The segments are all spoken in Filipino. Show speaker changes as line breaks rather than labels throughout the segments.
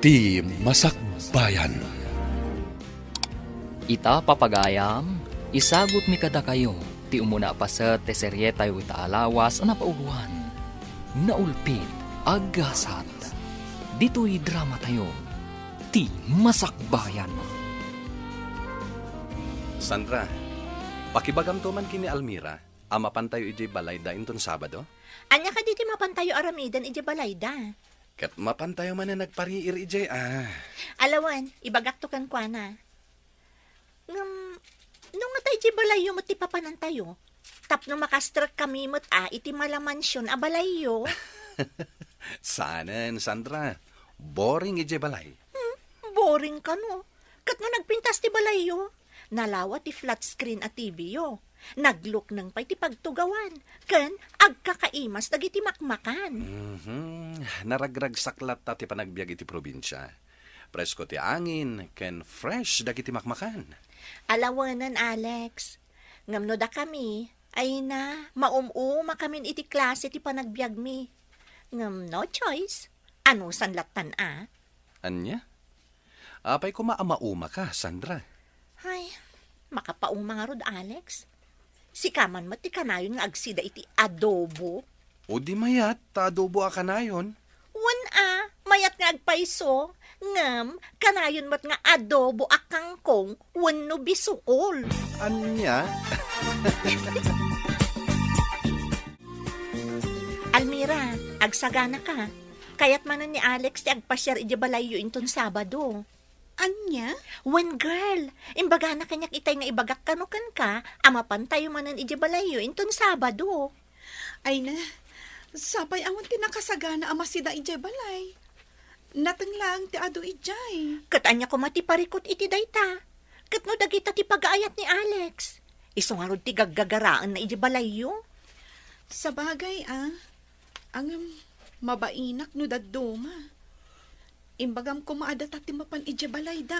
Ti Masakbayan.
Ita papagayam, isagot mi kada kayo, ti umuna pa sa teserye tayo ita alawas na pauguan. Naulpit, agasat. Dito'y drama tayo, ti Masakbayan.
Sandra, pakibagam to man kini Almira, amapan tayo ijay balay da inton Sabado?
Anya ka diti mapantayo aramidan iti balayda.
Kat mapan tayo man na nagpariir ijay
Alawan, ibagak to kan kwa na. Nung nga tayo iti balayo mo ti papanan tayo. Tapno makastrak kami mo't iti malamansyon a balayo.
Sanan, Sandra. Boring ijay balay.
Boring ka no. Kat nga nagpintas ti balayo. Nalawa ti flat screen at TV yo. Naglook ng pa'y ti pagtugawan. Ken, agkakaimas dagiti makmakan.
Naragrag saklat ta ti panagbiag iti probinsya. Presko ti angin, ken fresh dagiti makmakan.
Alawanan, Alex. Ngamno da kami, ay na, maumuma kamin iti klase ti panagbiag mi. Ngam no choice. Ano sanlatan
Anya? Apay ko maamauma ka, Sandra.
Ay, makapaong mga rod, Alex. Si kaman mo ti kanayon nga agsida iti adobo.
O di mayat, adobo ka na yun.
Mayat nga agpaiso. Ngam, kanayon mo't nga adobo a kangkong wenno bisukol.
Anya?
Almira, agsagana ka. Kayat manan ni Alex ti agpasyar iti balayo inton Sabado.
Anya?
When girl, imbaga na kanyak itay nga ibagak kanukan ka, amapan tayo manan iti balayo inton Sabado.
Ay na, sabay awan ti nakasagana ama sida ijay balay. Natang lang ti ado ijay.
Katanya ko matiparikot iti dayta. Katno dagita ti pagaayat ni Alex. Iso nga rod ti gaggagaraan na iti balayo.
Sa bagay ang mabainak no daduma. Imbagam ko maadata ti mapan ijay balay da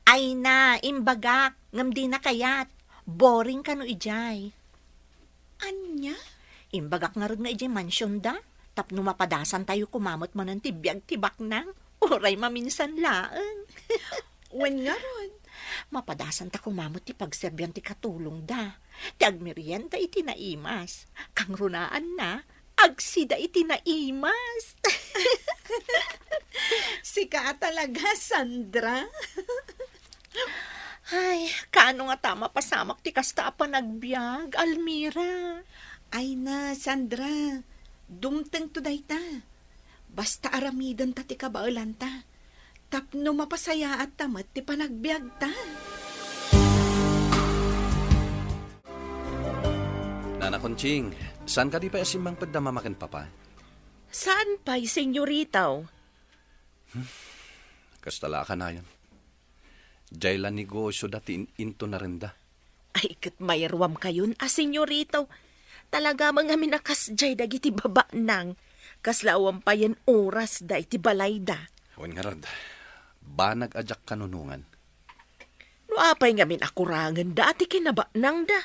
Ay na, imbagak, ngam di na kayat. Boring ka no ijay.
Anya?
Imbagak nga rod nga ijay mansyon da. Tapno mapadasan tayo kumamot man ng tibiyag tibak nang. Oray maminsan laang.
Wen nga ron?
Mapadasan ta kumamot ti pagserbyan ti katulong da. Ti agmerienda iti naimas. Kang runaan na, agsida iti naimas.
Sika talaga, Sandra.
Ay, kaano nga tama pasamak ti kasta pa nagbiag, Almira.
Ay na, Sandra. Dumteng to dayta. Basta aramidan ta ti kabaulan ta. Tapno mapasaya at tamat ti panagbiag ta.
Nana Conching, saan ka di pa asimbang padamamakan papa?
Saan pa'y, senyoritaw?
Kastala ka na yun. Jaylan negosyo dati into na rin da.
Ay, kat mayarwam kayon, senyoritaw. Talaga mga minakasjay dagiti baba nang. Kaslawam pa yan oras da iti balay da.
Huwag nga rod, ba nag-adyak kanunungan?
No apay nga minakurangan da ati kinaba nang da.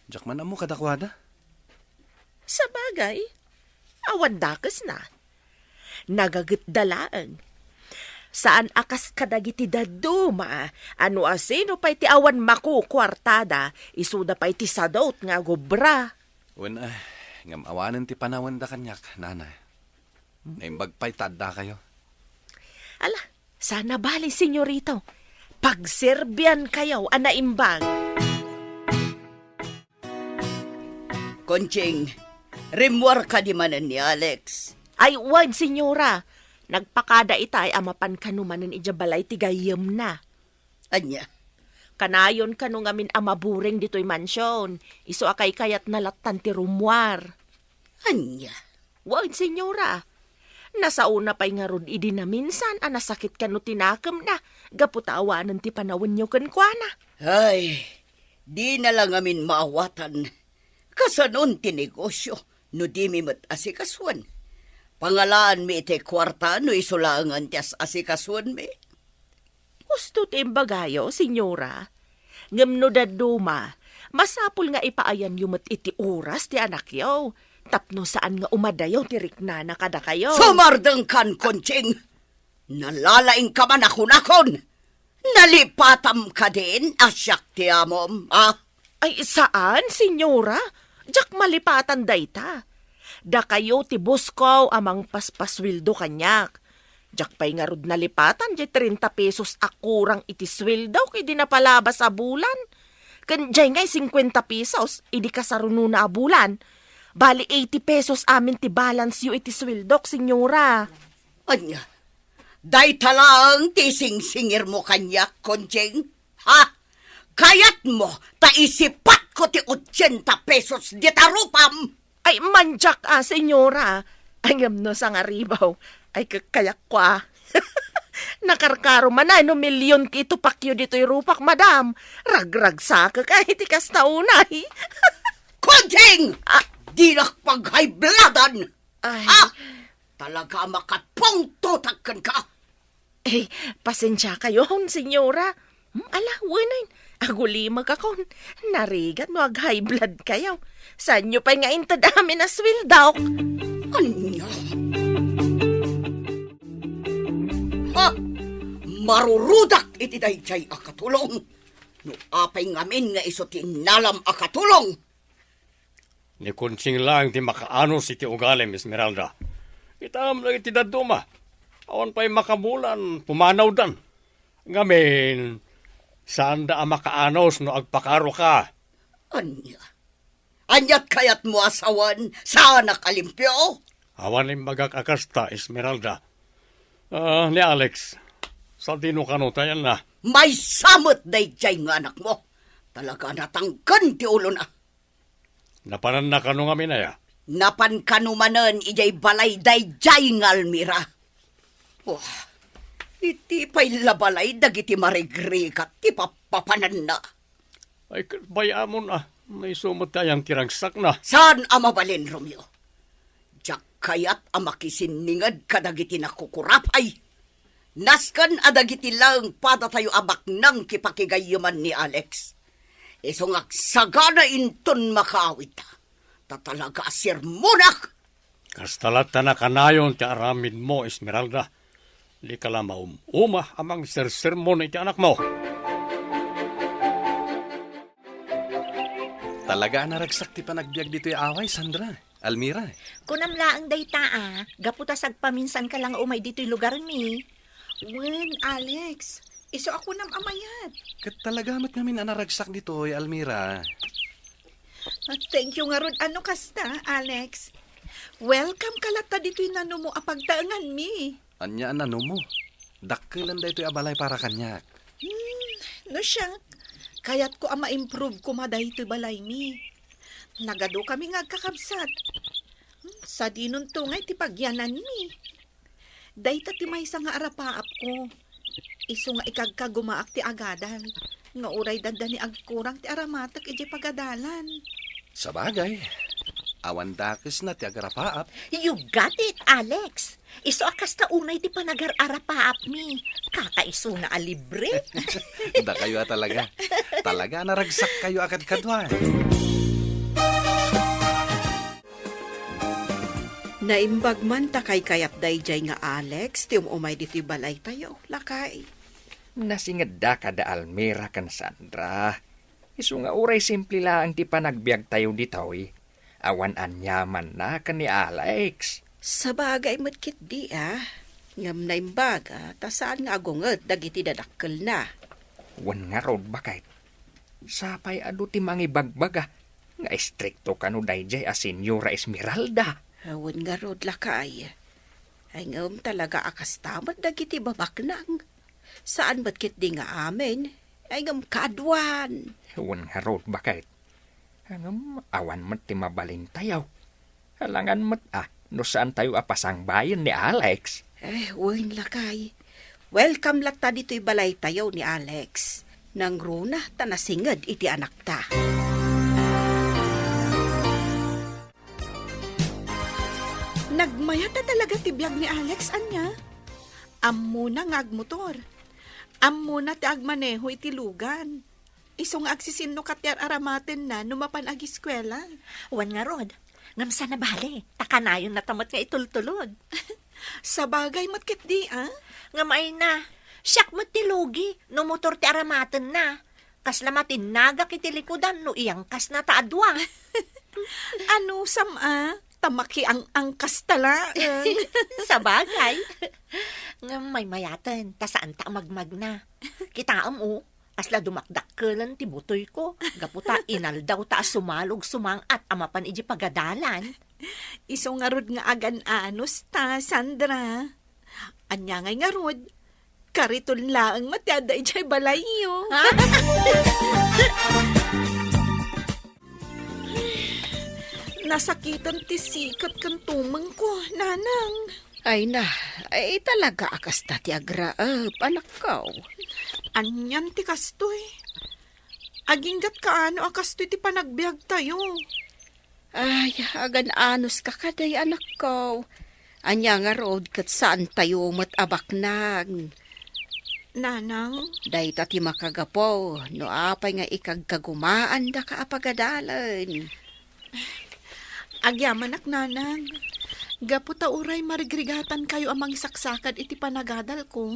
Diyak man mo kadakwada?
Sa bagay, awan dakas na. Nagagat dalaan. Saan akas kadagiti daduma, ano asino pa iti awan maku kwartada, isuda pa iti sadot nga gobra.
Wen ngam awanan ti panawan da kanyak, nana. Naimbag pa'y tada kayo.
Ala, sana bali, senyorito. Pagserbyan kayo, anaimbag.
Konching, rimwar ka di manan ni Alex.
Ay, wag, senyora. Nagpakada itay amapan kanumanan ijabalay tigayam na.
Anya?
Kanayon kanu ngamin amaburing dito'y mansyon. Iso akay kayat nalatan ti rumwar.
Anya?
Wag, senyora. Nasa una pa'y nga rod idi na minsan, anasakit ka no tinakam na. Gaputawanan ti panawan nyo kankwana.
Ay, di na lang amin maawatan. Kasanon ti negosyo, no di mi mat asikaswan. Pangalaan mi iti kwarta, no isulangan ti asikaswan mi.
Gusto ti imbagayo, senyora. Ngam no daduma, masapul nga ipaayan yumat iti oras ti anak yaw. Tapno saan nga umadayaw ti riknana kada kayo.
Sumardang kan, Konching! Nalalaing ka man nakon. Nalipatam ka din, asyak ti amom, ah?
Ay, saan, senyora? Jak malipatan dayta. Da kayo ti buskaw amang paspaswildo kanyak. Jak pa'y nga rod nalipatan, di 30 pesos akurang iti swildo kay di napalabas a bulan. Kanjay nga'y 50 pesos, idi kasaruno na a bulan. Bali 80 pesos amin ti balance yu iti swildok, senyora.
Anya, day talang ti sing-singir mo kanya, Konjeng? Ha? Kayat mo, taisipat ko ti 80 pesos di tarupam.
Ay, manjak senyora. Ay, no sang aribaw. Ay, kakayak ko Nakarkaro man na, no milyon kito pakyo dito rupak, madam. Ragrag sa ka kahit ikas na unay.
Konjeng! Di nakpag-high bloodan!
Ay,
Ha? Talaga makapungtutakkan ka.
eh, pasensya kayo, senyora. Ala, winain. Agulima ka kon. Narigat mo ag high blood kayo. Saan nyo pa nga intad amin na swildaw?
Anya? Ha? Marurudak iti dayjay akatulong. No apay ngamin nga iso tinalam akatulong.
Ni kunsing lang ti makaanos iti ugalim, Esmeralda. Itam lang iti daduma. Awan pa'y makamulan, pumanaw dan. Ngamin, saan da makaanos no agpakaro ka?
Anya? Anyat kayat mo asawan sa nakalimpyo?
Awan ay magakakasta, Esmeralda. Ni Alex, sa dino kanutayan na.
May samot dayjay nga anak mo. Talaga natangkan ti ulo na.
Napanan na kano nga minaya.
Napan kanumanan ijay balay dayjay nga Almira. Wah, iti pa'y labalay dagiti marigrikat ti papapanan na.
Ay, bayamon na. May sumot tayang kiragsak na.
Saan amabalin, Romeo? Diyak kayat amakisiningad kadagiti nakukurapay. Naskan adagiti lang pada tayo abak ng kipakigayuman ni Alex. Isong agsagana inton makaawit. Tatalaga sirmunak.
Kastalat na kanayon ti aramid mo, Esmeralda. Di ka lang maumuma amang sersermon iti anak mo.
Talaga naragsak ti panagbiag dito'y away, Sandra. Almira.
Kunamlaang dayta gaputas agpaminsan ka lang umay dito'y lugar mi.
Wen, Alex, iso ako nam amayat.
Kat talaga mat namin naragsak dito'y, Almira.
Thank you nga ron, ano kasta, Alex. Welcome kalata dito'y nano mo apagtaangan mi.
Anya ano mo? Dakkelan dito'y abalay para kanyak.
No siya, kayat ko ma-improve ko maday ito'y balay mi. Nagado kami nga kakabsat. Sa dinon tungay ti pagyanan mi. Dayta ti may nga arapaap ko. Iso nga ikagkagumaak ti agadan. Nga uray danda ni agkurang ti aramatak iti pagadalan.
Sa bagay, awan dakes na ti agarapaap.
You got it, Alex. Iso akas ta unay ti panagar-arapaap mi. Kakaiso na alibre.
Da kayo talaga. Talaga naragsak kayo agad kadwan.
Naimbag man ta kay kayat dayjay nga Alex, ti umay diti balay tayo, lakay.
Nasingad da kada Almira kan Sandra. Isu nga uray simple lang ti panagbiag tayo ditoy. Awan anyaman na kan ni Alex.
Sa bagay matkit di ngam naimbag ta saan nga agunget dagiti dadakkel na.
Wan nga rod bakit? Sapay adu ti mangibagbaga. Nga estrikto kanu dayjay a Senyora Esmeralda.
Awan nga rod lakay. Ay ngam talaga akas tamat dagiti babaknang. Saan matkit di nga amin? Ay ngam kadwan.
Wan nga rod bakit? Hangam awan mat ti mabalin tayaw. Halangan mat no saan tayo apasang bayan ni Alex.
Wen lakay. Welcome latta dito'y balay tayo ni Alex. Nang runa ta nasinged iti anak ta. Nagmayata talaga ti biyag ni Alex, anya? Ammo na nga agmotor. Ammo na ti agmaneho iti lugan. Isong agsisinno katyar aramaten na numapan ag-eskwela.
Wan nga rod. Ngam sana bale. Takanayon na tamot nga itultulod.
Sa bagay matkit di,
Nga may na, siyak mo ti Lugi, no motor ti aramatan na. Kasla matinaga kiti likudan, no iyang kas na taadwa.
Ano, sama? Tamaki ang angkas tala.
Sa bagay. Nga may mayatan, ta saan ta magmag na. Kitaam o, asla dumakdak kelan ti butoy ko. Gaputa inaldaw ta sumalog sumang at amapan iji pagadalan.
Iso nga rod nga agan-anos ta, Sandra. Anya ngay nga rod. Kariton laang matyada ijay balayo.
Ha?
Nasakitan ti sikat kan tumang ko, nanang.
Ay na, ay talaga akas ta ti agraap, anak ko.
Anyan ti kastoy. Aginggat kaano akastoy ti panagbiag tayo.
Ay, agan-anos ka kaday, anak ko. Anya nga road kat saan tayo abaknag.
Nanang,
Day ta ti makagapo, no apay nga ikagkagumaan da ka apagadalan.
agyamanak nanang. Gapu ta uray marigrigatan kayo amang saksakad iti panagadal ko.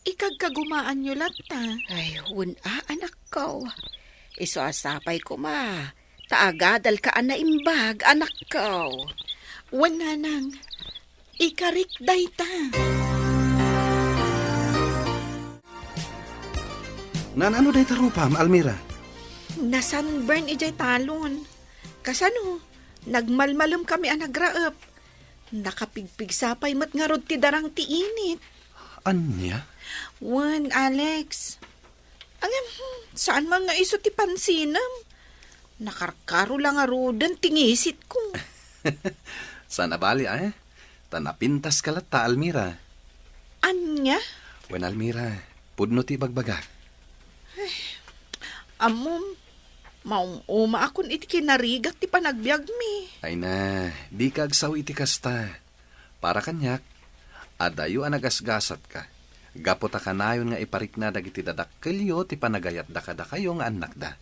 Ikagkagumaan nyo lata.
Ay, anak ko. Iso asapay ko Taagadal ka na imbag, anak ko.
Wan nanang, ikarik day ta.
Ano day tarupam, Almira?
Nasunburn ijay talon. Kasano, nagmalmalam kami ang nagraap. Nakapigpig sapay mat nga rod ti darang ti init.
Anya?
Wan, Alex. Saan man nga iso ti pansinam? Nakarkaro lang nga rodan tingisit ko.
Sana bali, Tanapintas ka lata, Almira.
Anya?
Wen, Almira, pudno ti bagbaga.
Amom, maung-uma akon iti kinarigat ti panagbiag mi.
Ay na, di ka agsaw iti kasta. Para kanyak, adayo anagasgasat ka. Gapota ka nayon nga iparik na dagiti dadakkelyo ti panagayat da kada kayo nga anak da.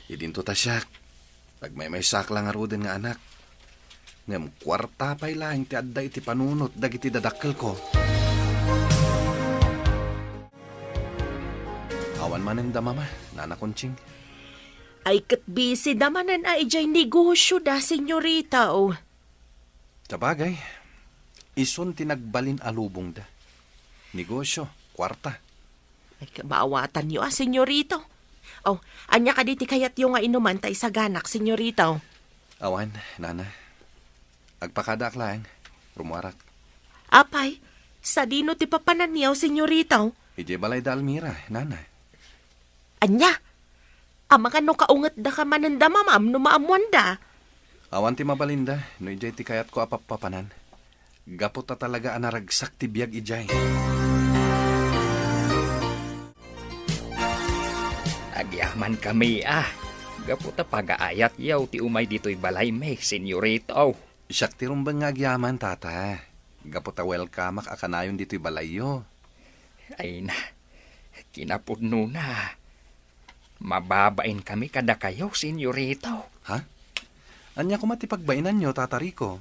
Idinto ta siyak. Pag may saklang nga ruden nga anak. Ngam kwarta pa'y lang ti adda iti panunot dagiti dadakkel ko. Awan manen da mama, nana Kunching.
Ay kat busy damanan ay ijay negosyo da, senyorita.
Sa bagay, ison tinagbalin alubong da. Negosyo, kwarta.
Ay kabaawatan niyo, senyorito. Anya ka diti kayat yung nga inuman tay sa ganak, senyorito.
Awan, nana. Agpakadak lang, rumuarak.
Apay, sa dino ti papananiyaw, senyorito.
Ije balay da Almira, nana.
Anya, amang ano kaungat da ka mananda mamam no maamuan da.
Awan ti mabalinda, no ijay ti kayat ko apapapanan. Gapot ta talaga anaragsak ti biyag ijay.
Agyaman kami Gaputa pagaayat yaw ti umay dito'y balay me, senyorito.
Siyak ti rumbang nga agyaman, tata. Gapot ta welcome akanayon dito'y balayo.
Ay na, kinapudno na. Mababain kami kada kayo, senyorito.
Ha? Anya ko matipagbaynan nyo, Tata Rico?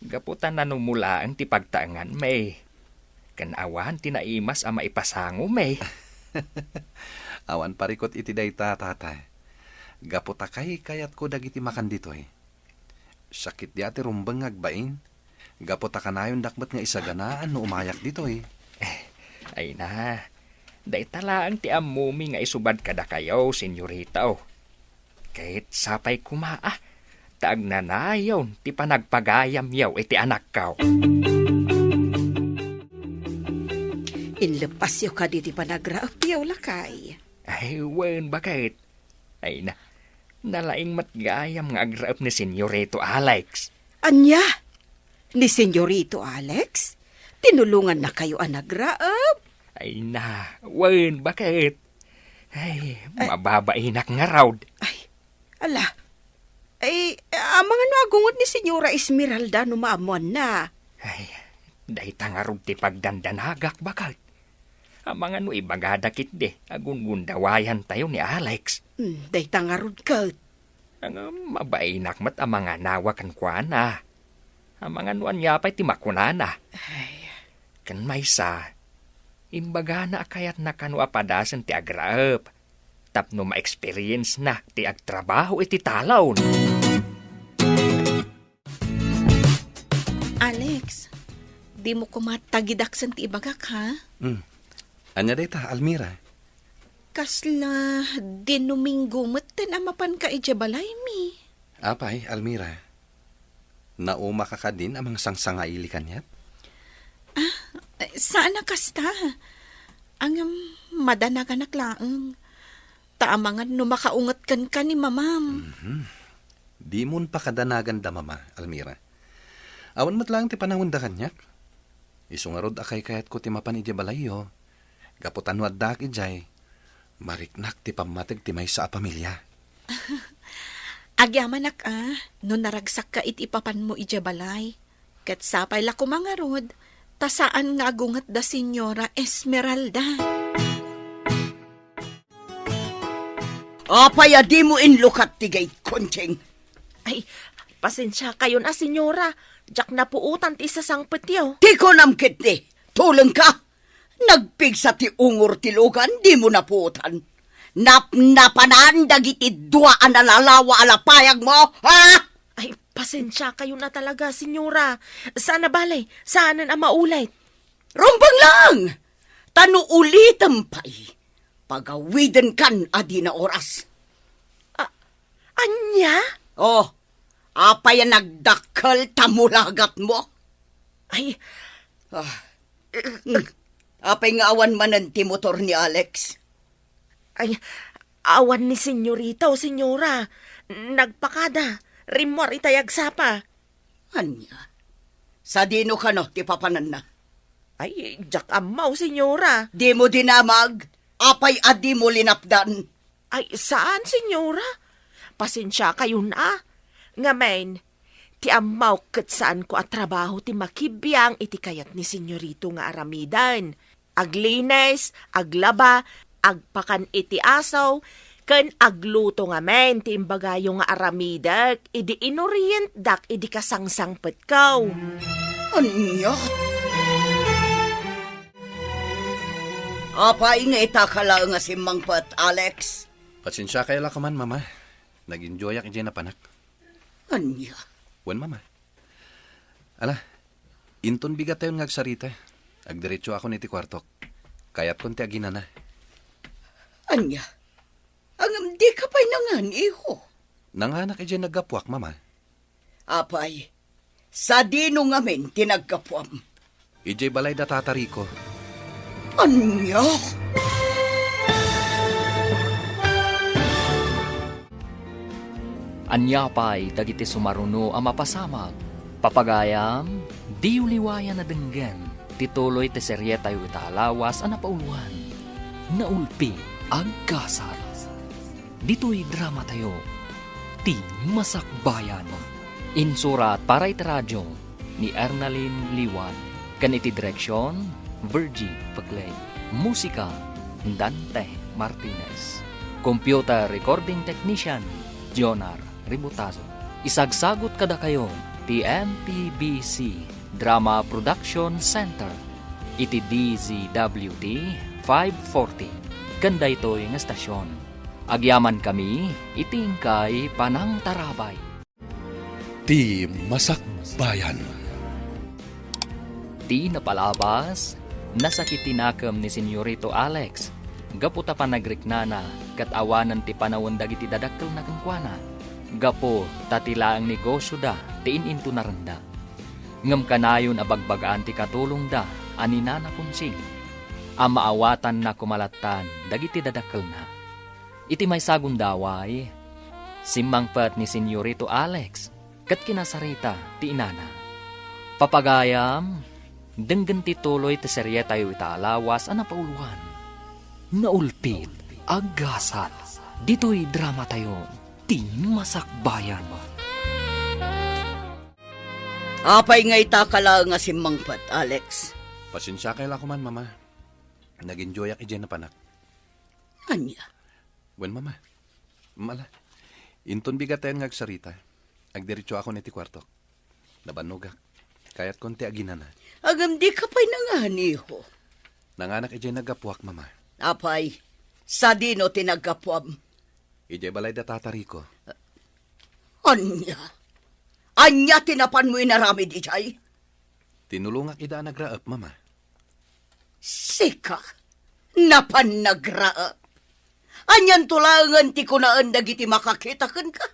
Gaputan na numulaan ti pagtaangan, may. Kanawan, tinaimas ama ipasango, may.
Awan parikot iti dayta, Tata. Gaputa kayat ko dagiti makan dito Sakit di ati rumbang agbain. Gaputa kanayon dakmat nga isaganaan no umayak dito
Ay na, day talaan ti amumi nga isubad kada kayo, senyorito. Kahit sapay kumaa, taag nanayon, ti panagpagayam yaw iti anak kao.
Inlepas yo ka diti panagraap yaw lakay.
Ay, wen, bakit? Ay na, nalaing matgayam nga agraap ni senyorito Alex.
Anya? Ni senyorito Alex? Tinulungan na kayo anagraap?
Ay na, wen, bakit? Ay, mababainak nga raw.
Ay, ala. Ay, amang ano agungot ni Senyora Esmeralda no maamuan na.
Ay, day tangarog ti pagdandanagak bakit? Amang ano ibagadakit de, agungundawayan tayo ni Alex.
Day tangarod ka.
Ang mabainak mat amang nawakan kwa na. Ang mga nuan niya pa'y timakunana. Kan maysa, imbaga na kayat na kanwa padasan ti agraap. Tapno ma-experience na ti agtrabaho iti talaw.
Alex, di mo kumatagidaksan ti ibagak, ha?
Anya data, Almira.
Kasla, dinuminggo matan amapan ka balay mi.
Apay, Almira. Nauma ka ka din amang sangsangaili kanyat?
Saan na kasta? Ang madanagan na klaang. Taamangan no makaungat kan ka ni mamam.
Di mon pa kadanagan da, mama, Almira. Awan mat lang ti panahon da kanyak. Isungarod akay kayat ko ti mapan iti balayo. Gaputan wad dak ijay. Mariknak ti pamatig ti may sa pamilya.
Agyaman no naragsak ka iti papan mo balay. Kat sapay la kumangarod, tasaan nga agungat da Senyora Esmeralda.
Apay di mo inlukat ti gay konting.
Ay, pasensya kayo na, senyora. Jak na puutan ti sasangpet yaw.
Di ko namkit ni. Tulong ka. Nagpigsa ti ungur ti lugan, di mo naputan. Napanan dagiti duaan na lalawa alapayag mo, ha?
Ay, pasensya kayo na talaga, senyora. Sana balay, saanan ang maulay.
Rumbang lang! Tanu ulitan pa'y. Pagawiden kan adi na oras.
Anya?
Oh, apay nagdakkel tamulagat mo.
Ay,
Apay nga awan manan ti motor ni Alex.
ay, awan ni senyorita o senyora. Nagpakada, rimor itayag sapa.
Anya? Sa dino ka no, ti papanan na.
Ay, jak amaw, senyora.
Di mo dinamag, apay adi mo linapdan.
Ay, saan, senyora? Pasensya kayo na. Ngamen, ti amaw kat saan ko at trabaho ti makibiyang iti kayat ni senyorito nga aramidan. Aglines, aglaba, agpakan iti asaw, ken agluto nga men ti imbagayo nga aramidak, idi inorient dak idi kasangsang petkaw.
Anya? Apay nga itakala nga si Mangpat, Alex.
Pasensya kayo la ka man, mama. Nag-enjoy ak na panak.
Anya?
Wan, mama. Ala, inton bigat tayo ngagsarita. Agdiretso ako niti kwartok. Kayat kon ti agina na.
Anya? Ang di ka pa'y nangan, iho.
Nanganak naggapuak, mama.
Apay, sa dino ngamin tinagkapuam.
Ijay balay da tatari ko.
Anya?
Anya pa'y dagiti sumaruno ang mapasamag. Papagayam, di uliwayan na denggan. Tituloy ti serye tayo italawas ang napauluan. Naulpi ang kasal. Dito'y drama tayo. Ti Masakbayan. Insurat para iti radyo ni Ernalyn Liwan. Kaniti direksyon, Virgie Paglay. Musika, Dante Martinez. Computer recording technician, Jonar Ributazo. Isagsagot kada kayo, TMPBC Drama Production Center. Iti DZWD 540. Kanda ito'y nga stasyon. Agyaman kami, itingkay panang tarabay.
Ti Masakbayan.
Di napalabas, nasakitinakam ni Senyorito Alex. Gapo ta pa nagriknana, kat awanan ti panawon dagiti dadakkel na kangkwana. Gapo tatila ang negosyo da, tiin into naranda. Ngam kanayon abagbagaan ti katulong da, anina na kunsing. Ang maawatan na kumalatan, dagiti dadakkel na. Iti may sagundaway, simangpat ni Senyorito Alex, kat kinasarita ti inana. Papagayam, denggan ti tuloy ti serye tayo italawas ang napauluan. Naulpit, agasat, dito'y drama tayo, ti Masakbayan.
Apay nga itakala nga si Mangpat, Alex.
Pasensya kayo la ko man, mama. Nag-enjoy ak na panak.
Anya?
Wan, mama. Mala. Inton bigat tayo ngagsarita. Agdiretso ako niti kwartok. Nabanogak. Kaya't konti aginan na.
Agam di ka pa'y nanganiho.
Nanganak ijay nagapuak, mama.
Apay, sa dino tinagkapuam.
Ijay balay da tatariko.
Anya? Anya tinapan mo inaramid ijay?
Tinulungak ida nagraap, mama.
Sika, napan nagraap. Anyan tulangan ti kunaan dagiti makakitakan ka.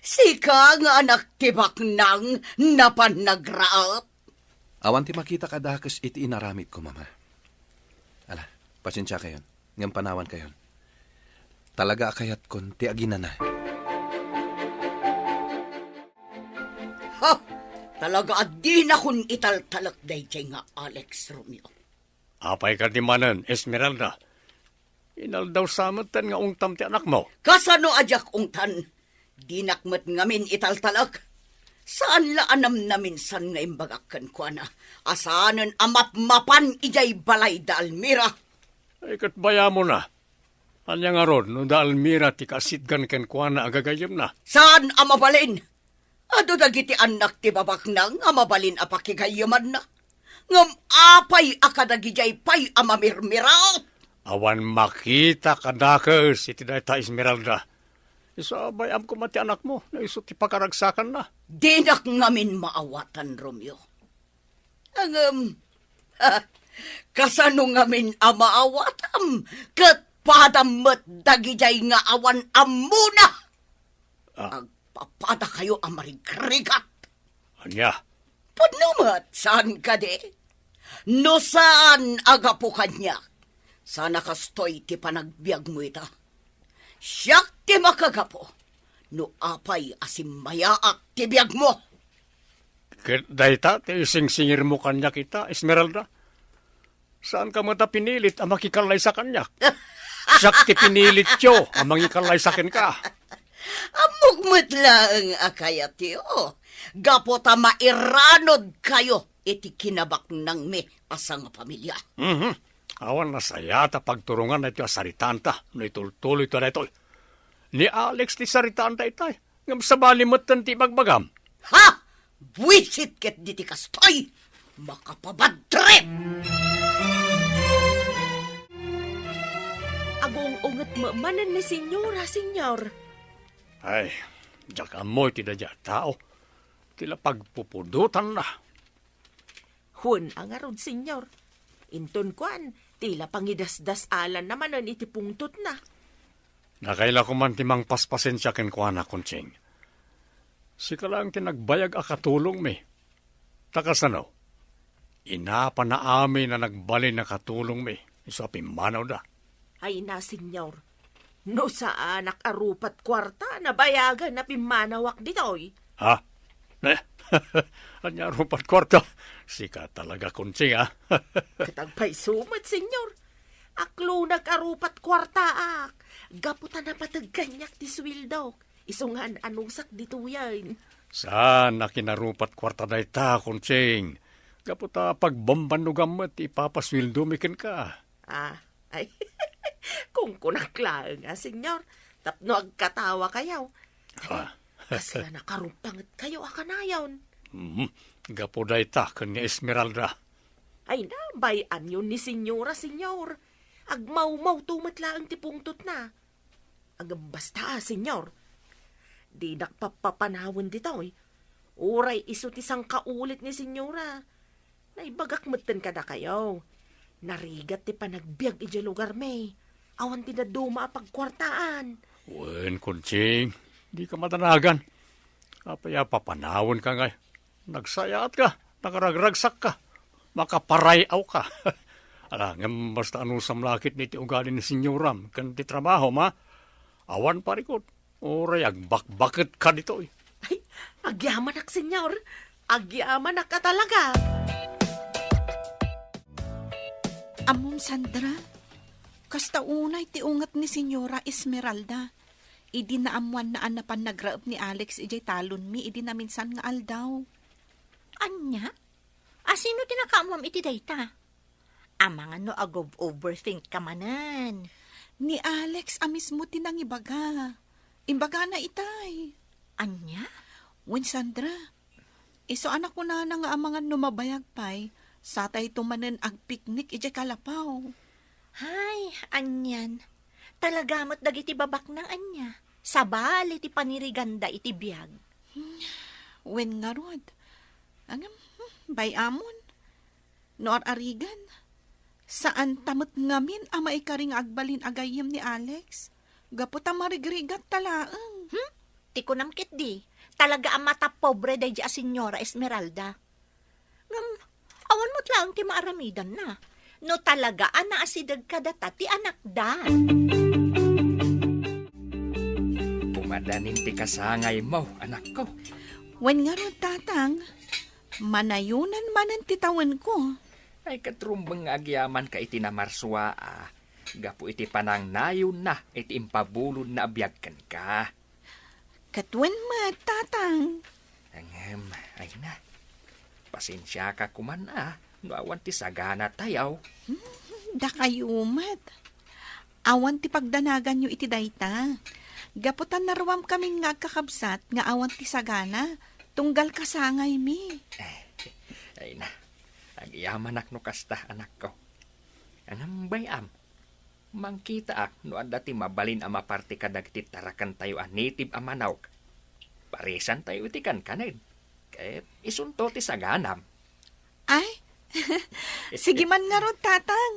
Sika nga anak tibak nang napan nagraap.
Awan ti makita kadakas iti inaramid ko, mama. Ala, pasensya kayon. Ngam panawan kayon. Talaga akayat kon ti aginan na.
Ha! Talaga di na kun italtalak dayjay nga Alex Romeo.
Apay ka di manan, Esmeralda. Inaldaw samatan nga ungtam ti anak mo.
Kasano ajak ungtan? Di nakmet ngamin italtalak. Saan la anam namin san nga imbagakan ko na? Asaanan amap-mapan ijay balay da Almira.
Ay katbaya mo na. Anya nga ron, no da Almira ti kasitgan ken kuana agagayem na.
Saan amabalin? Ado dagiti anak ti babak nang amabalin apakigayaman na. Ngam apay akadagijay pay amamirmiraot.
Awan makita kadakas iti dayta Esmeralda. Isabay am kumati anak mo, na iso ti pakaragsakan na.
Dinak ngamin maawatan, Romeo. Ang, kasano ngamin amaawatan, kat padamat dagijay nga awan amuna. Agpapada kayo amarigrigat.
Anya,
Panumat, saan ka de? No saan agapo kanya? Sana kastoy ti panagbiag mo ita. Siyak ti makagapo. No apay asimmayaak ti biag mo.
dayta ti sing-singir mo kanya kita, Esmeralda. Saan ka mo ta pinilit ang makikalay sa kanya? Siyak ti pinilit yo ang mangikalay sa kin ka.
Amugmat lang akayat yo. Gapo ta mairanod kayo iti kinabak ng me asang pamilya.
Awan na saya ta pagturungan na ito saritanta. No itultuloy ito na ito. Ni Alex ti saritanta itay. Ngam sa balimatan ti bagbagam.
Ha! Buwisit ket diti kastoy! Makapabadtrip!
Agong unget manan ni senyora, senyor.
Ay, diyak amoy ti dadya tao. Tila pagpupudutan na.
Hun ang arod, senyor. Inton kuan, tila pangidasdas alan naman ang itipungtot na.
Nakaila ko man timang paspasen siya ken kuana kunching. Sika lang tinagbayag akatulong mi. Takasano? Inapa na amin na nagbali na katulong mi. Iso pimanaw da.
Ay na, senyor. No sa anak arupat kwarta na bayagan na pimanawak ditoy.
Ha? Anya rupat kwarto. Sika talaga kunching ha.
Katagpay sumat, senyor. Aklo nag-arupat kwarta ak. Gaputan na patagganyak ti swildok. Isungan anong sak dito yan.
Saan na kinarupat kwarta na ita kunching? Kaputa pagbambanugamat ipapaswildumikin ka.
Ay, kung kunaklaan nga, senyor. Tapno agkatawa kayaw. Kasla nakarupangat kayo akanayon.
Gapo da ita kanya Esmeralda.
Ay na, bayan yun ni senyora, senyor. Agmaw-maw tumatlaang tipungtot na. Agambasta, senyor. Di nakpapapanawin dito eh. Uray iso tisang kaulit ni senyora. Naibagakmatan ka na kayo. Narigat ti panagbiag iti lugar may. Awan ti na duma pagkwartaan.
Wen, kunching, di ka matanagan. Kapaya papanawin ka ngay. Nagsayat ka, nakaragragsak ka, makaparayaw ka. Alangam basta ano samlakit ni ti ugali ni senyoram, kan ti trabaho ma. Awan parikot, oray agbakbakit ka dito eh.
Ay, agyaman ak, senyor. Agyaman ak ka talaga.
Amom Sandra, kasta unay ti ungat ni Senyora Esmeralda. Idi na amuan na anapan nagraab ni Alex ijay talon mi, idi na minsan nga aldaw.
Anya? Asino tinakaamam iti dayta? Amangan no agob overthink ka manan.
Ni Alex amis mo tinangibaga. Imbaga na itay.
Anya?
Wen Sandra, Iso anak ko na nga amangan numabayag pay. Sa tay tumanen ag piknik ije kalapaw.
Hay, anyan. Talagamot dagiti babak ng anya. Sabal iti paniriganda iti biyag.
Wen nga rod. Angam, bayamon. Noar arigan. Saan tamot ngamin ama ikaring agbalin agayem ni Alex? Gaputa marigrigat talaang.
Ti ko namkit di. Talaga ang mata pobre day a Senyora Esmeralda. Ngam, awan mo't lang ti maaramidan na. No talaga ana asidag kadata ti anak da.
Pumadanin ti kasangay mo, anak ko.
Wen nga rod tatang. Manayunan manan titawan ko.
Ay katrumbang agyaman ka iti namarswa Gapu iti panang nayon na iti impabulod na abiyagkan ka.
Katwen tatang.
Angem, ay na. Pasensya ka kuman no awan ti sagana tayaw.
Da kayumat. Awan ti pagdanagan nyo iti dayta. Gaputan naruam kaming nga kakabsat nga awan ti sagana. Tunggal kasangay mi.
Ay na. Agyaman no kasta anak ko. Angem bayam. Mangkita no anda ti mabalin ama parte kadag ti tarakan tayo native amanawk. Parisan tayo iti kanen. Kahit isunto ti saganam.
Ay, sige man nga ron, tatang.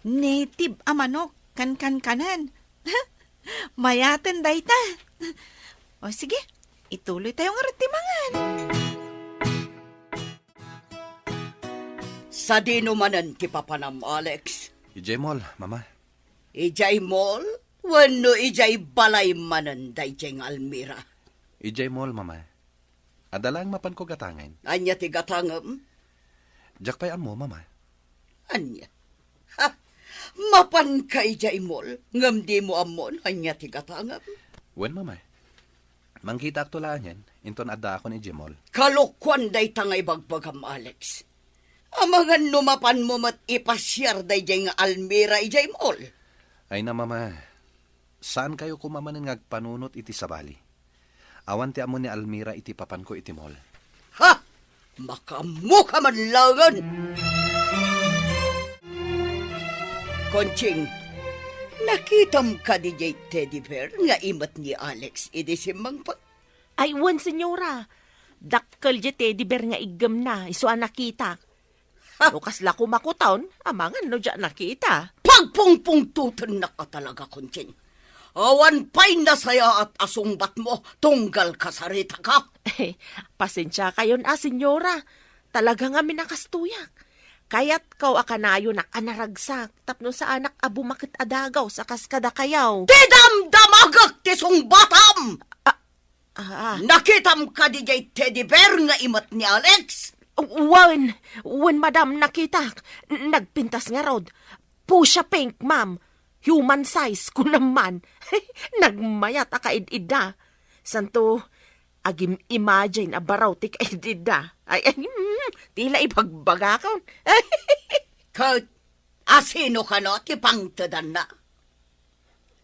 Native amanok, kanan. Mayaten dayta. O sige, ituloy tayo nga ron timangan.
Sa dinumanan ti papanam, Alex.
Ijemol, mama.
Ijay mall, wano ijay balay manan dayjeng Almira.
Ijemol, mama. Adalang mapan ko gatangan.
Anya ti gatangam?
Jak pay amo, mama.
Anya? Ha? Mapan ka ijay mall, ngam di mo amon, anya ti gatangam?
Wen, mama. Mangkita ak tulaan yan, inton adda ako ni Ijemol.
Kalokwan day tangay bagbagam, Alex. Amangan numapan mo mat ipasyar dayjeng Almira ijay mall.
Ay na, mama. Saan kayo kumamanin ngagpanunot iti sabali? Awan ti amo ni Almira iti papan ko iti mall.
Ha? Makamuka man langan! Konching, nakitam ka di jay teddy bear nga imat ni Alex idi simbang pa.
Ay, wan, senyora. Dakkel je teddy bear nga igam na, iso nakita. Lukas la kumakutaon, amangan no dyan nakita.
Pagpungpungtutan na ka talaga, Konching. Awan pa'y nasaya at asungbat mo, tunggal kasarita ka.
Pasensya kayon senyora. Talaga nga minakastuyak. Kaya't kau akanayo na kanaragsak, tapno sa anak abu makit adagaw sa kaskada kayaw.
Tidam-damagak ti sungbatam!
Ah,
Nakitam ka di jay teddy bear nga imat ni Alex?
When madam nakita, nagpintas nga rod. Pusha pink, ma'am. Human size ko naman. Nagmayat akaid-id na. Santo, agim imagine abaraw ti kaid-id na. Ay, tila ibagbaga ka.
Ka, asino ka no, ti pangtadan na?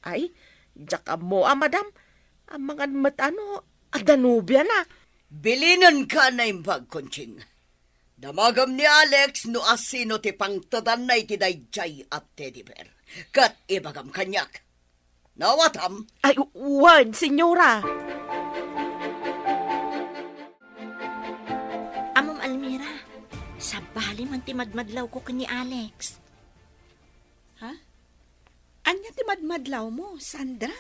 Ay, jaka mo, madam. Ang mga matano, adanubya na.
Bilinan ka na imbag, Konching. Damagam ni Alex no asino ti pangtadan na iti dayjay at teddy bear. Kat ibagam kanyak. Nawatam.
Ay, wan, senyora.
Amom Almira, sabali man ti madmadlaw ko kani Alex.
Ha? Anya ti madmadlaw mo, Sandra?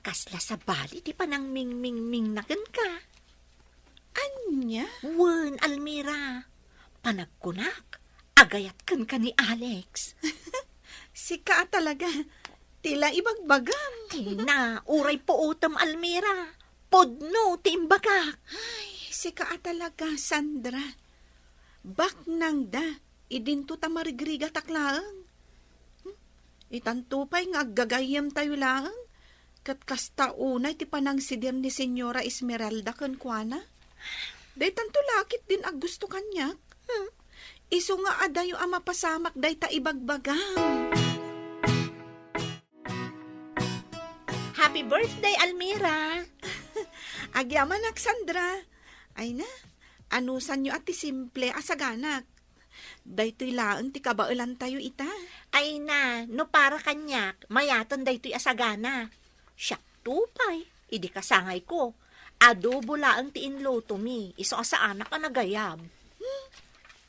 Kasla sabali ti panang ming naken ka.
Anya?
Wen, Almira. Panagkunak, agayat kan ka ni Alex.
Sika talaga. Tila ibagbagam.
Tina, uray po utam, Almira. Podno, tiimbagak.
Ay, sika talaga, Sandra. Bak nang da, idinto ta marigriga taklaang. Itantupay nga aggagayam tayo lang. Kat kasta unay ti panang sidir ni Senyora Esmeralda kan kuana. Day tanto lakit din ag gusto kanyak. Iso nga adayo ang mapasamak day ta ibagbagam.
Happy birthday, Almira.
Agyaman ak, Sandra. Ay na, Anusan nyo at ti simple asaganak. Daytoy laang ti kabailan tayo ita.
Ay na, no para kanyak, mayaton daytoy asagana. Siya tupay, idi kasangay ko. Adobo laang ti inluto mi, iso sa anak ang nagayab.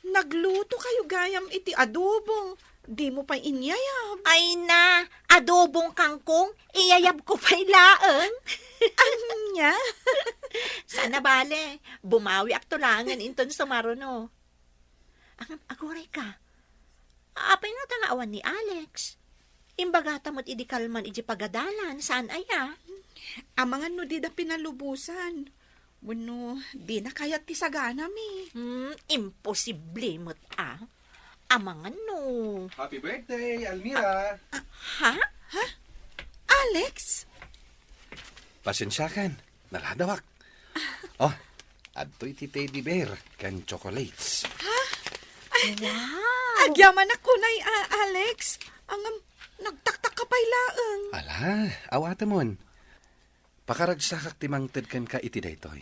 Nagluto kayo gayam iti adobo. Di mo pa inyayab.
Ay na, adobong kangkong, iyayab ko pa'y laang.
Anya?
Sana bale, bumawi ak tulangan inton sumaruno. Ang aguray ka, apay na tangawan ni Alex. Imbagata mo't idi kalman iji pagadalan, saan aya?
Amangan no di da pinalubusan. Bueno, di na kayat ti sagana mi.
Imposible mo't Amangan no.
Happy birthday, Almira!
Ha?
Alex?
Pasensyakan, naladawak. Oh, adto'y ti teddy bear, kan chocolates.
Wow!
Agyaman ako na Alex. Ang nagtaktak ka pa'y laang.
Ala, awatamon. Pakaragsakak timangted kan ka iti daytoy.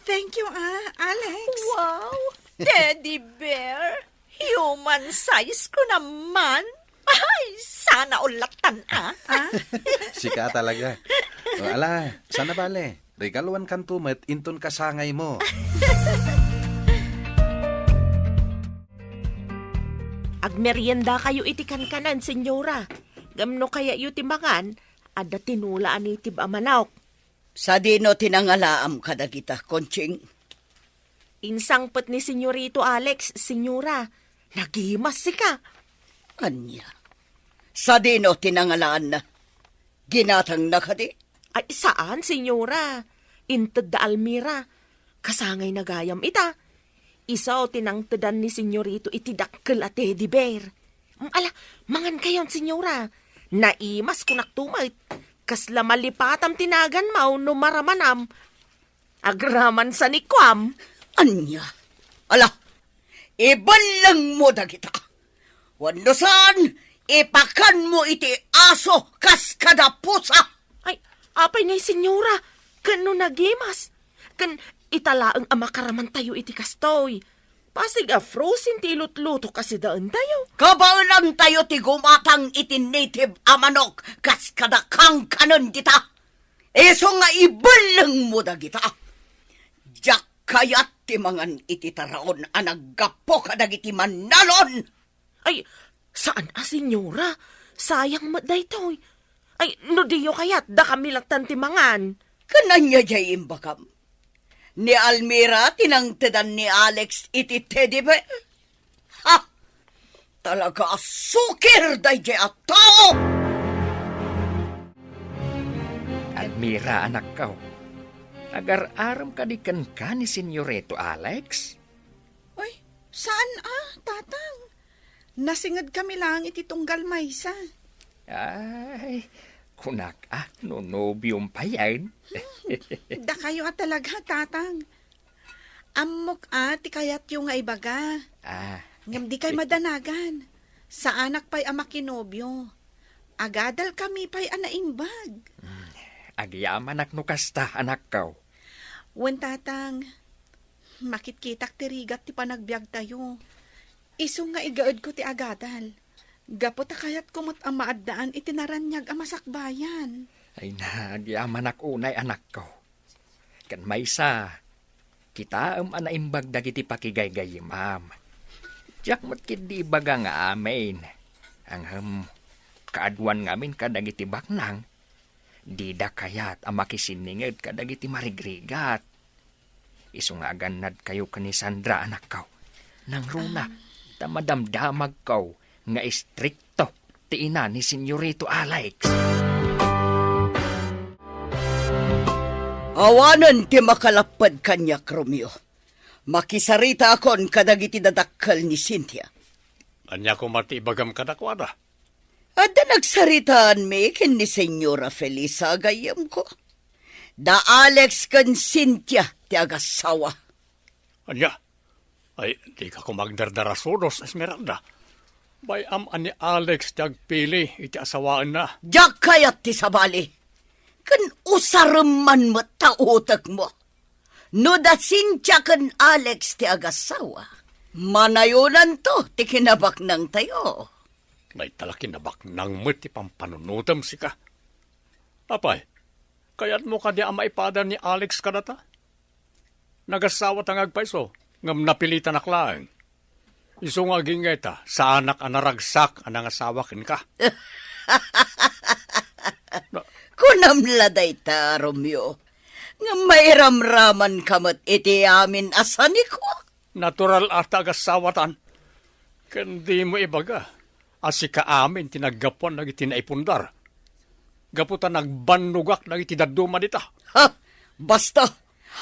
Thank you, Alex.
Wow! Teddy bear! Human size ko naman! Ay, sana ulatan
Sika talaga. O, ala, sana bale. Regaluan kan tumet, inton kasangay mo.
Agmerienda kayo iti kankanan, senyora. Gamno kaya yu timangan, ada tinulaan itib amanawk.
Sa dino tinangalaam kadagita, Konching.
Insang pet ni senyorito Alex, senyora. Nagimas sika.
Anya. Sa dino tinangalaan na. Ginatang na kadi.
Ay, saan, senyora? Inted da Almira. Kasangay na gayam ita. Isaw tinangtedan ni senyorito iti dakkel at teddy bear. Ala, mangan kayon, senyora. Naimas kunak tumait. Kasla malipatam tinagan mau no maramanam. Agraman sa nikwam.
Anya. Ala, ibalang mo dagita. Wandosan, ipakan mo iti aso kas kada pusa.
Ay, apay na senyora. Kano nagimas. Kan italaang amakaraman tayo iti kastoy. Pasig frozen ti lutluto kasi daan tayo.
Kabaulan tayo ti gumatang iti native amanok kas kada kang kanon dita. Eso nga ibalang mo dagita. Jak kayat ti mangan iti taraon anaggapo kadagiti manalon.
Ay, saan senyora? Sayang mo daytoy. Ay, no diyo kayat da kami laktan ti mangan.
Kananya jay imbagam. Ni Almira tinangtedan ni Alex iti teddy bear. Ha! Talaga sukir day jay at tao!
Almira, anak ko. Agar-aram ka di kan ni Senyorito Alex?
Ay, saan tatang? Nasingad kami lang iti tunggal maysa.
Ay, kunak no nobyong pa yan.
Da kayo talaga, tatang. Amok ti kayat yung nga ibaga. Ngam di kay madanagan. Sa anak pa'y amakinobyo. Agadal kami pa'y anaimbag.
Agyaman no kasta, anak ko.
Wen tatang, makitkitak tirigat ti panagbiag tayo. Iso nga igaad ko ti agadal. Gapot kayat kumot ang maaddaan itinaranyag ang masakbayan.
Ay na, agyaman unay anak ko. Kan maysa, kita anaimbag dagiti pakigaygay, ma'am. Diyak matkid di baga nga amin. Ang kaadwan ngamin kadagiti baknang. Di da kayat ang makisiningid kadagiti marigrigat. Iso nga aganad kayo kani Sandra, anak ko. Nang runa, tamadamdamag ko nga istrikto ti ina ni Senyorito Alex.
Awanan ti makalapad kanyak, Romeo. Makisarita akon kadagiti dadakkal ni Cynthia.
Anya ko mati ibagam kadakwada.
Ada nagsaritaan mi ken ni Senyora Felisa gayam ko. Da Alex kan Cynthia ti agasawa.
Anya, ay di ka ko magdardarasunos, Esmeralda. Bay ani Alex pili iti asawaan na.
Jak kayat ti sabali. Kan usareman mo tautak mo. No da Cynthia ken Alex ti agasawa. Manayunan to ti kinabak ng tayo.
May talaki na bak nang ti pampanunutam si ka. Apay, kaya't mo ka di ang maipada ni Alex kadata? Nagasawa tang agpaiso, ngam napilitan aklaang. Iso nga gingeta, sa anak ang naragsak ang asawa kin ka.
Kunamladay ta, Romeo. Nga may ramraman kamat iti amin asani ko.
Natural at agasawatan. Kandi mo ibaga, asi ka amin tinaggapuan na itinaipundar. Gaputan nagbanugak na itidaduma dita.
Ha? Basta,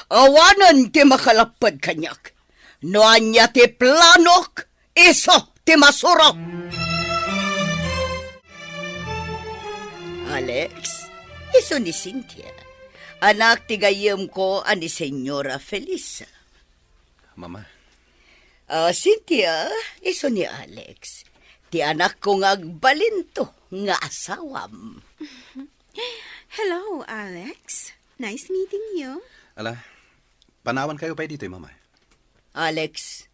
awanan ti makalapad kanyak. Noan niya ti planok, iso ti masurok. Alex, iso ni Cynthia. Anak ti gayem ko ani Senyora Felisa.
Mama,
Cynthia, iso ni Alex. Ti anak ko nga agbalinto nga asawam.
Hello, Alex. Nice meeting you.
ala, panawan kayo pa dito, mama.
Alex,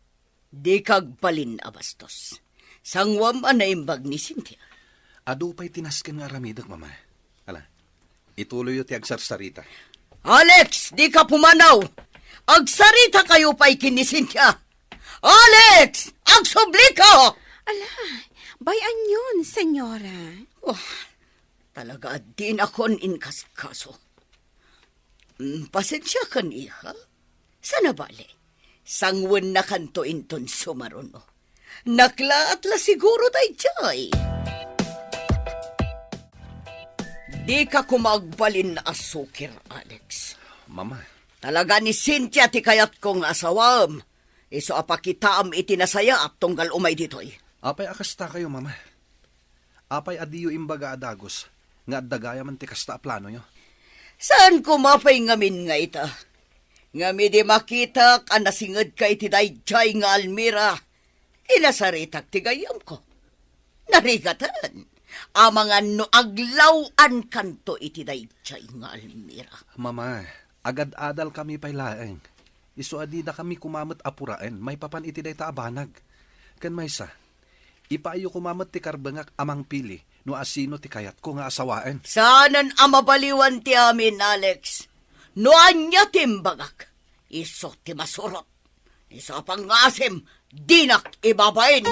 di kagbalin abastos. Sangwam anaimbag ni Cynthia.
Ado pa'y tinaskin nga ramidag, mama. Ala, ituloy ti agsarsarita.
Alex, di ka pumanaw. Agsarita kayo pa'y kini Cynthia. Alex, agsubli ka!
Ala, bayan yun, senyora.
Oh, talaga din akon inkaskaso. Pasensya kan iha. Sana bali. Sangwan na kanto inton sumaruno. Nakla at la siguro day jay. Di ka kumagbalin na asukir, Alex.
Mama,
Talaga ni Cynthia ti kayat kong asawam. Iso apakitaam itinasaya at tunggal umay ditoy.
apay akasta kayo, mama. Apay adiyo imbaga adagos, nga addagaya man ti kasta a plano nyo.
Saan ko mapay ngamin nga ita? Ngami di makita ka nasingad ka iti dayjay nga Almira. Inasaritak ti gayam ko. Narigatan. Amangan no aglawan kanto iti dayjay nga Almira.
Mama, agad-adal kami pa'y laeng. Iso adida kami kumamot apuraen, may papan iti day taabanag. Kan maysa, ipaayo kumamot ti karbangak amang pili, no asino ti kayat ko nga asawaen.
Saanan amabaliwan ti amin, Alex. No anya timbagak. Iso ti masurot. Iso pangasim, dinak ibabain.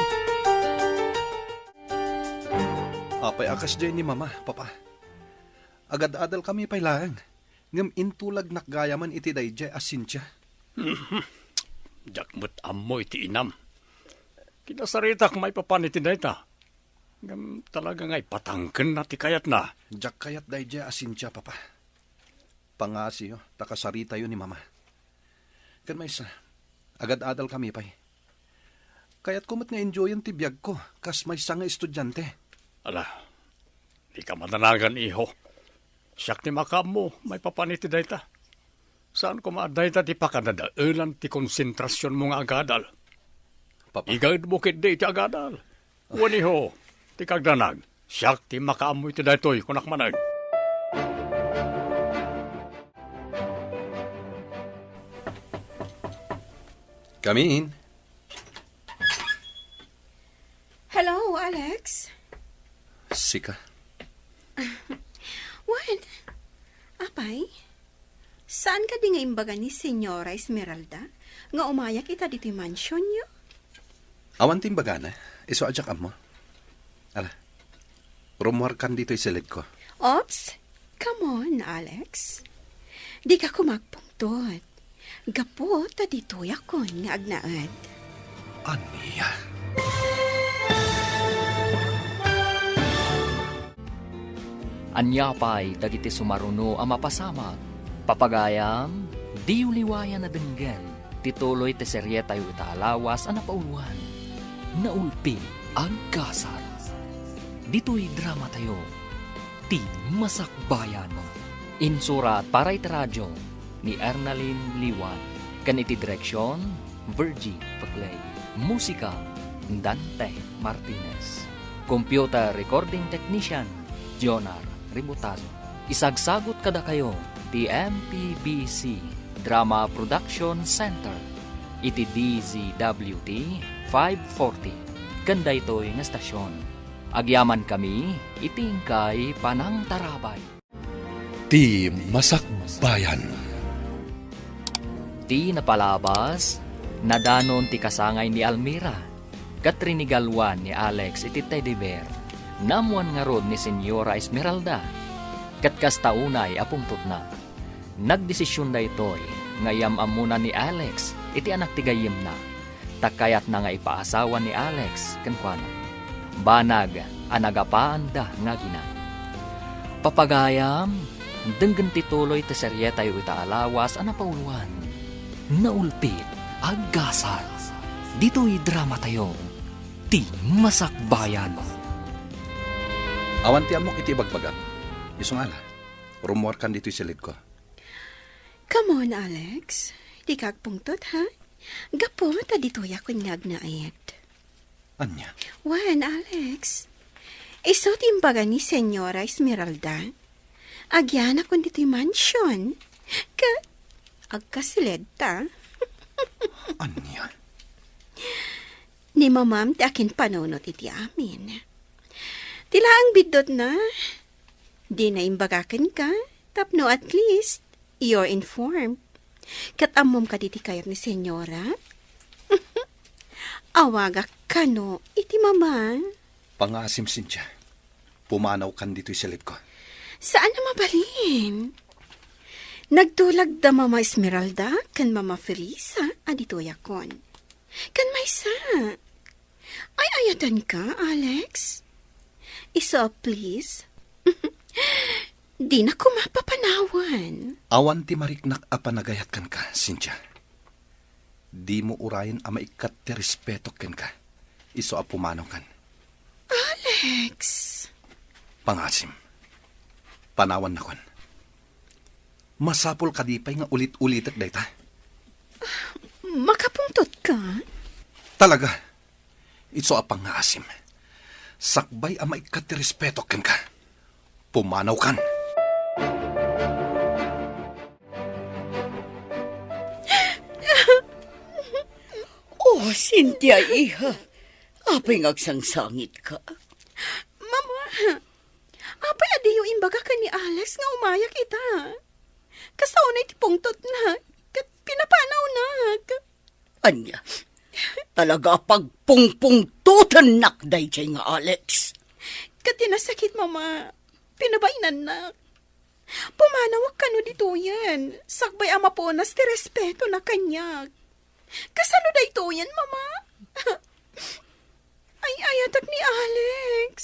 Apay akas dyan ni mama, papa. Agad-adal kami pa'y laeng. Ngam intulag nakgayaman iti dayjay as Cynthia.
Jakmut amo iti inam. Kinasaritak may papaniti na ita. Ngam talaga nga'y patangken na ti kayat na.
Jak kayat dayjay as Cynthia, papa. Pangasi yo, takasarita yun ni mama. Kan maysa, agad-adal kami pa'y. Kaya't kumot nga enjoyan ti biyag ko, kas may nga estudyante.
Ala, di ka madanagan iho. Siyak ni makam mo, may papaniti na ita. Saan ko maaday ta ti pakanadailan ti konsentrasyon mo nga agadal?
Papa,
Igad mo kit di ti agadal. Wani ho, ti kagdanag. Siyak ti makaamoy ti daytoy kunak manag.
kamiin.
Hello, Alex.
Sika.
What? Apay? Saan ka di nga imbaga ni Senyora Esmeralda? Nga umayak kita dito yung mansion niyo?
Awan timbaga na, iso adyak mo. Ala, rumuar kan dito isilid ko.
Ops, come on, Alex. Di ka kumagpungtot. Gapo, ta dito yakon nga agnaad.
Aniya?
Anyapay dagiti sumaruno ang mapasamak. Papagayam, di uliwayan na denggen. Tituloy te serye tayo itaalawas ang napauluan. Naulpi ang kasat. Dito'y drama tayo. Ti Masakbayan. Insurat para iti radyo ni Ernalyn Liwan. Kan iti direksyon, Virgie Paglay. Musika, Dante Martinez. Computer recording technician, Jonar Ributazo. Isagsagot kada kayo, ti MPBC Drama Production Center. Iti DZWT 540. Kanda ito'y nga stasyon. Agyaman kami, itingkay Panang Tarabay.
Ti Masakbayan.
Ti napalabas, nadanon ti kasangay ni Almira. Katrinigalwan ni Alex iti teddy bear. Namuan nga rod ni Senyora Esmeralda. Katkastaunay apungtot na. Nagdesisyon da ito'y ngayam amuna ni Alex iti anak ti gayem na. Takayat na nga ipaasawa ni Alex kenkwana. Banag anagapaan da nga gina. Papagayam, denggen tituloy ti serye tayo itaalawas anapauluan. Naulpit, aggasal. Dito'y drama tayo. Ti Masakbayan.
Awan ti amok iti bagbagat. Isong ala, rumor kan dito'y silid ko.
Come on, Alex. Di kagpungtot, ha? Gapo, ta dito yakon ngagnaet.
Anya?
Wan, Alex. Iso timbaga ni Senyora Esmeralda. Agyan akong dito'y mansion. Agkasilid ta.
Anya?
Ni mamam ti akin panunot iti amin. Tila ang bidot na. Di na imbagakan ka. Tapno at least, you're informed. Katamom ka diti kayat ni Senyora. Awaga ka no, iti mama.
Pangasim Cynthia. Pumanaw kan dito'y silid ko.
Saan na mabalin? Nagtulag da Mama Esmeralda kan Mama Felisa adito yakon. Kan maysa. Ay ayatan ka, Alex. Isa, please. Di na ko mapapanawan.
Awan ti mariknak a panagayat kan ka, Cynthia. Di mo urayan a maikat ti respeto ken ka. Iso a pumanaw kan.
Alex.
Pangasim. Panawan na kon. Masapol kadipay nga ulit-ulitak dayta.
Makapungtot ka?
Talaga. Iso a pangasim. Sakbay a maikat ti respeto ken ka. Pumanaw kan.
Oh, Cynthia, iha. Apay ngagsangsangit ka.
Mama, apay adiyo imbaga ka ni Alex nga umaya kita. Kasaunay ti pungtot na, kat pinapanaw na.
Anya, talaga pagpungpungtutan nakday jay nga Alex.
Kat tinasakit, Mama. Pinabainan na. Pumanawag ka no dito yan. Sakbay ama po nas ti respeto na kanya. Kasano da ito yan, Mama? Ay, ayatak ni Alex.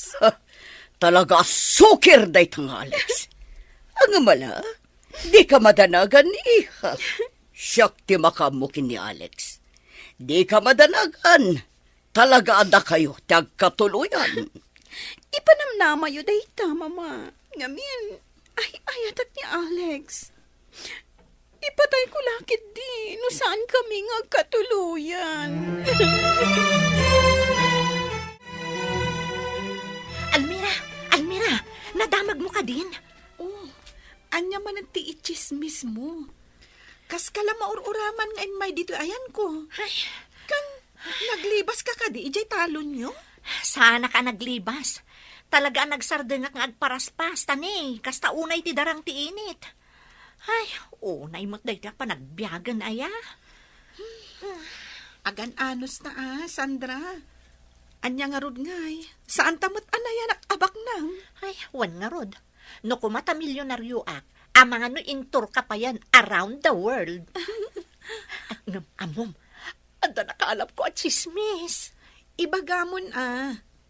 Talaga sukir day tang Alex. Ang mala, di ka madanagan iha. Siyak ti makamukin ni Alex. Di ka madanagan. Talaga ada kayo tagkatuluyan.
Ipanamnama yu dayta, Mama. Ngamin, ay ayatak ni Alex. Ipatay ko lakit di, no saan kami nga katuluyan.
Almira, nadamag mo ka din.
Oh, anya man ang tiichismis mo. Kas kala maururaman ngayon may dito ayan ko.
Ay,
Kan, naglibas ka di, ijay talon nyo?
sana ka naglibas. Talaga nagsardengak nga agparaspas, tani. Kasta unay ti darang ti init. Ay, unay mo't dayta pa nagbiyagan aya.
Agan anos na Sandra. Anya nga rod ngay. Saan tamot anaya nakabak nang?
Ay, wan nga rod. No kumata milyonaryo ak, amang ano intur ka pa yan around the world. Amom, anda nakaalap ko at chismis.
Ibagamon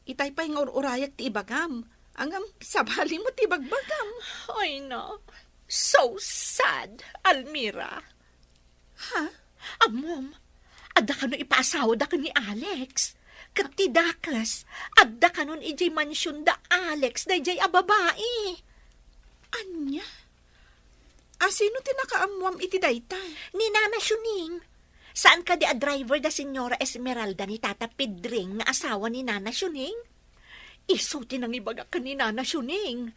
Itay pa yung urayag ti ibagam. Angam, sabali mo ti bagbagam.
Ay no, so sad, Almira.
Ha?
Amom, adda ka no ipaasawa da ka ni Alex. Kati dakas, adda ka nun ijay mansyon da Alex, da ijay ababae.
Anya? Sino tinakaamuam iti dayta?
Ni Nana Shuning. Saan ka di a driver da Senyora Esmeralda ni Tata Pedring nga asawa ni Nana Shuning? Isuti nang ibaga ka ni Nana Shuning.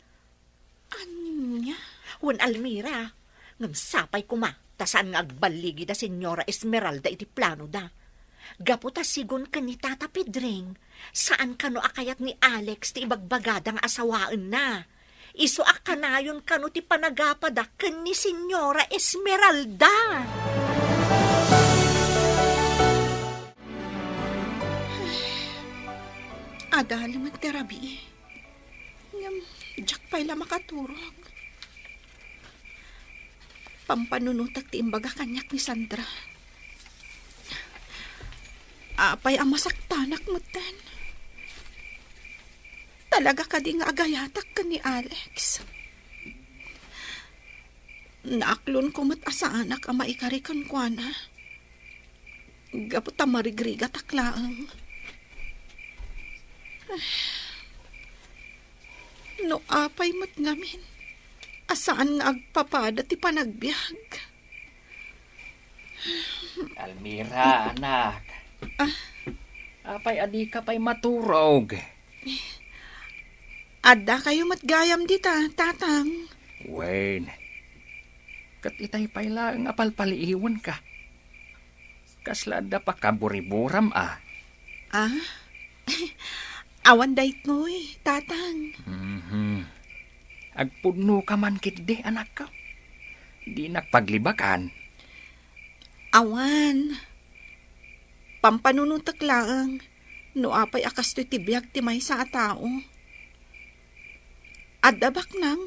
Anya?
Wan Almira, Ngam sapay kuma, tasan nga agbaligi da Senyora Esmeralda iti plano da. Gaputa sigon ka ni Tata Pedring, saan kano akayat ni Alex ti ibagbagadang asawaan na. Iso akanayon kano ti panagapada ken ni Senyora Esmeralda.
Ada laman terabi. Ngam, jak pa'y la makaturog. Pampanunutak ti imbaga kanyak ni Sandra. Apay ang masaktanak mo ten. Talaga ka di nga agayatak ka ni Alex. Naaklon ko mat asa anak ang maikarikan ko na. Gaputa marigriga taklaang. No apay mat ngamin. Asaan nga agpapada ti panagbiag?
Almira, anak. Apay adi ka pa'y maturog.
Adda kayo matgayam dita, tatang.
Wen, kat itay pa'y lang apalpaliiwan ka. Kaslada pa kaburiburam ah.
Ah? Awan dait mo'y, tatang.
Agpudno ka man kitdi, anak ka. Di nakpaglibakan.
Awan. Pampanunutak lang. No apay akas to tibiyag ti may sa tao. Adda baknang.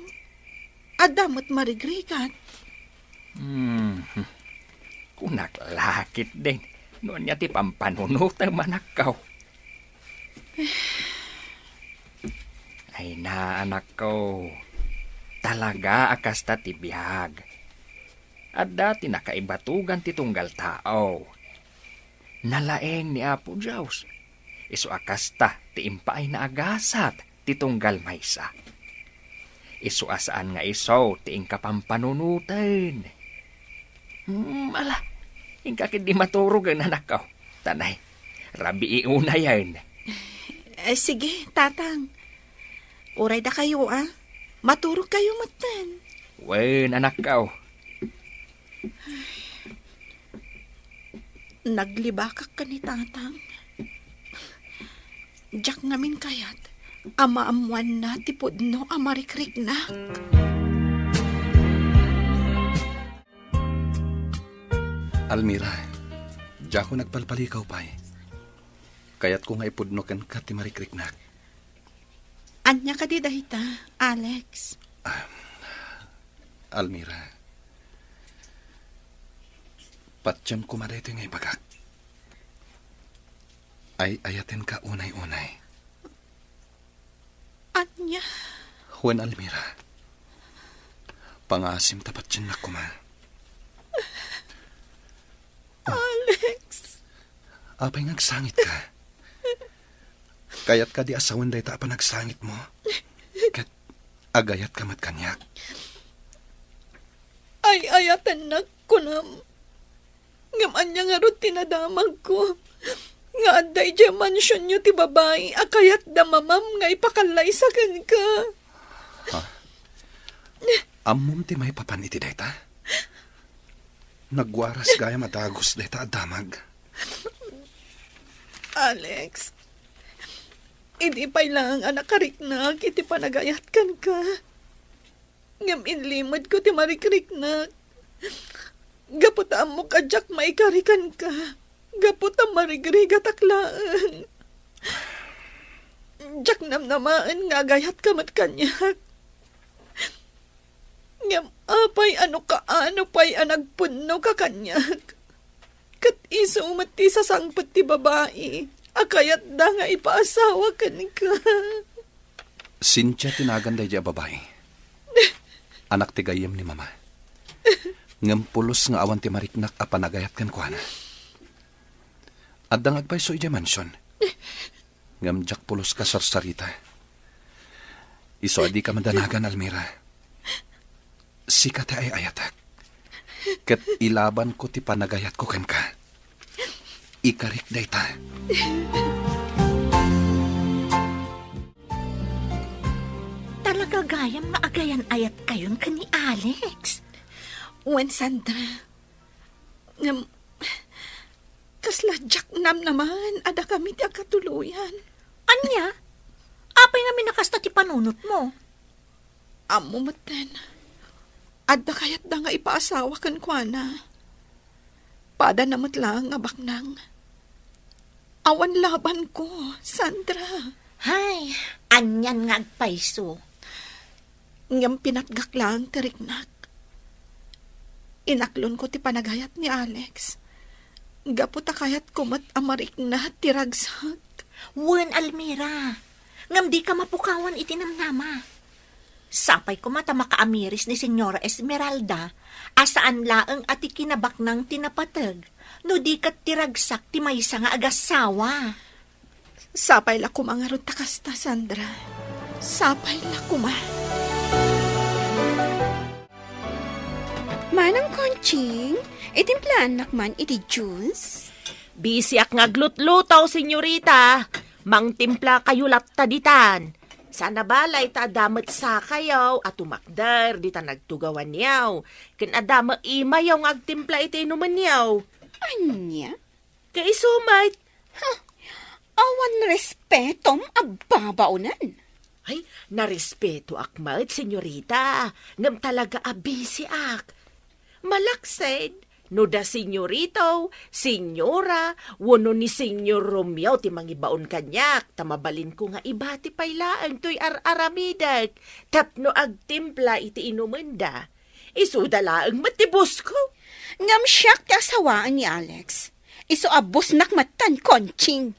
Adda mo't marigrigat.
Kunak lakit din. Noon niya ti pampanunutang manakaw. Ay na, anak ko. Talaga akas ta ti biyag. At dati nakaibatugan ti tunggal tao. Nalaeng ni Apo Diyos. Isu akas ta ti impaay na agasat ti tunggal maysa. Isu asaan nga iso ti ingkapampanunutan. Ala, ingkakit di maturog ang anak ko. Tanay, rabi iuna yan.
Sige, tatang. Uray da kayo, ah. Maturog kayo matan.
Wen, anak ko.
Naglibakak ka ni tatang. Diyak ngamin kayat. Ama-amuan na tipod no amarikrik na.
Almira, diya ko nagpalpalikaw pa'y. Kaya't ko nga ipudnokan ka ti marikriknak.
Anya ka di dahita, Alex.
Almira, patsyam kumaday ito nga ibagak. Ay ayatin ka unay-unay.
Anya?
Juan Almira, pangasim tapat siya na kuma.
Alex.
Apay ngagsangit ka. Kayat ka di asawan day ta pa nagsangit mo. Kat agayat ka mat kanyak.
Ay ayatan na kunam. Ngaman niya nga ron tinadamag ko. Nga aday dya mansyon nyo ti babae, akayat da mamam nga ipakalay sa ka.
Amom ti may papan iti dayta. Nagwaras gaya matagos dayta adamag.
Alex, hindi pa'y lang anak kariknak, iti panagayat kan ka. Ngam inlimod ko ti marikiriknak. Gaputaan mo ka, Jack, maikarikan ka. Gaputaan marigriga taklaan. Jack, namnamaan nga gayat ka mat kanyak. Ngam apay ano pa'y anagpunno ka kanyak. Kat iso umati sa sangpot ti babae. Akayat da nga ipaasawa kan ka.
Sincha tinagan day dya babae. Anak ti gayem ni mama. Ngam pulos nga awan ti mariknak a panagayat kan kuana. At dangag pa'y so ija mansyon. Ngam jak pulos ka sarsarita. Iso adi ka mandanagan, Almira. Sika ti ay ayatak. Kat ilaban ko ti panagayat ko kan ka. Ikarik day ta.
Talaga gayam na agayan ayat kayon ka ni Alex.
Wen Sandra. Ngam, kasla jaknam naman, ada kami ti agkatuluyan.
Anya? Apay nga minakasta ti panunot mo.
Amo maten. Adda kayat da nga ipaasawa kan kuana. Pada namat lang nga baknang. Awan laban ko, Sandra.
Hay, anyan nga agpaiso.
Ngam pinatgak lang tiriknak. Inaklon ko ti panagayat ni Alex. Gaputa kayat kumat amarik na tiragsak.
Wen Almira, ngam di ka mapukawan itinamnama. Sapay ko mata makaamiris ni Senyora Esmeralda, asaan laeng ati kinabak ng tinapatag, no di kat tiragsak ti maysa nga agasawa.
Sapay la kumangarot takasta, Sandra. Sapay la kuma.
Manang Konching, itimplahan nakman iti juice.
Busy ak nga glutlutaw, senyorita. Mang timpla kayo lataditan. Sana balay ta adamat sa kayaw at umakder di ta nagtugawan yaw. Ken adama ima yaw nga agtimpla iti inuman yaw.
Anya?
Kay sumait.
Awan respetom ababaunan.
Ay, narespeto ak mat, senyorita. Ngam talaga abisi ak. Malaksed. No da senyorito, senyora, wano ni senyor Romeo ti mangibaon kanyak, tamabalin ko nga iba ti paylaan to'y aramidag, tapno agtimpla iti inumanda. Isudalaang matibos ko.
Ngam siyak ti asawaan ni Alex. Iso abos nakmatan, Konching.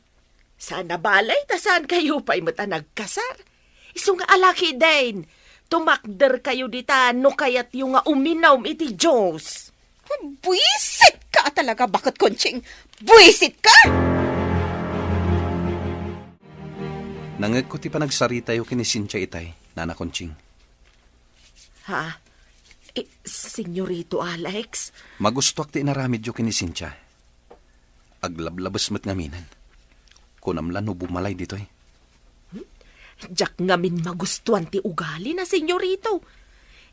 Sana balay, tasaan kayo pa'y mata nagkasar. Iso nga alaki din, tumakder kayo dita, no kayat yung nga uminaw iti Diyos.
Buisit ka talaga, bakit, Konching? Buisit ka!
Nangag ko ti panagsarita yung kinisintya itay, Nana Konching.
Ha? Senyorito Alex?
Magustuak ti inaramid yung kinisintya. Aglablabas met ngaminan. Kunamlan no bumalay dito'y.
Jak ngamin magustuhan ti ugali na senyorito.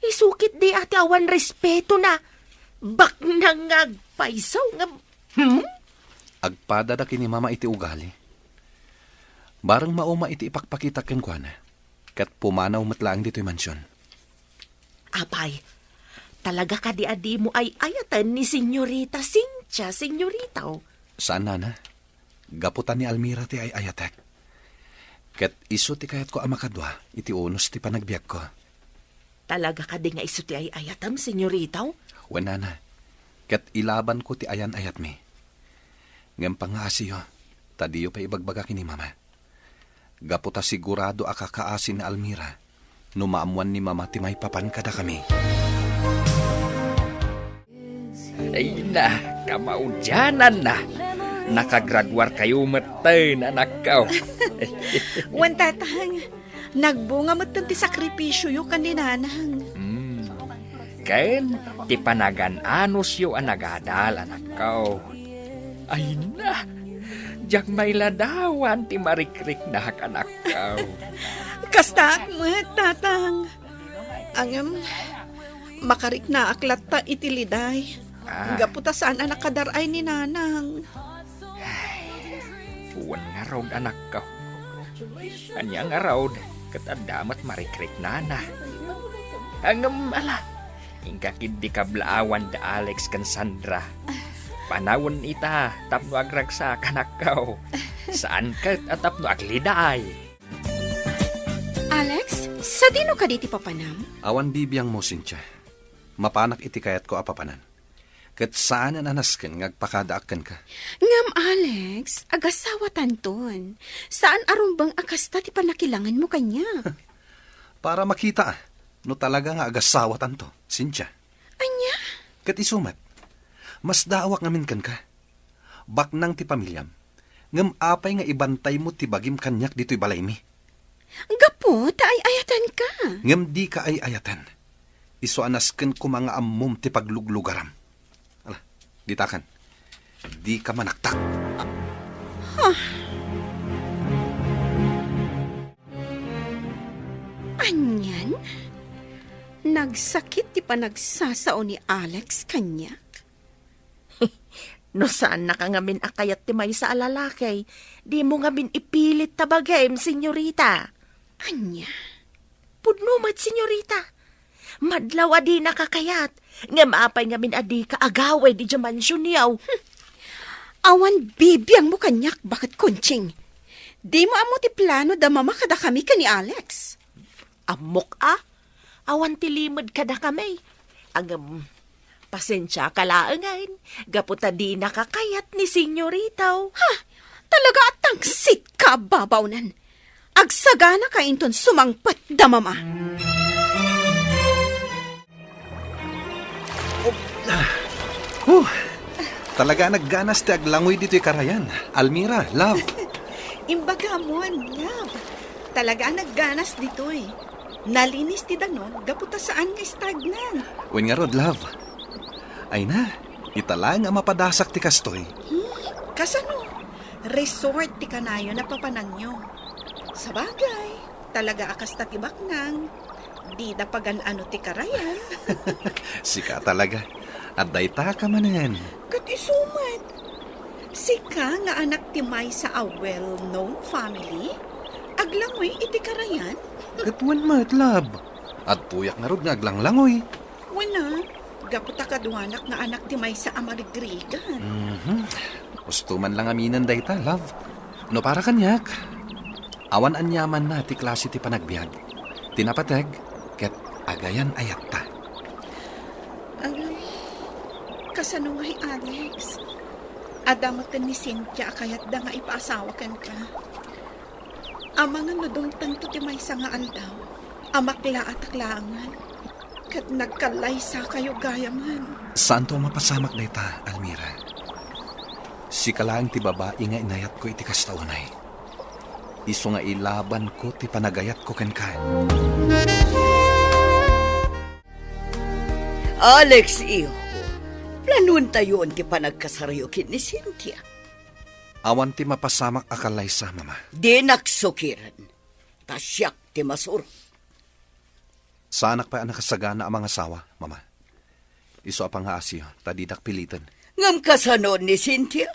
Isukit di ati awan respeto na. Bak nangagpaisaw nga.
Agpada da kini mama iti ugali. Barang mauma iti ipakpakita ken kuana. Kat pumanaw matlaang dito'y mansyon.
Apay, talaga ka di adi mo ay ayatan ni Senyorita Cynthia, senyoritaw.
Saan, Nana? Gaputan ni Almira ti ay ayatek. Ket iso ti kayat ko amakadwa, iti unos ti panagbiag ko.
Talaga ka di nga iso ti ay ayatam, senyoritaw?
Wen, Nana, ket ilaban ko ti ayan ayat mi. Ngem pangasiyo, tadiyo pa ibagbaga kini mama. Gaputa sigurado akakaasin ni Almira, numaamuan ni mama ti may papan kada kami.
Ay na, kamaudyanan na. Nakagraduar kayo matan, anak ko.
Wen tatang, nagbunga mo ti sakripisyo yung kaninanang.
Ken, ti panagan-anos yu anagadal, anak ko. Ay na, jak may ladawan ti marikrik na anak ko.
Kasta mo, tatang. Angam, makarik na aklat ta itiliday. Gaputa saan anak kadaray ni nanang.
Puwan nga raw, anak ko. Anya nga raw, katadamat marikrik na na. Angam, ala, ingkakid di kablaawan da Alex kan Sandra. Panawon ita, tapno agragsa kanak ko. Saan ka at tapno agliday?
Alex, sa dino ka di ti papanam?
Awan bibiyang mo, Cynthia. Mapanak iti kayat ko apapanan. Ket saan anasken ngagpakadaakken ka.
Ngam, Alex, agasawa tanton. Saan arumbang akasta ti panakilangan mo kanya?
Para makita, no talaga nga agasawa tanto, Cynthia.
Anya?
Ket isumat, mas daawak ngamin kan ka. Baknang ti pamilyam, ngem apay nga ibantay mo ti bagim kanyak dito'y balay mi.
Gapo, taay ayatan ka.
Ngem di ka ay ayatan. Iso anasken ko mga ammum ti pagluglugaram. Ala, ditakan. Di ka manaktak.
Anyan? nagsakit ti panagsasao ni Alex kanya.
No saan na ka ngamin akayat ti may sa alalakay, di mo ngamin ipilit tabagay, senyorita.
Anya?
Pudnumat, senyorita. Madlaw adi nakakayat. Nga maapay ngamin adi ka agaway di jamansyon niyaw.
Awan bibiyang mo kanyak, bakit kunching? Di mo amo ti plano da mamakada kami ka ni Alex.
Amok awan tilimod ka na kami. Ang pasensya kalaangain, gaputa di nakakayat ni senyoritaw.
Ha? Talaga atang sit ka babawnan. Agsagana ka inton sumangpat da mama.
Talaga nagganas ti aglangoy dito'y karayan. Almira, love.
Imbaga mo, love. Talaga nagganas dito eh. Nalinis ti danon, gaputa saan nga stagnan.
Wen nga rod, love. Ay na, italang ang mapadasak ti kastoy.
Kasano? Resort ti kanayo na papananyo. Sa bagay, talaga akas tatibak nang. Di da pagan ano ti karayan.
Sika talaga. At dayta ka manen.
Kat isumat. Sika nga anak ti may sa a well-known family. Aglangoy iti karayan.
Katwan mat, love. At puyak nga rod nga aglanglangoy.
Wala. Gaputa kaduanak nga anak ti may sa amarigrigan.
Gusto man lang aminan dayta, love. No para kanyak. Awan anyaman na ti klase ti panagbiag. Tinapateg, ket agayan ayat ta.
Kasano nga Alex? Adamatan ni Cynthia kayat da nga ipaasawa kan ka. Amang nga nudong tanto ti may nga aldaw. Amakla at aklangan. Kat nagkalaysa kayo gayaman.
Saan to mapasamak dayta, Almira? Si kalaang ti babae nga inayat ko iti kastaunay. Iso nga ilaban ko ti panagayat ko ken ka.
Alex, iho. Planuan tayo ti panagkasaryo kin ni Cynthia.
Awan ti mapasamak akalay sa mama.
Di naksukiran. Tasyak ti masur.
Saanak pa ang nakasagana ang mga asawa, mama. Iso apang nga asyo, tadidak pilitan.
Ngam kasano ni Cynthia.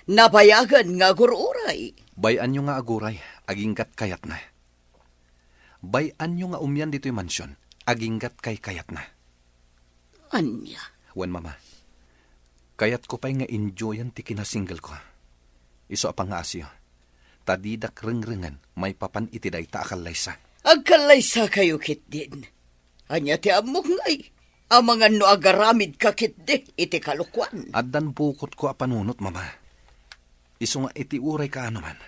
Nabayagan nga gururay.
Bayan nyo nga aguray, aginggat kayat na. Bayan nyo nga umyan dito'y mansyon, aginggat kay kayat na.
Anya?
Wan, mama. Kayat ko pa'y nga enjoyan ti kinasingle ko. Iso apang nga asyo. Tadidak ring-ringan, may papan itiday ta akalaysa.
Agkalaysa kayo kit din. Anya ti amok ngay. Amangan no agaramid ka kit di, iti kalukwan.
Addan bukot ko apanunot, mama. Iso nga iti uray ka ano man.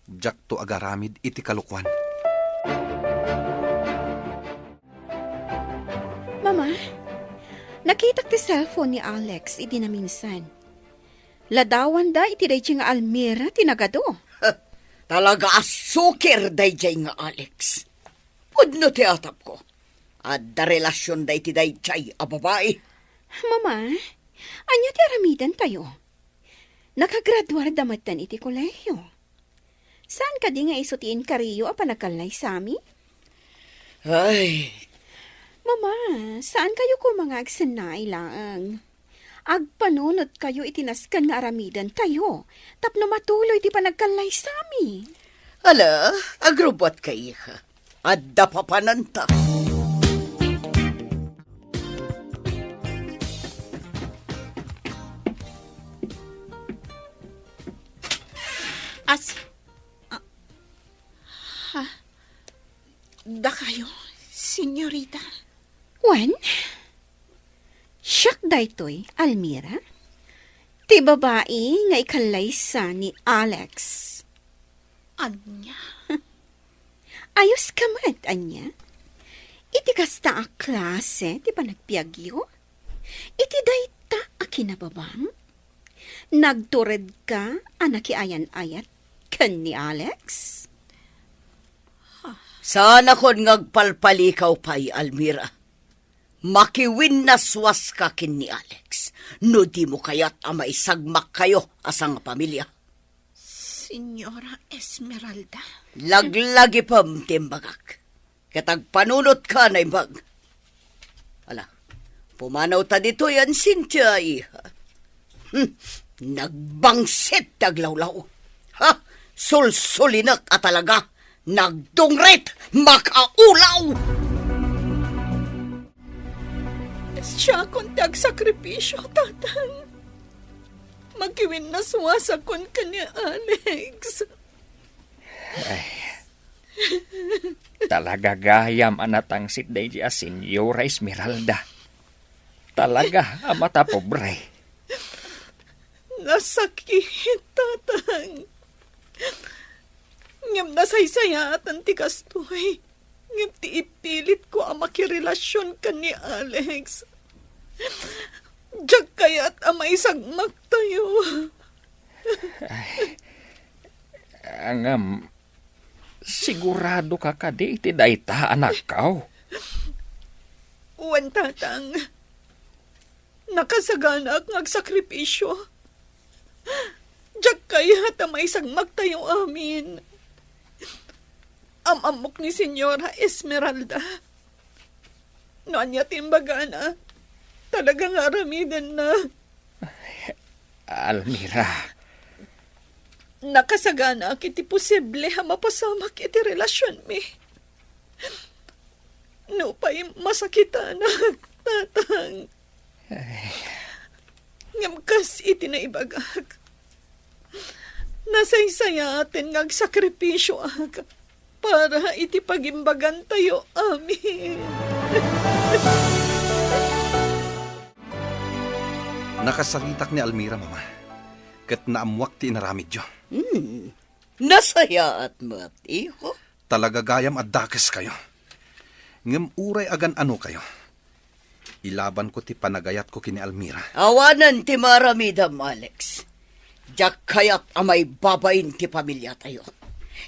Jak to agaramid iti kalukwan.
Mama, nakita ti cellphone ni Alex iti na minsan. Ladawan da iti day nga Almira tinagado.
Talaga asukir day jay nga Alex. Pudno ti atap ko. Adda relasyon day ti day jay a babae.
Mama, anya ti aramidan tayo. Nakagraduar damatan iti kolehiyo. Saan ka di nga isutiin kariyo a panakalay sami?
Ay,
Mama, saan kayo ko mga agsanay lang? Agpanunot kayo itinaskan nga aramidan tayo. Tapno matuloy di panagkalay sami.
ala, agrobot kay ka. Adda papananta.
Da kayo, senyorita.
Wan? Siyak daytoy, Almira? Ti babae nga ikalaysa ni Alex.
Anya?
Ayos ka mat, anya? Iti kasta a klase, ti panagpiagyo? Iti dayta a kinababam? Nagtured ka, anak ayan-ayat, kan ni Alex?
Sana kon ngagpalpalikaw pa'y Almira. Makiwin na swas ka kin ni Alex. No di mo kaya't ama isagmak kayo asang pamilya.
Senyora Esmeralda.
Laglagi pam timbagak. Katag panunot ka na imbag. Ala, pumanaw ta dito yan, Cynthia, iha. Nagbangsit taglawlaw. Ha? Sulsulinak at talaga. Nagdungrit, makaulaw!
Siya kung tagsakripisyo, tatang. Magkiwin na suwasa kon ka ni Alex.
Talaga gayam anatang sit day di Senyora Esmeralda. Talaga amata pobre.
Nasakit, tatang. Ngam nasaysaya at antikastoy. Ngam ti ipilit ko ang makirelasyon ka ni Alex. Diyak kaya't amay sagmak tayo.
Angam, sigurado ka kadi iti dayta anak kaw.
Uwan, tatang. Nakasagana ak ngagsakripisyo. Diyak kaya't amay sagmak tayo amin. Amamok ni Senyora Esmeralda. Noan niya timbagana. Talagang aramidan na.
Almira,
Nakasagana kiti posible ha mapasamak iti relasyon mi. No pa'y masakita na, tatang. Ngamkas iti na ibagag. Nasaysaya atin ngagsakripisyo ag para iti pagimbagan tayo, amin.
Nakasaritak ni Almira, mama. Kat naamwak ti inaramid yo.
Nasaya at mat, iho.
Talaga gayam at dakes kayo. Ngem uray agan ano kayo. Ilaban ko ti panagayat ko kini Almira.
Awanan ti maramidam, Alex. Diyak kaya't amay babayin ti pamilya tayo.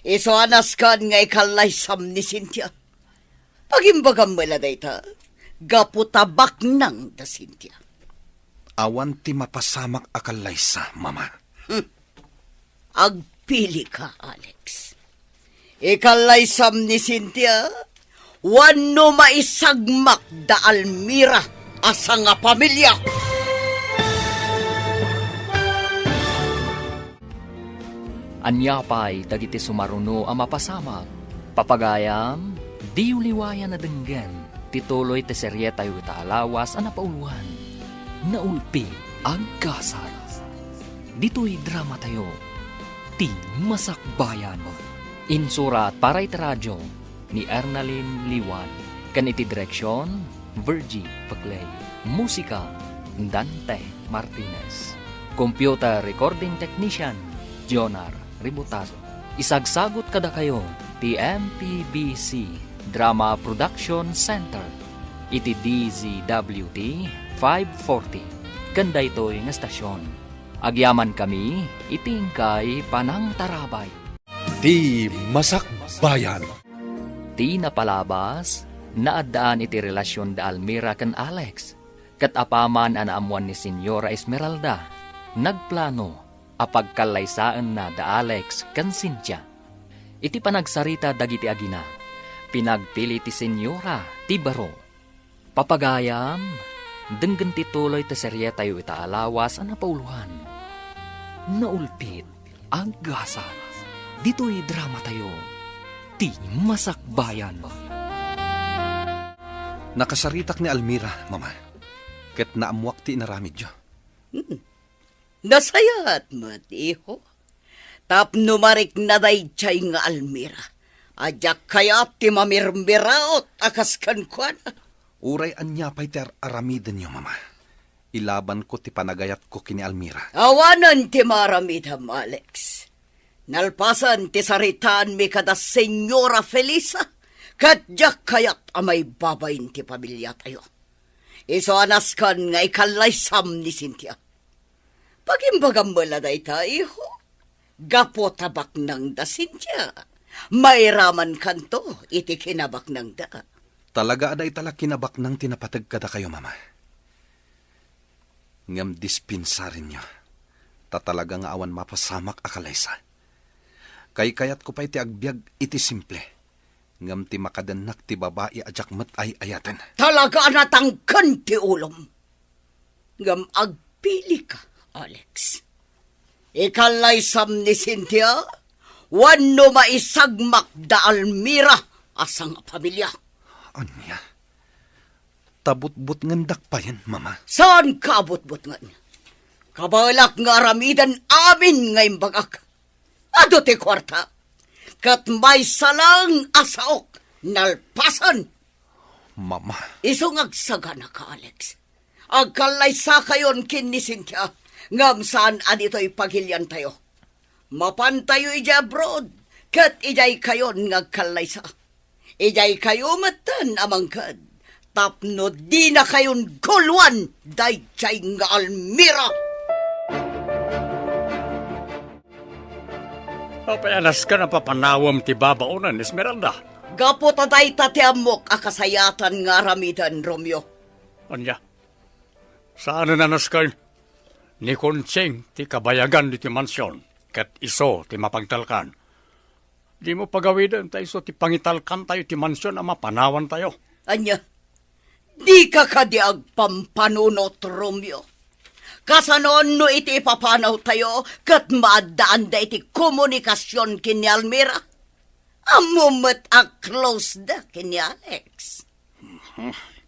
Iso anas kan nga ikalaysam ni Cynthia. Pagimbagam mo laday ta, gaputabak nang da Cynthia.
Awan ti mapasamak akalaysa, mama.
Agpili ka, Alex. Ikalaysam ni Cynthia, wano maisagmak da Almira asa nga pamilya.
anyapay dagiti sumaruno a mapasamak. Papagayam, di uliwayan na denggan, tituloy ti serye tayo itaalawas a napauluan. Naulpi ang kasal. Dito'y drama tayo, ti masakbayan. Insurat para iti radyo ni Ernalyn Liwan. Kan iti direksyon, Virgie Paclay. Musika, Dante Martinez. Computer recording technician, Jonar Ributazo. Isagsagot kada kayo, ti MPBC Drama Production Center. Iti DZWT 540. Kanda ito'y nga stasyon. Agyaman kami, itingkay panang tarabay.
Di masakbayan.
Ti napalabas, naadaan iti relasyon da Almira kan Alex. Kat apaman anaamuan ni Senyora Esmeralda, nagplano apagkalaysaan na da Alex kan Cynthia. Iti panagsarita dagiti agina, pinagpili ti Senyora ti baro. Papagayam, denggan tituloy ti serye tayo itaalawas ang napauluhan. Naulpit ang gasa. Dito'y drama tayo, ti masakbayan.
Nakasaritak ni Almira, mama. Ket naamuak ti inaramid yo.
Nasayat mo, iho. Tapno marik na dayjay nga Almira. Adyak kaya ti mamirmiraot akas kankwana.
Uray anya pa'y ti aramiden yo, mama. Ilaban ko ti panagayat ko kini Almira.
Awanan ti maramidam, Alex. Nalpasan ti saritaan mi kada Senyora Felisa. Kadyak kayat amay babayin ti pamilya tayo. Iso anas kan nga ikalaysam ni Cynthia. Pagimbagam mo laday tayo, gapo tabak nang da Cynthia. Mairaman kanto, iti kinabak nang da.
Talaga aday tala kinabak nang tinapatag kada kayo, mama. Ngam dispinsarin nyo. Tatalaga nga awan mapasamak akalaysa. Kay kayat ko pa iti agbyag iti simple. Ngam ti makadanak ti babae ajak mat ay ayaten.
Talaga natangkan ti ulom. Ngam agpili ka, Alex. Ikalaysam ni Cynthia, wano maisagmak da Almira asang pamilya.
Anya? Tabut-but ngandak pa yan, mama.
Saan ka abot-bot nga? Kabalak nga aramidan amin ngayong bagak. Ado ti kwarta. Kat may salang asaok nalpasan.
Mama,
Isong agsagana ka, Alex. Agkalaysa kayon kin ni Cynthia. Ngam saan adito'y pagilyan tayo. Mapantayo ija abroad. Kat ijay kayon ngagkalaysa. Ijay kayo matan amangkad. Tapno di na kayon gulwan. Dayjay nga Almira.
Papayanas ka na papanawam ti babaunan, Esmeralda.
Gapo taday tatiamok akasayatan nga ramidan, Romeo.
Anya, saan na naskay? Ni Konsing ti kabayagan di ti mansyon, kat iso ti mapagtalkan. Di mo pagawidan tayo so ti pangitalkan tayo ti mansyon na mapanawan tayo.
Anya, di ka kadiag pampanunot, Romeo. Kasanon no iti ipapanaw tayo kat maadaan da iti komunikasyon kini Almira. Amumat a close da kini Alex.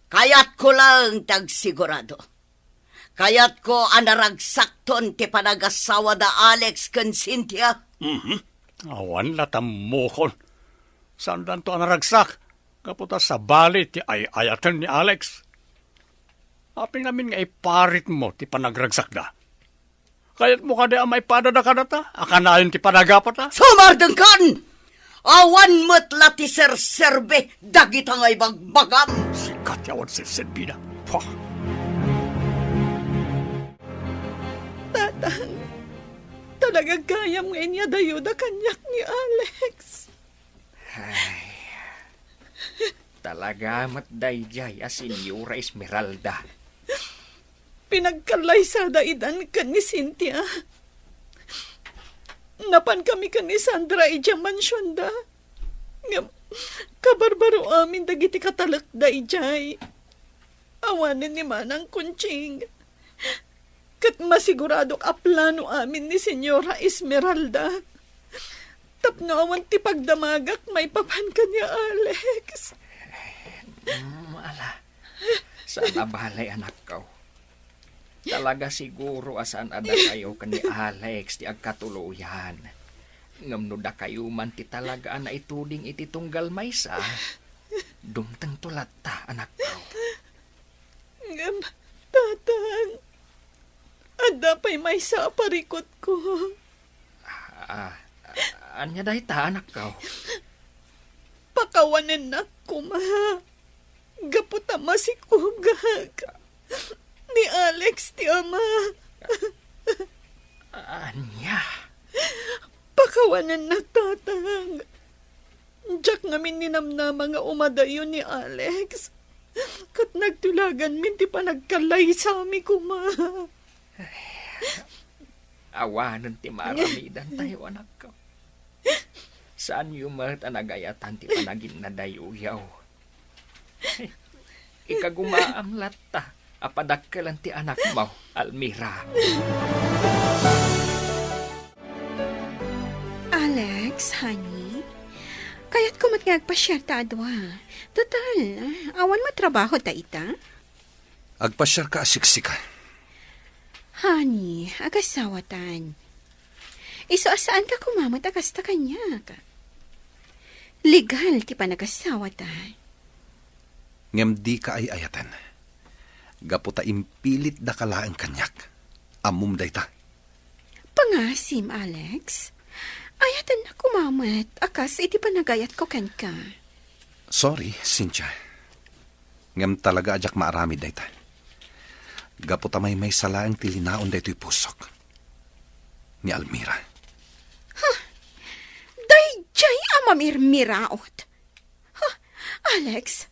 Kayat ko lang tagsigurado. Kayat ko anaragsakton ti panagasawa da Alex kan Cynthia.
Awan latam mukon. Saan dan to anaragsak? Kaputa sa bali ti ay-ayatan ni Alex. Aping namin nga iparit mo ti panagragsak da. Kaya't mo kada may padada ka na ta? Akanayon ti panagapat ta?
Sumardeng kan! Awan mo't lati serbe dagita ngay bagbagam.
Sikat yawan si Serbina. Pah!
Tatang, talaga kayam ngayon niya dayuda kanyak ni Alex.
Talaga matdayjay a Senyora Esmeralda.
Pinagkalaysada idan ka ni Cynthia. Napan kami ka ni Sandra ija mansyon da. Kabarbaro amin dagiti katalak da ijay. Awanin ni Manang Kunching. Kat masiguradok aplano amin ni Senyora Esmeralda. Tapno awan ti pagdamagak may papan ka niya, Alex.
Ala, sana balay anak ko. Talaga siguro asan ada kayo kani Alex ti agkatuluyan. Ngamno da kayo man ti talaga na ituding iti tunggal maysa. Dumteng tulat ta anak ko.
Ngam, tatang. Ada pa'y may sa parikot ko.
Anya dahi ta anak ko.
Pakawanan na ko, ma. Gaputa masikugag. Ni Alex ti ama.
Anya?
Pakawanan na tatang. Diyak ngamin ninamnama nga umadayo ni Alex. Kat nagtulagan min ti panagkalay sa ami ko, ma.
Awanan ti maramidan tayo anak ko. Saan yung mga tanagayatan ti panagin na dayuyaw? Ikagumaam latta, apadakkalan ti anak mo, Almira.
Alex, honey, kaya't kumat nga agpasyar ta adwa. Total, awan matrabaho ta ita?
Agpasyar ka asiksika.
Honey, agasawatan. Iso asaan ka kumamat agas ta kanya ka? Legal ti panagasawa ta.
Ngem di ka ay ayatan. Gaputa impilit da kalaang kanyak. Amum day ta.
Pangasim, Alex. Ayatan na kumamat akas iti panagayat ko kan ka.
Sorry, Cynthia. Ngem talaga ajak maarami day ta. Gaputa may salaang tilinaon da ito'y pusok. Ni Almira.
Dayjay amamirmiraot. Alex,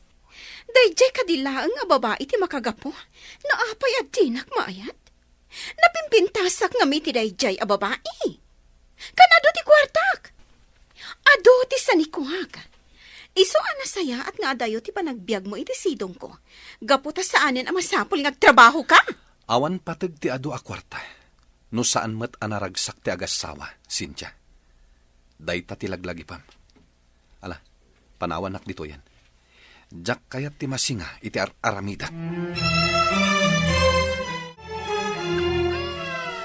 dayjay kadilaang nga babae ti makagapo. Naapay at tinak maayat. Napimpintasak nga mi ti dayjay a babae. Kanado ti kwartak. Ado ti sanikuhag. Iso ana saya at nga dayo ti panagbiag mo iti sidong ko. Gaputa saanin ang masapol ngagtrabaho ka.
Awan patag ti adu a kwarta. No saan met anaragsak ti agasawa, Cynthia. Dayta ti laglagi pam. Ala, panawanak dito yan. Jak kayat ti masinga iti aramidat.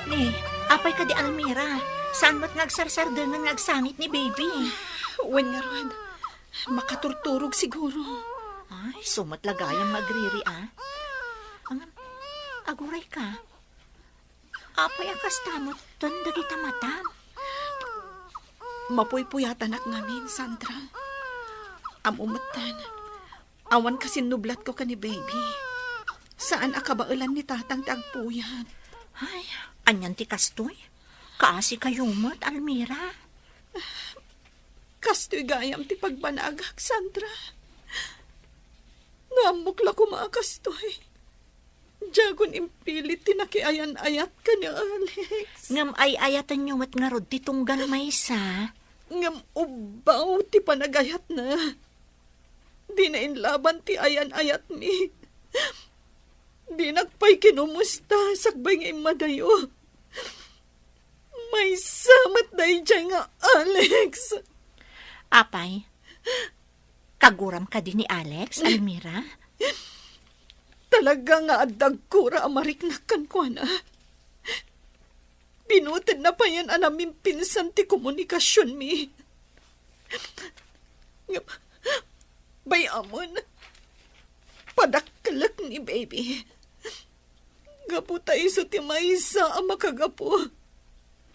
Ni, apay ka di Almira. Saan mo't ngagsarsardangan ngagsangit ni baby?
Wen nga ron, makaturturog siguro.
Ay, sumat lagayang magriri Ang aguray ka. Apay akas tamot ton dagita matam.
Mapuy-puyatan ak ngamin, Sandra. Amumatan. Awan kasi nublat ko ka ni baby. Saan akabailan ni tatang tagpuyan?
Ay, anyan ti kastoy. Kaasi kayong mat, Almira.
Kastoy gayam ti pagbanagak, Sandra. Naamukla ko mga kastoy. Diyagon impilit tinakiayan-ayat ka ni Alex.
Ngam ay ayatan nyo mat nga rod ti tunggal maysa.
Ngam ubaw ti panagayat na. Di na inlaban ti ayan-ayat mi. Di nagpay kinumusta sakbay nga imadayo. May samat day dyan nga, Alex.
Apay, kaguram ka din ni Alex, Almira?
Talaga nga adag kura amariknakan ko na. Pinutid na pa yan anaming pinsan ti komunikasyon mi. Bayamon, padakkalak ni baby. Gaputa iso ti maysa ang makagapo.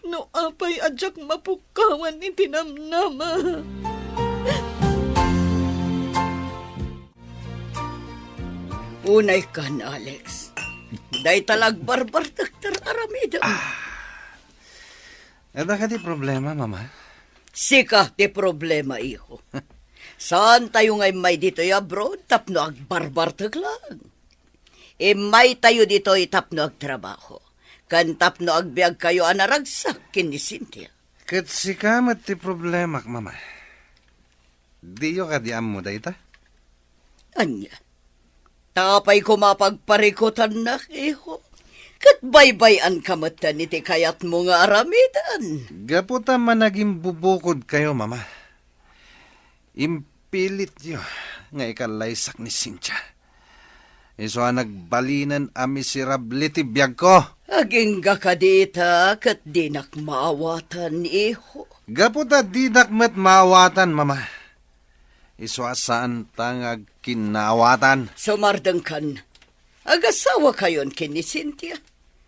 No apay adyak mapukawan ni tinamnama.
Unay kan, Alex. Day talag barbar Dr. Aramida.
Ada ka di problema, mama?
Sika ti problema, iho. Saan tayo ngay may dito abroad tapno ag barbar taglang? May tayo dito tapno ag trabaho. Kan tapno ag biag kayo anaragsak kin ni Cynthia.
Kat sikamat ti problema, mama. Diyo ka di amo dayta?
Anya, tapay ko mapagparikutan na, iho. Kat baybayan kamatan iti kayat mo nga aramidan.
Gaputa man naging bubukod kayo, mama. Impilit yo nga ikalaysak ni Cynthia. Iso nagbalinan a miserable ti biyag ko.
Aging gakadita kat dinak maawatan, iho.
Gaputa didak met maawatan, mama. Iso saan tangag kinawatan.
Sumardang kan, agasawa kayon kin ni Cynthia.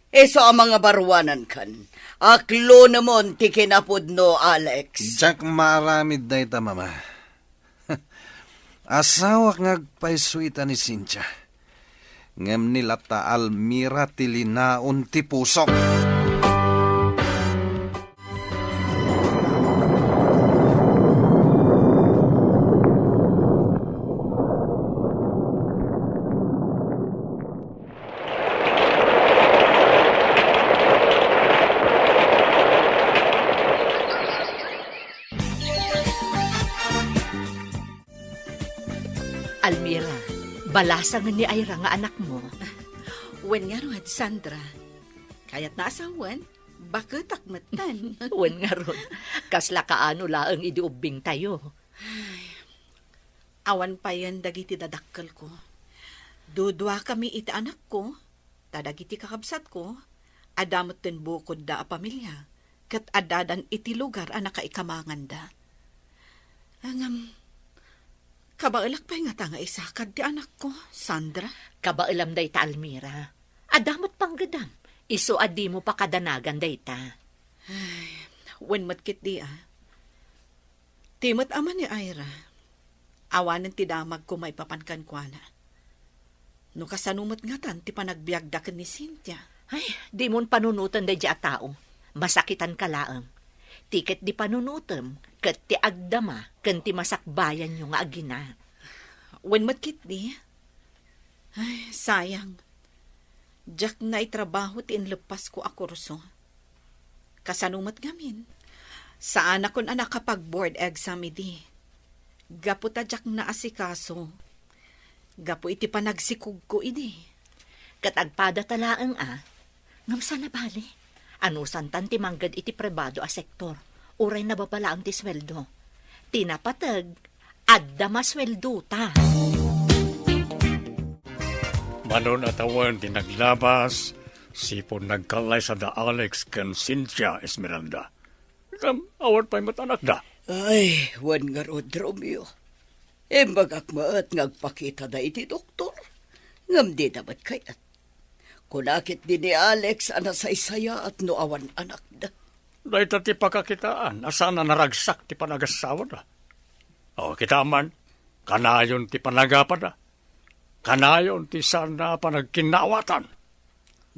Eso ang mga barwanan kan. Aklo namon ti kinapod no, Alex.
Jak maramid na ita, mama. Asawak ngagpaisuita ni Cynthia. Ngem nila ta Almira tilinaon ti pusok.
Almira, balasangan ni Ira nga anak mo.
Wen nga ron, Sandra. Kaya't naasawan, bakit akmatan?
Wen nga ron, kasla kaano laang idiubing tayo.
Awan pa yan dagiti dadakkel ko. Dudwa kami iti anak ko, tadagiti kakabsat ko, adamot den bukod da a pamilya, kat adadan iti lugar a nakaikamangan da. Kabailak pa nga tanga isakad ti anak ko, Sandra.
Kabailam day ta, Almira. Adamot pang gadam. Iso adi mo pa kadanagan day ta.
Wen matkit di Timot ama ni Ira. Awanan ti damag ko may papankan kwa na. No kasanumot nga tan ti panagbiagdakan ni Cynthia.
Ay, di mon panunutan day di a tao. Masakitan ka laang. Tiket di panunutem, kat ti agdama, kan ti masakbayan yung agina.
Wen matkit di? Ay, sayang. Diyak na itrabaho ti inlepas ko a kurso. Kasanumat gamin. Saan akon anak kapag board exam idi. Gapo tadyak na asikaso. Gapo iti panagsikog ko ini.
Katagpada talaang ngam sana bali. Ano santan ti manggad iti pribado a sektor. Uray na babala ang ti sweldo. Tinapatag, adda masweldo ta.
Manon atawan ti naglabas, sipon nagkalay sa da Alex ken Cynthia Esmeralda. Awan pa'y matanak da.
Ay, wan nga rod, Romeo. Embagak maat ngagpakita da iti doktor. Ngam di dapat kayat. Kunakit din ni Alex anasaysaya at no awan anak da.
Dahil ti pakakitaan, asan na naragsak ti panagasawa da. O kita man, kanayon ti panagapa da. Kanayon ti sana panagkinawatan.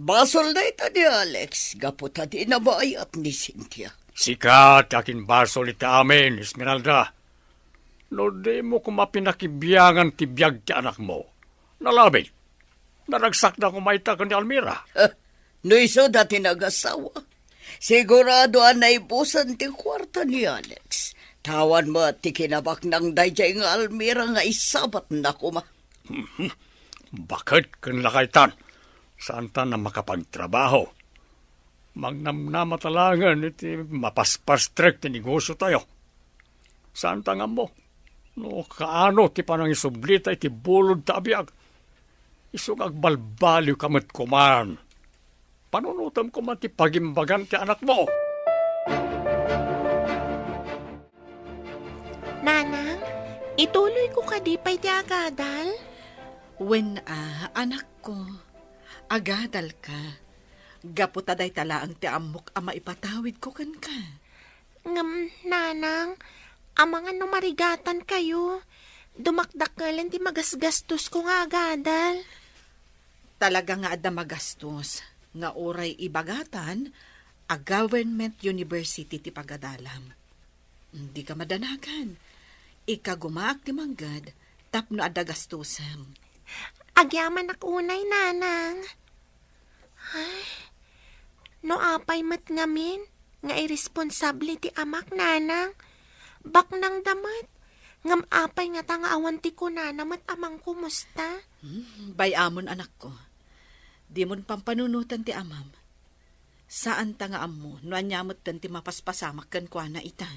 Basol na ita ni Alex, gaputa di na maayat ni Cynthia.
Sikat akin basol iti amin, Esmeralda. No di mo kumapinakibiyangan ti biyag ti anak mo. Nalabit. Naragsak na kumaita ka ni Almira.
No iso dati nagasawa. Sigurado anay busan ti kwarta ni Alex. Tawan mo at ti kinabak ng dayjay nga Almira nga isabat na kuma.
Bakit kan lakaitan? Saan ta na makapagtrabaho? Magnamnamatalangan iti mapaspastrek ti negosyo tayo. Saan ta nga mo? No kaano ti panang isublita iti bulod tabiag. Isog agbalbaliw kamat kuman. Panunutam ko man ti pagimbagan ti anak mo.
Nanang, ituloy ko kadipay ti agadal.
When anak ko, agadal ka. Gaputa day tala ang ti amok ama ipatawid ko kan ka.
Ngam, nanang, amang ano marigatan kayo. Dumakdakalan ti magasgastos ko nga agadal.
Talaga nga adda magastos. Nga oray ibagatan, a government university ti pagadalam. Hindi ka madanagan. Ikagumaak ti manggad, tapno adda gastusan.
Agyaman akunay, nanang. Ay, no apay mat ngamin, nga irresponsable ti amak, nanang. Bak nang damat, ngam apay nga tanga awan ti kunana mat amang kumusta.
Bayamon anak ko, di mon pampanunutan ti amam. Saan tanga amo, no anyamot tan ti mapaspasamak kan kwa na ita.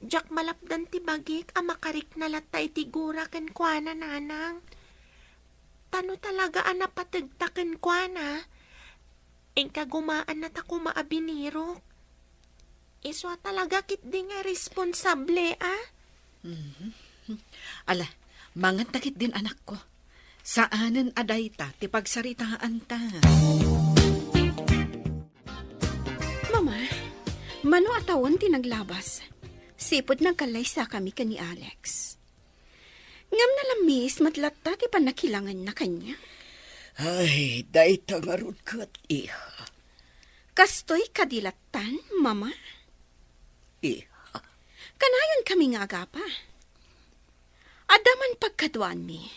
Jak malapdan ti bagik, amakarik na latay ti gura ken kwa na, nanang. Tano talaga napatagtaken kwa na. Engka gumaan na ta kumaabinirok. Iswa talaga kit di nga responsable,
Ala, mangan takit din anak ko. Saanen aday ta, ti pagsaritaan ta.
Mama, mano atawon ti naglabas. Sipod nagkalaysa kami ka ni Alex. Ngam na lamis matlatta ti panakilangan na kanya.
Ay, day tangarod kat iha.
Kastoy kadilatan, mama.
Iha.
Kanayon kami nga agapa. Adaman pagkaduan mi.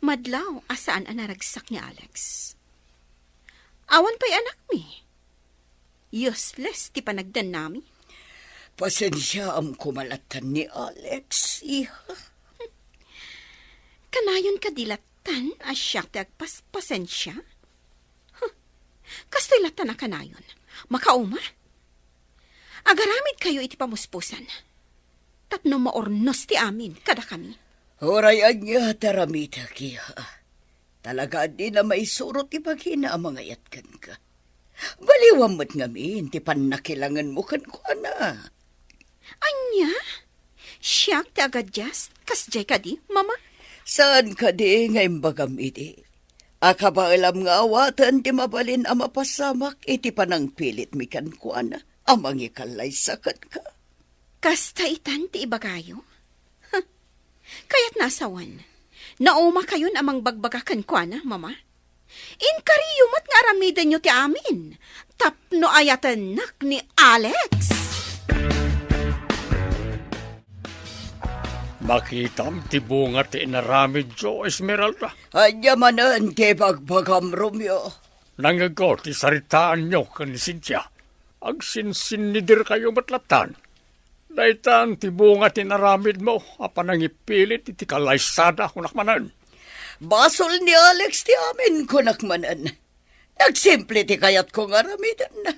Madlaw asaan ang naragsak ni Alex. Awan pa'y anak mi. Useless ti panagdan nami.
Pasensya am kumalatan ni Alex, iha.
Kanayon kadilatan asya ti agpaspasensya. Kastoy latan na kanayon. Makauma. Agaramid kayo iti pamuspusan. Tapno maornos ti amin kada kami.
Horayan niya taramita kiha. Talaga di na may surot ipagina ang mga yatkan ka. Baliwam mo't ngamin, ti panakilangan mo kan ko na.
Anya? Siyak ti agadyas, kasjay ka di, mama?
Saan ka di ngayon bagam iti? Akaba alam nga awatan ti mabalin ang mapasamak iti panang pilit mi kan ko na. Amang ikalay sakat ka.
Kasta itan ti ibagayo? Kaya't nasawan. Nauma kayon amang bagbagakan ko na, mama? Inkariyumot nga aramidan nyo ti amin. Tapno ayatan nak ni Alex.
Makitam ti bunga ti inaramid jo, Esmeralda.
Anya manan ti bagbagam Romeo.
Nangago ti saritaan nyo kan ni Cynthia. Agsinsin ni dir kayo matlatan. Daitan, tibunga tinaramid mo, apan ang ipilit, iti kalaysada, kunakmanan.
Basol ni Alex ti amin kunakmanan. Nagsimple ti kayat kong aramidan na.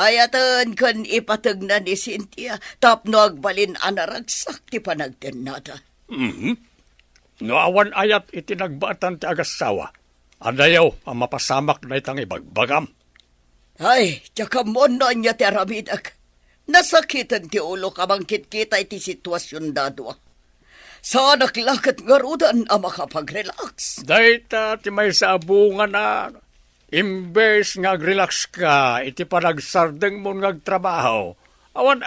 Ayatan kan ipatag na ni Cynthia, tapno agbalin anaragsak ti panagtenada.
No awan ayat iti nagbatan ti agasawa. Adayaw ang mapasamak na itang ibagbagam.
Ay, tsaka mo na niya ti aramidak. Nasakitan ti ulo kamangkit kita iti sitwasyon dadwa. Sa naklakat nga rudan ang makapag-relax.
Dayta ti may sabungan na. Imbes nga relax ka, iti panagsardeng mo nga trabaho. Awan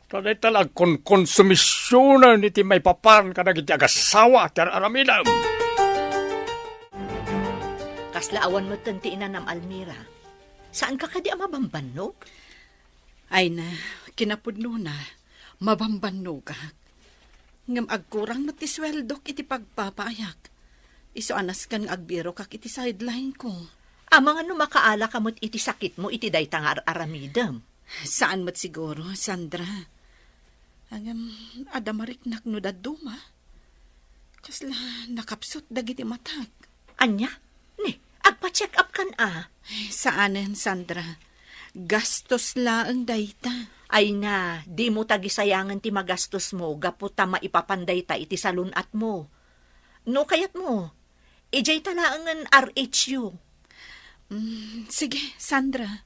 taday talag konsumisyonan iti may papan ka nagiti agasawa ti aramidam.
Kaslaawan mo tantiinan ng Almira. Saan ka kadi mabambanog?
Ay na, kinapudno na, mabambanno ka. Ngam agkurang matisweldok iti pagpapayak. Iso anas kan agbiro kak iti sideline ko.
Amang ano makaala kamot iti sakit mo iti daytang aramidam.
Saan mat siguro, Sandra? Agam, adamariknak no daduma. Kasla nakapsot dagiti matag.
Anya? Ni, agpa-check up kan
Saanen, Sandra? Gastos laang dayta.
Ay na, di mo tagisayangan ti magastos mo, gaputa maipapanday ta iti salunat mo. No kayat mo, ijay talaangan RHU.
Sige, Sandra.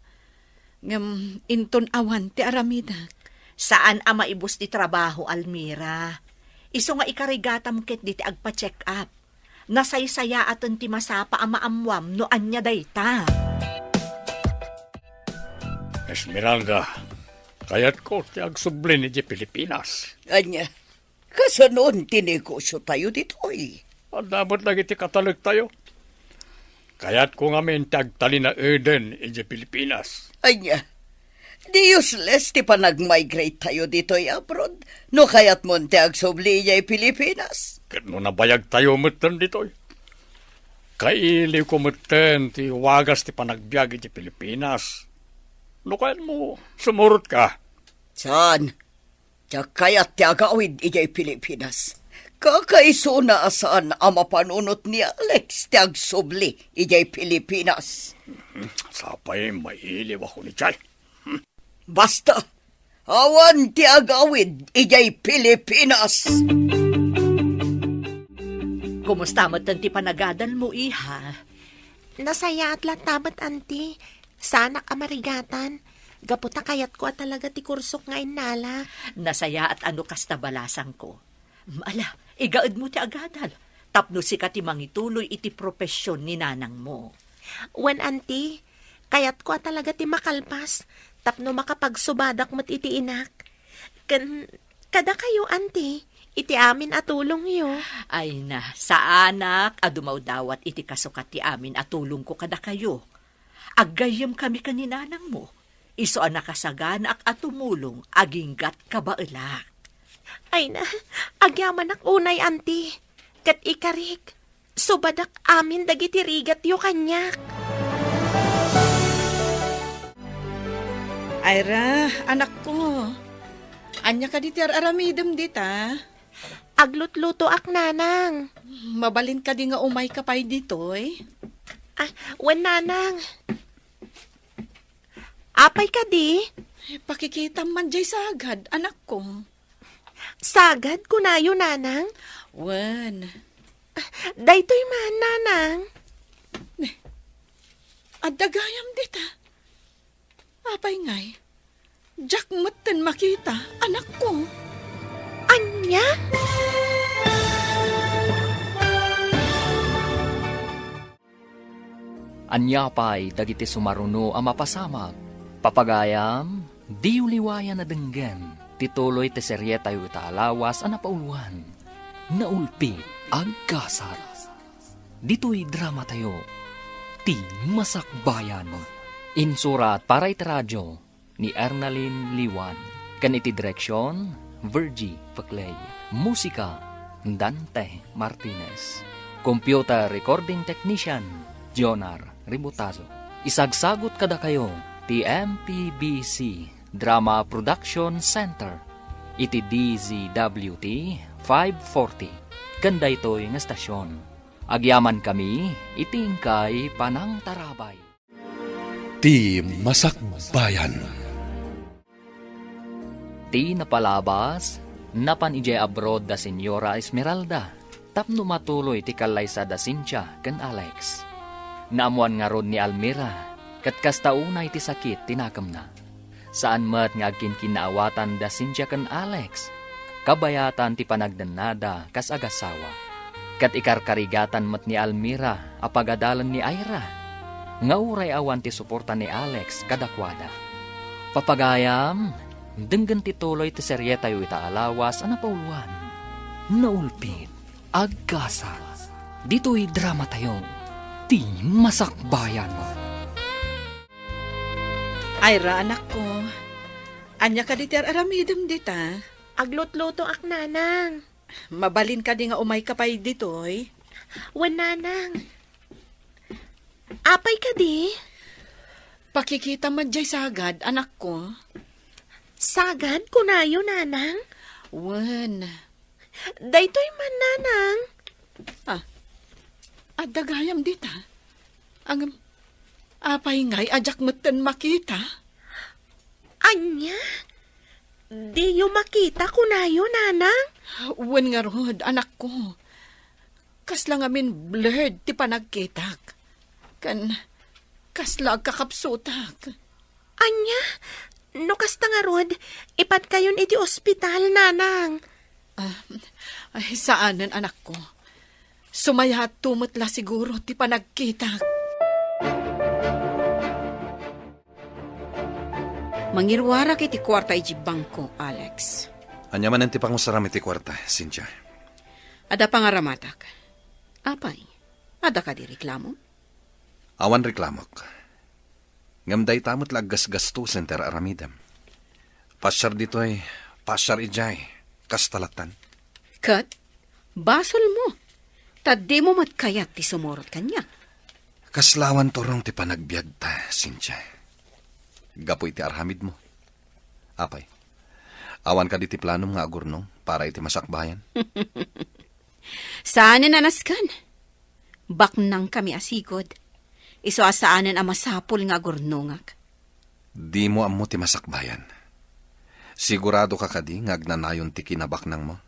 Ngam, inton awan ti aramidak.
Saan maibus ti trabaho, Almira? Iso nga ikarigatam ket di ti agpa-check up. Nasaysaya aton ti masapa amaamwam no anya dayta.
Esmeralda, kayat ko ti agsublin iti Pilipinas.
Anya, kasanon tinegosyo tayo ditoy.
Dapat lagi ti katalag tayo. Kayat ko nga min tagtali na Eden iti Pilipinas.
Anya, di useless ti panag-migrate tayo ditoy abroad. No kayat mo ti agsubli niya Pilipinas.
Kat no nabayag tayo mutan ditoy. Kailiw ko mutan ti wagas ti panagbiag iti Pilipinas. No kayat mo, sumurot ka.
Saan? Tiyak kayat ti agawid ijay Pilipinas. Kakaiso na asaan ang mapanunot ni Alex ti agsubli ijay Pilipinas.
Sapay mailiw ako ni Chay.
Basta, awan ti agawid ijay Pilipinas.
Kumusta mo ti panagadan mo, iha?
Nasaya at latabat, auntie. Sana amarigatan. Gaputa kayat ko at talaga ti kursok nga inala.
Nasaya at ano kasta balasang ko. Maala, igaad mo ti agadal. Tapno si ka ti mangituloy iti propesyon ni nanang mo.
Wen, auntie, kayat ko at talaga ti makalpas. Tapno makapagsubadak mo't iti inak. Kada kayo, auntie, iti amin atulong yo.
Ay na, sa anak, adumaw dawat iti kasukat ti amin atulong ko kada kayo. Aggayam kami kaninanang mo. Iso ang nakasagana ak atumulong, aginggat kabaelak.
Ay na, agyaman ak unay, auntie. Kat ikarik, subadak amin dagiti rigat yo kanyak.
Ayra, anak ko. Anya ka diti aramidem dita.
Aglutluto ak nanang.
Mabalin ka di nga umay ka pa'y ditoy.
Wen nanang. Apay ka di?
Pakikita man jay sagad, anak ko.
Sagad kunayo nanang?
Wen.
Daytoy man nanang.
Adagayam dita. Apay ngay. Jack maten makita, anak ko.
Anya?
Anya pa'y dagiti sumaruno ang mapasamag. Papagayam, di uliwayan na denggan. Tituloy te serye tayo itaalawas ang napauluan. Naulpi agkasar. Dito'y drama tayo. Ti Masakbayan. Insurat para iti radyo ni Ernalyn Liwan. Kan iti direksyon, Virgie Paclay. Musika, Dante Martinez. Computer recording technician, Jonar Ributazo. Isagsagot kada kayo, ti MPBC Drama Production Center. Iti DZWT 540. Kanda ito'y nga stasyon. Agyaman kami, itingkay Panang Tarabay.
Ti Masakbayan.
Ti napalabas, napan ijay abroad da Senyora Esmeralda, tapno matuloy ti kalaysa da Cynthia ken Alex. Naamuan nga rod ni Almira, kat kastaunay ti sakit tinakam na. Saan mat nga agkin kinaawatan da Cynthia ken Alex, kabayatan ti panagdanada kas agasawa. Kat ikarkarigatan mat ni Almira, apagadalan ni Ira, nga uray awan ti suporta ni Alex kadakwada. Papagayam, denggan ti tuloy ti serye tayo itaalawas ana pauluan. Naulpit, agkasa. Dito'y drama tayo, ti Masakbayan.
Ira, anak ko. Anya ka di ti aramidem dita.
Aglot-loto ak nanang.
Mabalin ka di nga umay kapay ditoy.
Wan nanang. Apay ka di?
Pakikita man jay sagad, anak ko.
Sagad kunayo nanang.
Wan.
Daytoy man nanang.
Adagayam dita. Ang apay ngay ajak meten makita.
Anya? Di yung makita kunayo nanang.
Wan nga rod, anak ko. Kasla ngamin blurred ti panagkitak. Kasla kakapsutak.
Anya? No kasta nga rod, ipat kayon iti ospital nanang.
Ay, saanan anak ko? Sumaya tumutla siguro ti panagkitak.
Mangirwara kiti kwarta iji bangko, Alex.
Anya man ti pangusaram iti kwarta, Cynthia.
Ada pangaramatak. Apay, ada ka di reklamo?
Awan reklamok. Ngamday tamot laggas-gastusen ter aramidam. Pasyar dito'y, pasyar ijay, kastalatan.
Kat, basol mo. Tadi mo matkayat ti sumorot kanya.
Kaslawan torong ti panagbiag ta, Cynthia. Gapoy ti arhamid mo. Apay, awan ka di ti planom nga agurnong para iti masakbayan.
Saanin nanaskan? Baknang kami asigod. Iso asaanan ang masapol nga gurnongak.
Di mo ammo ti masakbayan. Sigurado ka kadi nga agnanayon ti kinabaknang mo.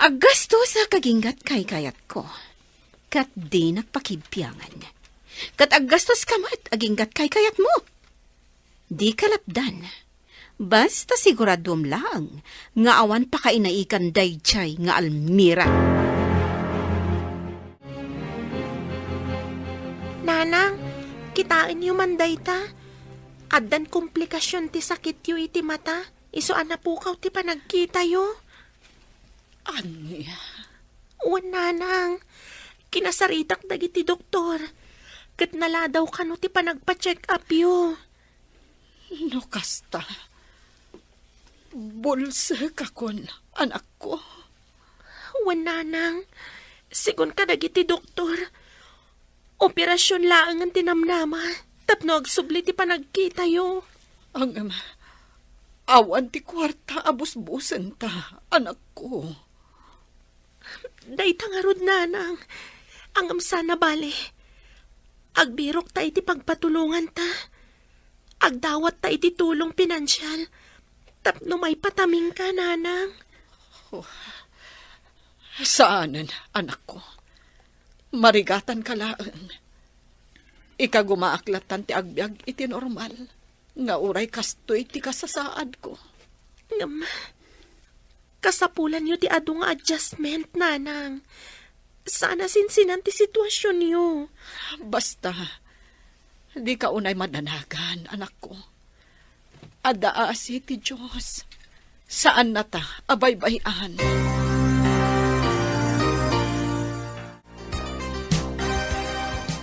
Agasto sa kaginggat kay kayat ko. Kat di nakpakibpiangan. Kat agastos kamat aginggat kay kayat mo. Di kalapdan. Basta siguradom lang nga awan pa kainaikan dayjay nga Almira.
Nanang, kitain yu manday ta. Addan komplikasyon ti sakit yu iti mata. Iso anapukaw ti panagkita yu.
Anya?
Wan nanang, kinasaritak dagiti doktor. Kat naladaw ka no ti panagpa-check up yu.
No kasta. Bulsa ka kon, anak ko.
Wan nanang, sigon ka dagiti doktor. Operasyon laang ang tinamnama. Tapno agsubli ti panagkita yu.
Ang awan ti kwarta abus-busen ta, anak ko.
Day tangarod nanang, ang amsana bale. Agbirok ta iti pagpatulungan ta. Agdawat ta iti tulong pinansyal. Tapno may pataming ka, nanang.
Saanan, anak ko? Marigatan ka laan. Ika gumaaklatan ti agbyag iti normal. Nga uray kastoy ti kasasaad ko.
Kasapulan yu ti adu nga adjustment, nanang. Sana sinsinan ti sitwasyon yu.
Basta, di ka unay madanagan, anak ko. Adaasi ti Diyos. Saan na ta abaybayan?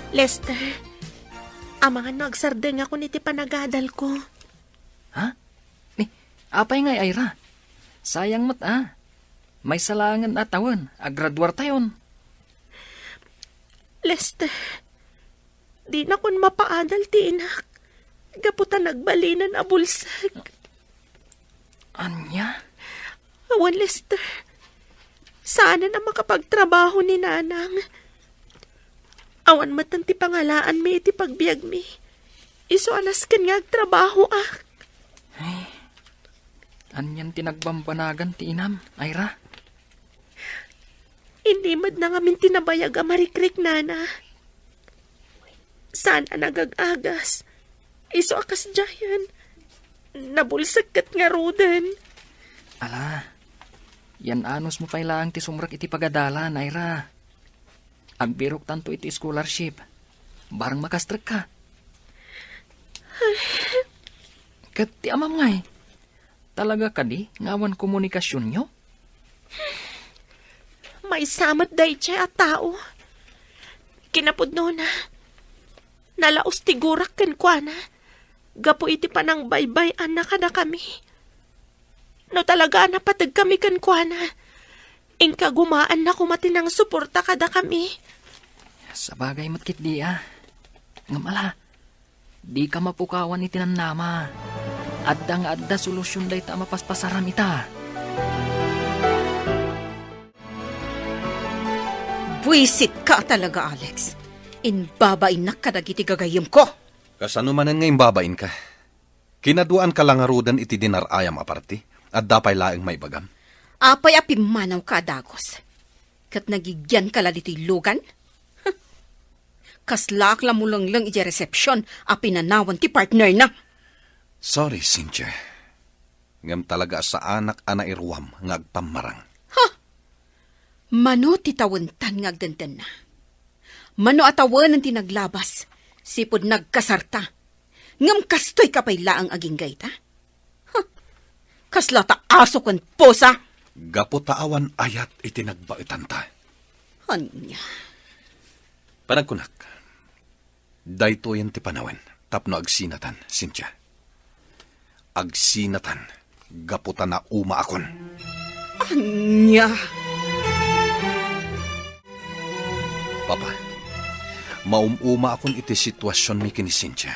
Lester, amangan no agsardeng ako niti panagadal ko.
Ha? Apay nga, Ira. Sayang mat, May salangan atawan, agradwar tayon.
Lester, di na kun mapaadal ti inak. Gaputa nagbalinan a bulsag.
Anya?
Awan, Lester. Sana na makapagtrabaho ni Nanang. Awan matan ti pangalaan mi iti pagbiag mi. Iso anas kan nga agtrabaho ah.
Anyan tinagbambanagan ti inam, Ira?
Hindi mad na ngamin tinabayag a marikrik, Nana. Sana nagagagas. Iso akas jayan. Nabulsag kat nga roden.
Ala, yan anos mo pailaang ti sumrak iti pagadalan, Ira. Agbirok tanto iti scholarship. Barang makastrek ka. Kat ti amam ngay. Talaga ka di, ngawan komunikasyon nyo?
May samat day siya at tao. Kinapudno na. Nalaos tigurak ken kwa na. Gapo iti panang baybay anak na kami. No talaga napatag kami ken kwa na. Ingka gumaan na kumatinang suporta kada kami.
Sa bagay matkit di Ngamala, di ka mapukawan iti nanama. Adda nga adda solusyon day ta mapaspasaram ita.
Buisit ka talaga, Alex. Inbabain na kadagiti gagayom ko.
Kasano manan ngayong babain ka? Kinaduan ka lang arudan iti dinarayam aparti at dapay laeng may bagam.
Apay apimanaw ka, Dagos. Kat nagigyan ka la dito'y lugan? Kaslak la mo lang iti resepsyon a pinanawan ti partner na.
Sorry, Cynthia. Ngam talaga sa anak ana irwam nga agpamarang.
Mano ti tawentan nga agdandan na. Mano atawan ang tinaglabas. Sipod nagkasarta. Ngam kastoy kapay laang aging gayta. Kasla ta aso kan posa.
Gapo taawan ayat itinagbaitan ta.
Anya.
Panagkunak. Dayto yan ti panawen. Tapno agsinatan, Cynthia. Agsinatan. Gaputa na uma akon.
Anya.
Papa, maumuma akon iti sitwasyon mi kini Cynthia.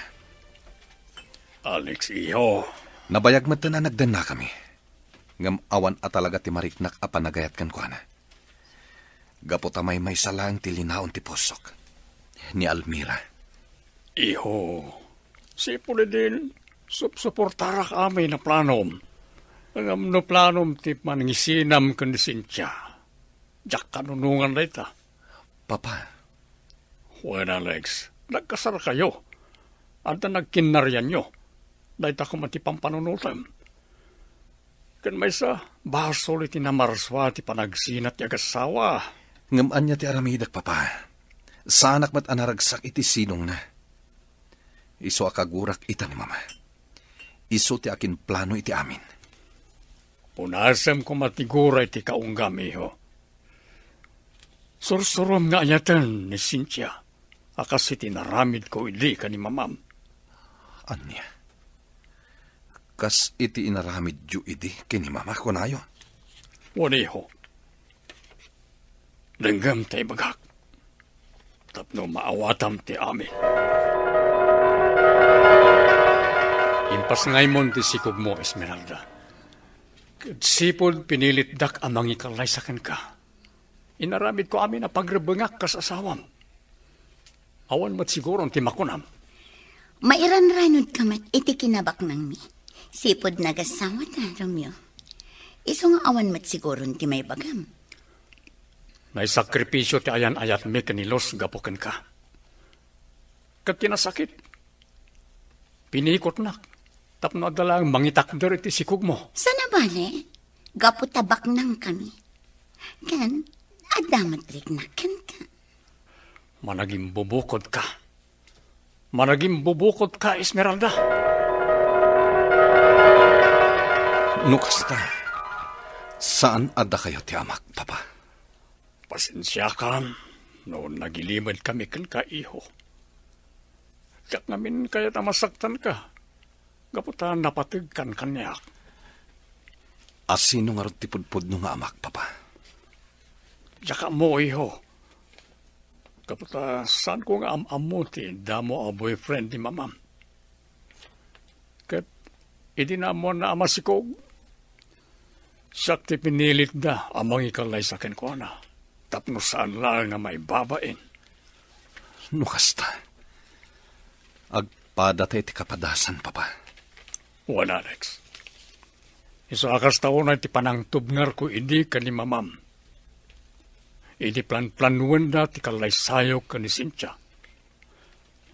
Alex, iyo.
Nabayag mat na nagdan na kami. Ngam awan at talaga ti mariknak a panagayat kan kuana. Gaputa may salang ti linaon ti posok. Ni Almira.
Iho, si puli din, suportara kami na planom. Ang no planom ti manangisinam kan ni Cynthia. Jak kanunungan na ita.
Papa.
Well, Alex, nagkasar kayo. At nagkinaryan nyo. Dahil ako matipang panunutan. Kan may sa basol iti namarswa ti panagsinat ti agasawa.
Ngaman niya ti aramidak, Papa. Sanak mat anaragsak iti sinong na. Iso akagurak ita ni Mama. Iso ti akin plano iti amin.
Punasam ko matigura iti kaunggam, iho. Sursurom nga ayatan ni Cynthia. Akas iti naramid ko ili ka ni Mamam.
Anya? Kas iti inaramid yu idi kini Mama kunayo.
Waniho. Lenggam tay bagak. Tapno maawatam ti amin. Impas ngay mon ti sikog mo, Esmeralda. Sipod pinilit dak amang ikalay sa ka. Inaramid ko amin na pagrebengak kas asawam. Awan mat siguro ti makunam.
Mairan-ranod ka mat iti kinabak nang mi. Sipod nagasawa ta, Romeo. Iso nga awan mat siguro ti may bagam.
May sakripisyo ti ayan-ayat mi kanilos gapuken ka. Kat kinasakit. Pinikot nak. Tapno adalang mangitakder iti sikog mo.
Sana bale, gapu tabak nang kami. Kan, adamat riknakan ka.
Managing bubukod ka. Managing bubukod ka, Esmeralda.
Nukasta. Saan ada kayo ti amak, Papa?
Pasensya ka. Noon nagilimad kami kan ka, iho. Kat namin kaya tamasaktan ka. Gaputan napatigkan kanyak.
Asino nga ron ti pudpud no nga amak, Papa?
Yaka mo, iho. Kaputa, saan ko nga am-amo ti damo a boyfriend ni Mamam? idinamon na amasikog. Sakti pinilit da amang ikalay sa kenkwana. Tapno saan lang nga may babain.
Nukasta. Agpada tayo ti kapadasan, Papa.
Wan, Alex. Isa akas taon na ti panangtubngar ko hindi ka ni mamam. Idi plan-planuan da ti kalay sayo ka ni Cynthia.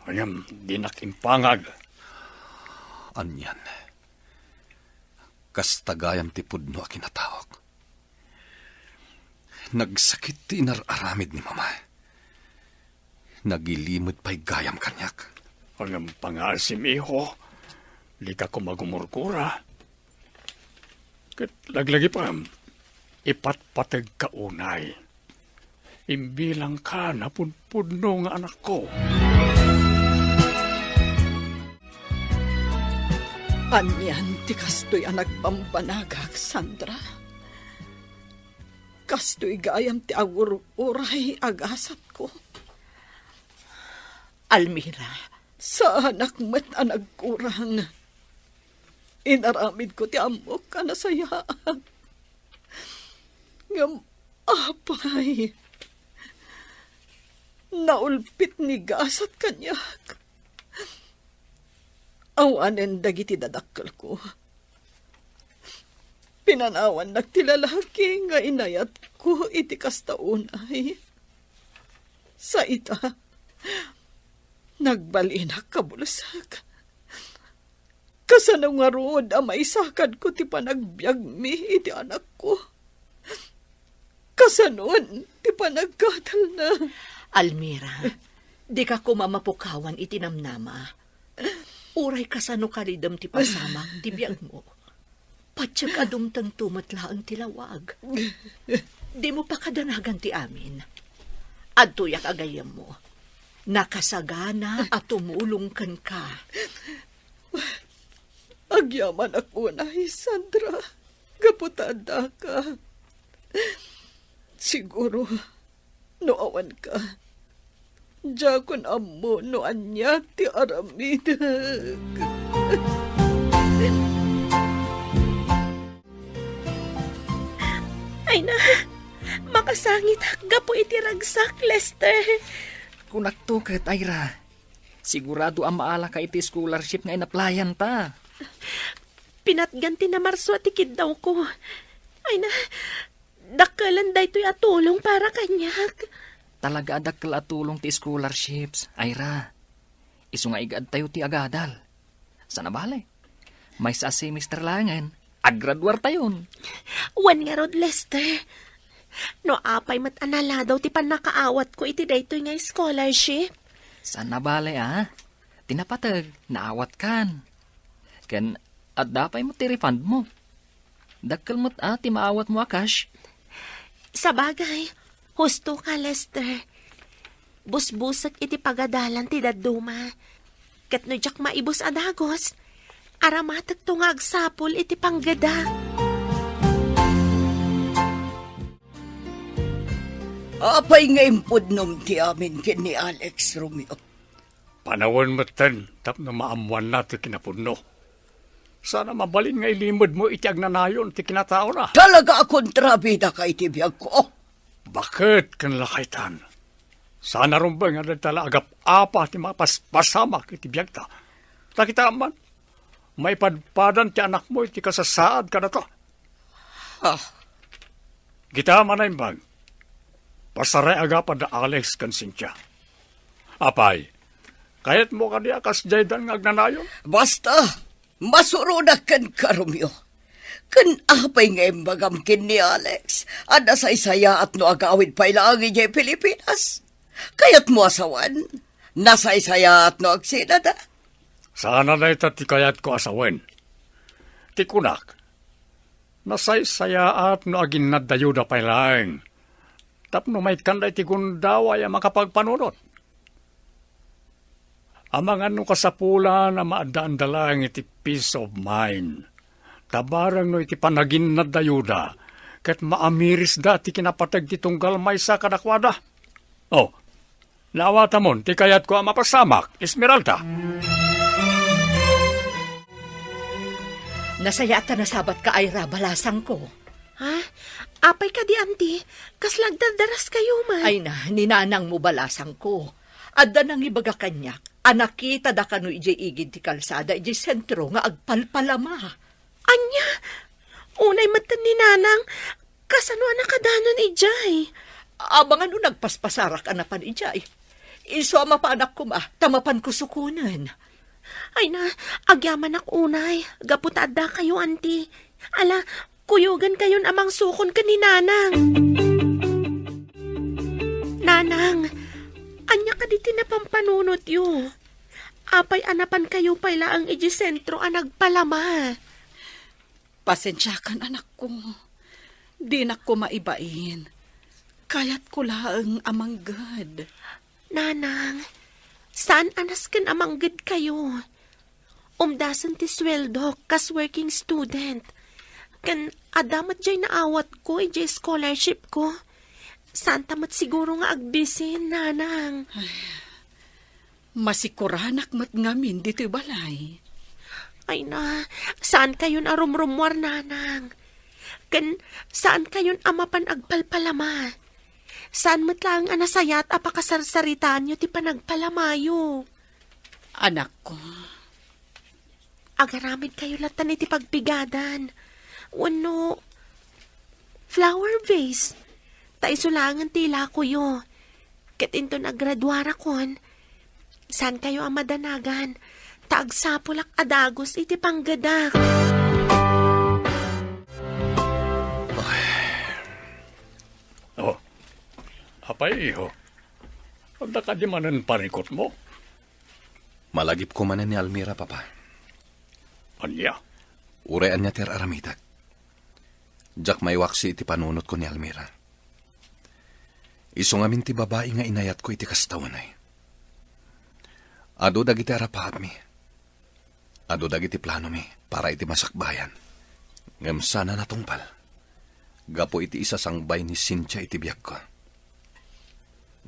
Ayam, di nakimpangag.
Anyan. Kastagayam ti pudno a kinatawag. Nagsakit ti inararamid ni Mama. Nagilimod pa'y gayam kanyak.
Ang pangasim, iho, di ka ko magumurkura. Kat laglagi pa, ipatpatag ka unay. Imbilang ka na punpudno nga anak ko.
Anyan, ti kastoy ang nagpambanagag, Sandra. Kastoy gayam ti agur-uray agasat ko.
Almira,
Sa anak met ang nagkurang. Inaramid ko ti amok ka na sayaan. Ngam apay. Naulpit ni gasat kanyak. Awanen dagiti dadakkel ko. Pinanawan nagtilalaki nga inayat ko iti kastaunay. Sa ita, nagbalinak kabulasak. Kasano nga rood ang maisakad ko ti panagbiag mi iti anak ko. Kasanon ti panagkatal na.
Almira, di ka kumamapukawan itinamnama. Uray kasano kalidam ti pasamak ti biyag mo. Patsyak adumtang tumatlaang tilawag. Di mo pa kadanagan ti amin. Adtuyak agayam mo. Nakasagana at tumulong kan ka.
Agyaman ako na, Sandra. Kaputada ka. Siguro, noawan ka. Diyakon amo no anya ti aramidag.
Ay na, makasangit hagga po iti ragsak, Lester.
Kung nagtukat, Ira, sigurado ang maala ka iti scholarship nga inaplayan ta.
Pinatganti na marso at ikid daw ko. Ay na, dakalan da ito'y atulong para kanyak.
Talaga adakkel at tulong ti scholarships, Ira. Isu nga igad tayo ti agadal. Sana bale? May sa semester langan, aggraduar tayon.
Wan nga rod, Lester. No apay mat anala daw ti panakaawat ko iti daytoy nga scholarship.
Sana bale, tinapatag, naawat kan. Ken, at dapay mo ti refund mo. Dakkel mo't ti maawat mo cash.
Sa bagay, husto ka, Lester. Busbusak iti pagadalan ti daduma. Kat no jak maibus adagos, aramatag tungag sapol iti panggada.
Apay nga impudnom ti amin kin ni Alex Romeo.
Panawon mo ten, tapno maamuan na ti kinapudno. Sana mabalin nga ilimod mo iti agnanayon ti kinatao na.
Talaga kontrabida ka iti biyag ko.
Bakit kanlakaitan? Sana rumbang nga nagtala agap-apa ti mapaspasamak iti biyag ta. Takita man, may padpadan ti anak mo iti kasasaad ka na to. Kita manaimbang, pasaray agapad na Alex kan Cynthia. Apay, kahit mo ka niya kasjaydan nga agnanayon?
Basta, masurunak kan ka, Romeo. Kan apay nga imbagam kin ni Alex, ada sa isaya at no agawid pa ilangi niya Pilipinas. Kaya't mo asawan, nasa isaya at no agsinada.
Sana na ita ti kayat ko asawen. Ti kunak, nasa isaya at no agin nadayo da pa ilang. Tapno may kanday ti gundaway ang makapagpanunot. Amang ano kasapula na maadaan dalang iti peace of mind. Tabarang no iti panagin na dayuda, kat maamiris da ti kinapatag ti tunggal may sa kadakwada. Oh, nawatamon ti kayat ko ang mapasamak, Esmeralda.
Nasayata na sabat ka ay balasang ko.
Ha? Apay ka di, auntie. Kas lagdadaras kayo, man.
Ay na, ninanang mo balasang ko. Adda nang ibaga kanyak. Anakita da kano ijay igid ti kalsada, ijay sentro nga agpalpalama.
Anya, unay matan ni nanang, kasano nakadanon ijay.
Abangan no nagpaspasarak anapan ijay. Iso ama pa anak ko tamapan ko sukunan.
Ay na, agyaman ak unay. Gaputada kayo, auntie. Ala, kuyugan kayon amang sukon ka ni nanang. Nanang, anya ka di tinapampanunot yu. Apay anapan kayo pala ang ijisentro ang nagpalama.
Pasensyakan anak ko. Di na ko maibain. Kaya't ko laang amanggad.
Nanang, saan anasken amanggad kayo? Umdasan ti sweldo kas working student. Kan adamat jay naawat ko ijay scholarship ko. Saan tamat siguro nga agbisin, nanang.
Masikuranak mat ngamin dito balay.
Ay na, saan kayon arumrumwar, nanang? Kan saan kayon amapan agpalpalama? Saan matlang anasayat apakasarsaritaan nyo ti panagpalamayo?
Anak ko,
agaramid kayo latan iti pagpigadan. Wano, flower vase. Taisulangan tila ko yo. Ket into naggraduara kon. San kayo ang madanagan? Taagsapulak adagos iti panggadak.
Oh, apay iho. Anda ka di manan parikot mo?
Malagip ko manan ni Almira, papa.
Anya?
Urean niya tir aramitak. Jak may waksi iti panunot ko ni Almira. Iso ngamin ti babae nga inayat ko iti kastawan ay. Ado dagiti arapaat mi. Ado dagiti plano mi para iti masakbayan. Ngem sana natungpal. Gapo iti isasangbay ni Cynthia iti biyak ko.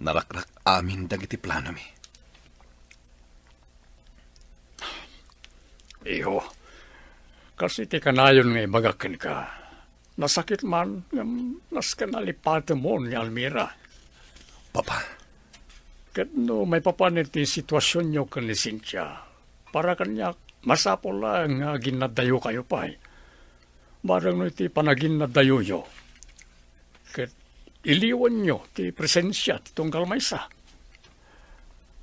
Narakrak amin dagiti plano mi.
Iho, kasi ti kanayon nga ibagakin ka. Nasakit man, nas ka nalipate mo ni Almira.
Papa,
Kat no may papanit ti sitwasyon nyo ka ni Cynthia, para kanya masapol lang nga ginadayo kayo pa eh. Barang no iti panaginadayo yo. Kat iliwan nyo ti presensya ti tunggal maysa.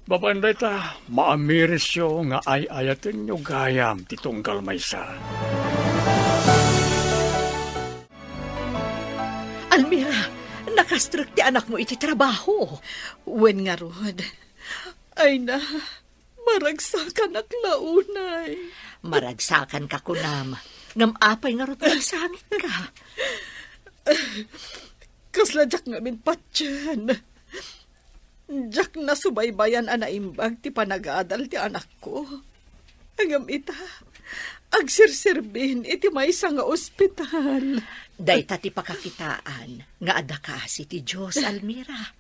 Babanday ta, maamiris yo nga ay-ayatin nyo gayam ti tunggal maysa.
Almira, nakastruk ti anak mo iti trabaho.
wen nga rod. Ay na, maragsakan ak launay.
Maragsakan ka kunam. Ngam apay nga rot ng sangit ka.
Kasladyak ngamin patyan. Jak na subaybayan anaimbag ti panag-aadal ti anak ko. Agam ita, agsirsirbin iti maysa nga ospital.
Day ti pakakitaan nga adakasi ti Diyos, Almira.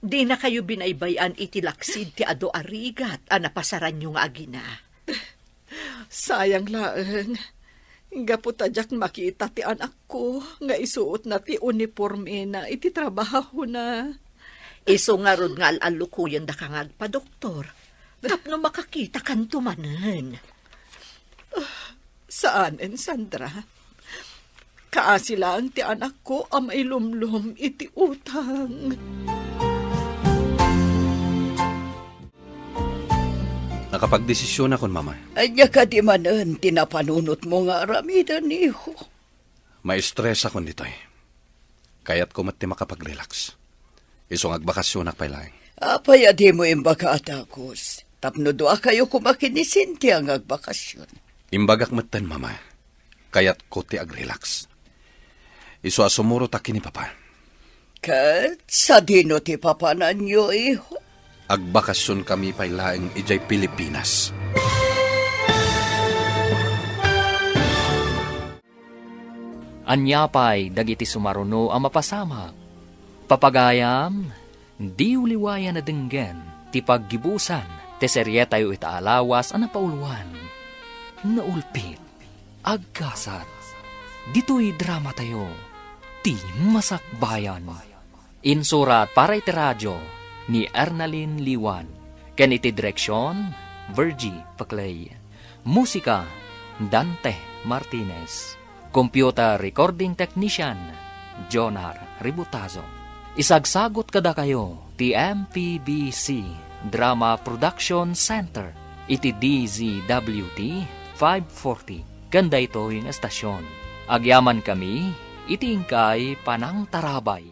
Di na kayo binaybayan iti laksid ti ado arigat a napasaran nyo nga agina.
Sayang laeng. Gaputadyak makita ti anak ko nga isuot na ti uniforme na iti trabaho na.
Iso nga rod nga alalukuyan da kang agpa-doktor. Tapno makakita kan tumanan.
Saan, Sandra? Kaasi lang ti anak ko ang mailumlum iti utang.
nakapagdesisyon akon, mama.
Anya ka di manan, tinapanunot mo nga aramidan, iho.
Ma-stress akon dito eh. Kaya't ko mati makapag-relax. Isong agbakasyon akpailaing.
Apay adi mo imbaka atakos. Tapno doa kayo kumakin ni Cynthia ang agbakasyon.
Imbagak matan, mama. Kaya't ko ti ag-relax. Iso asumuro takin ni papa.
Kat sa dino ti papanan nyo, iho.
Agbakasyon kami pailaing ijay Pilipinas.
Anyapay dagiti sumaruno ang mapasama. Papagayam, di uliwayan na denggen, ti paggibusan, ti seryetayo itaalawas ang napauluan. Naulpit, agkasat. Dito'y drama tayo, ti masakbayan. Insurat para iti radyo ni Ernalyn Liwan. Ken iti direksyon, Virgie Paclay. Musika, Dante Martinez. Computer recording technician, Jonar Ributazo. Isagsagot kada kayo, ti MPBC Drama Production Center. Iti DZWT 540. Ganda ito yung estasyon. Agyaman kami, itingkay panang tarabay.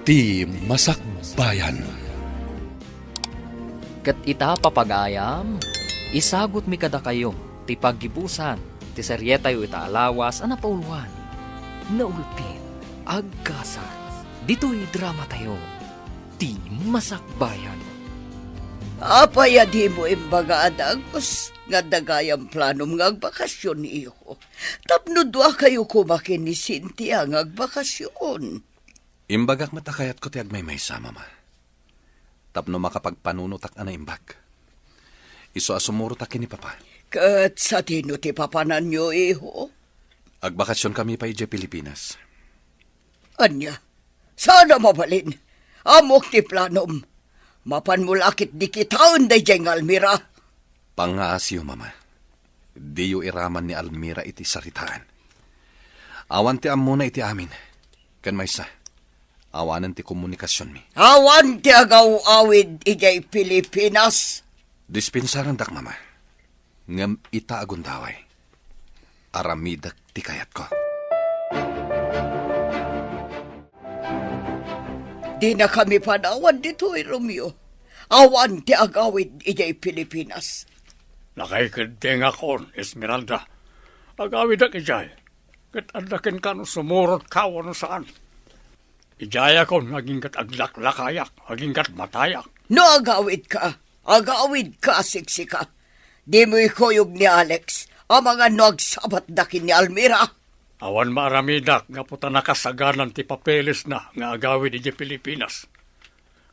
Ti Masakbayan.
Kat ita papagayam, isagot mi kada kayo, ti paggibusan, ti seryeta yu ita alawas, anapauluan, naulpin, agkasa, dito'y drama tayo, ti Masakbayan.
Apaya di mo imbaga adagos, nga dagayang planom nga agbakasyon iho. Tapno dua kayo kumakin ni Cynthia nga agbakasyon.
Imbagak matakayat ko ti agmay may sama, ma. Tapno makapagpanunutak na imbag. Iso asumurutak ni papa.
Kat sa tino ti papanan nyo iho.
Agbakasyon kami pa ije Pilipinas.
Anya, sana mabalin. Amok ti planom. Mapan mo lakit di kitaon day jeng Almira.
Pangaasyo, mama. Di yu iraman ni Almira iti saritaan. Awan ti amuna iti amin. Kan maysa, awanan ti komunikasyon mi.
Awan ti agaw-awid ijay Pilipinas.
Dispensaran dak, mama. Ngam ita agundaway. Aramidak ti kayat ko.
Di na kami panawan dito, Romeo. Awan ti agawid ijay Pilipinas.
Nakikideng ako, Esmeralda. Agawid ak ijay. Kat adakin ka no sumurot ka no saan. Ijay ako naging kat aglaklakayak, naging kat matayak.
No agawid ka siksika. Di mo ikuyog ni Alex, ang mga nagsabat dakin ni Almira.
Awan maramidak nga puta nakasaganan ti papeles na nga agawid ijay Pilipinas.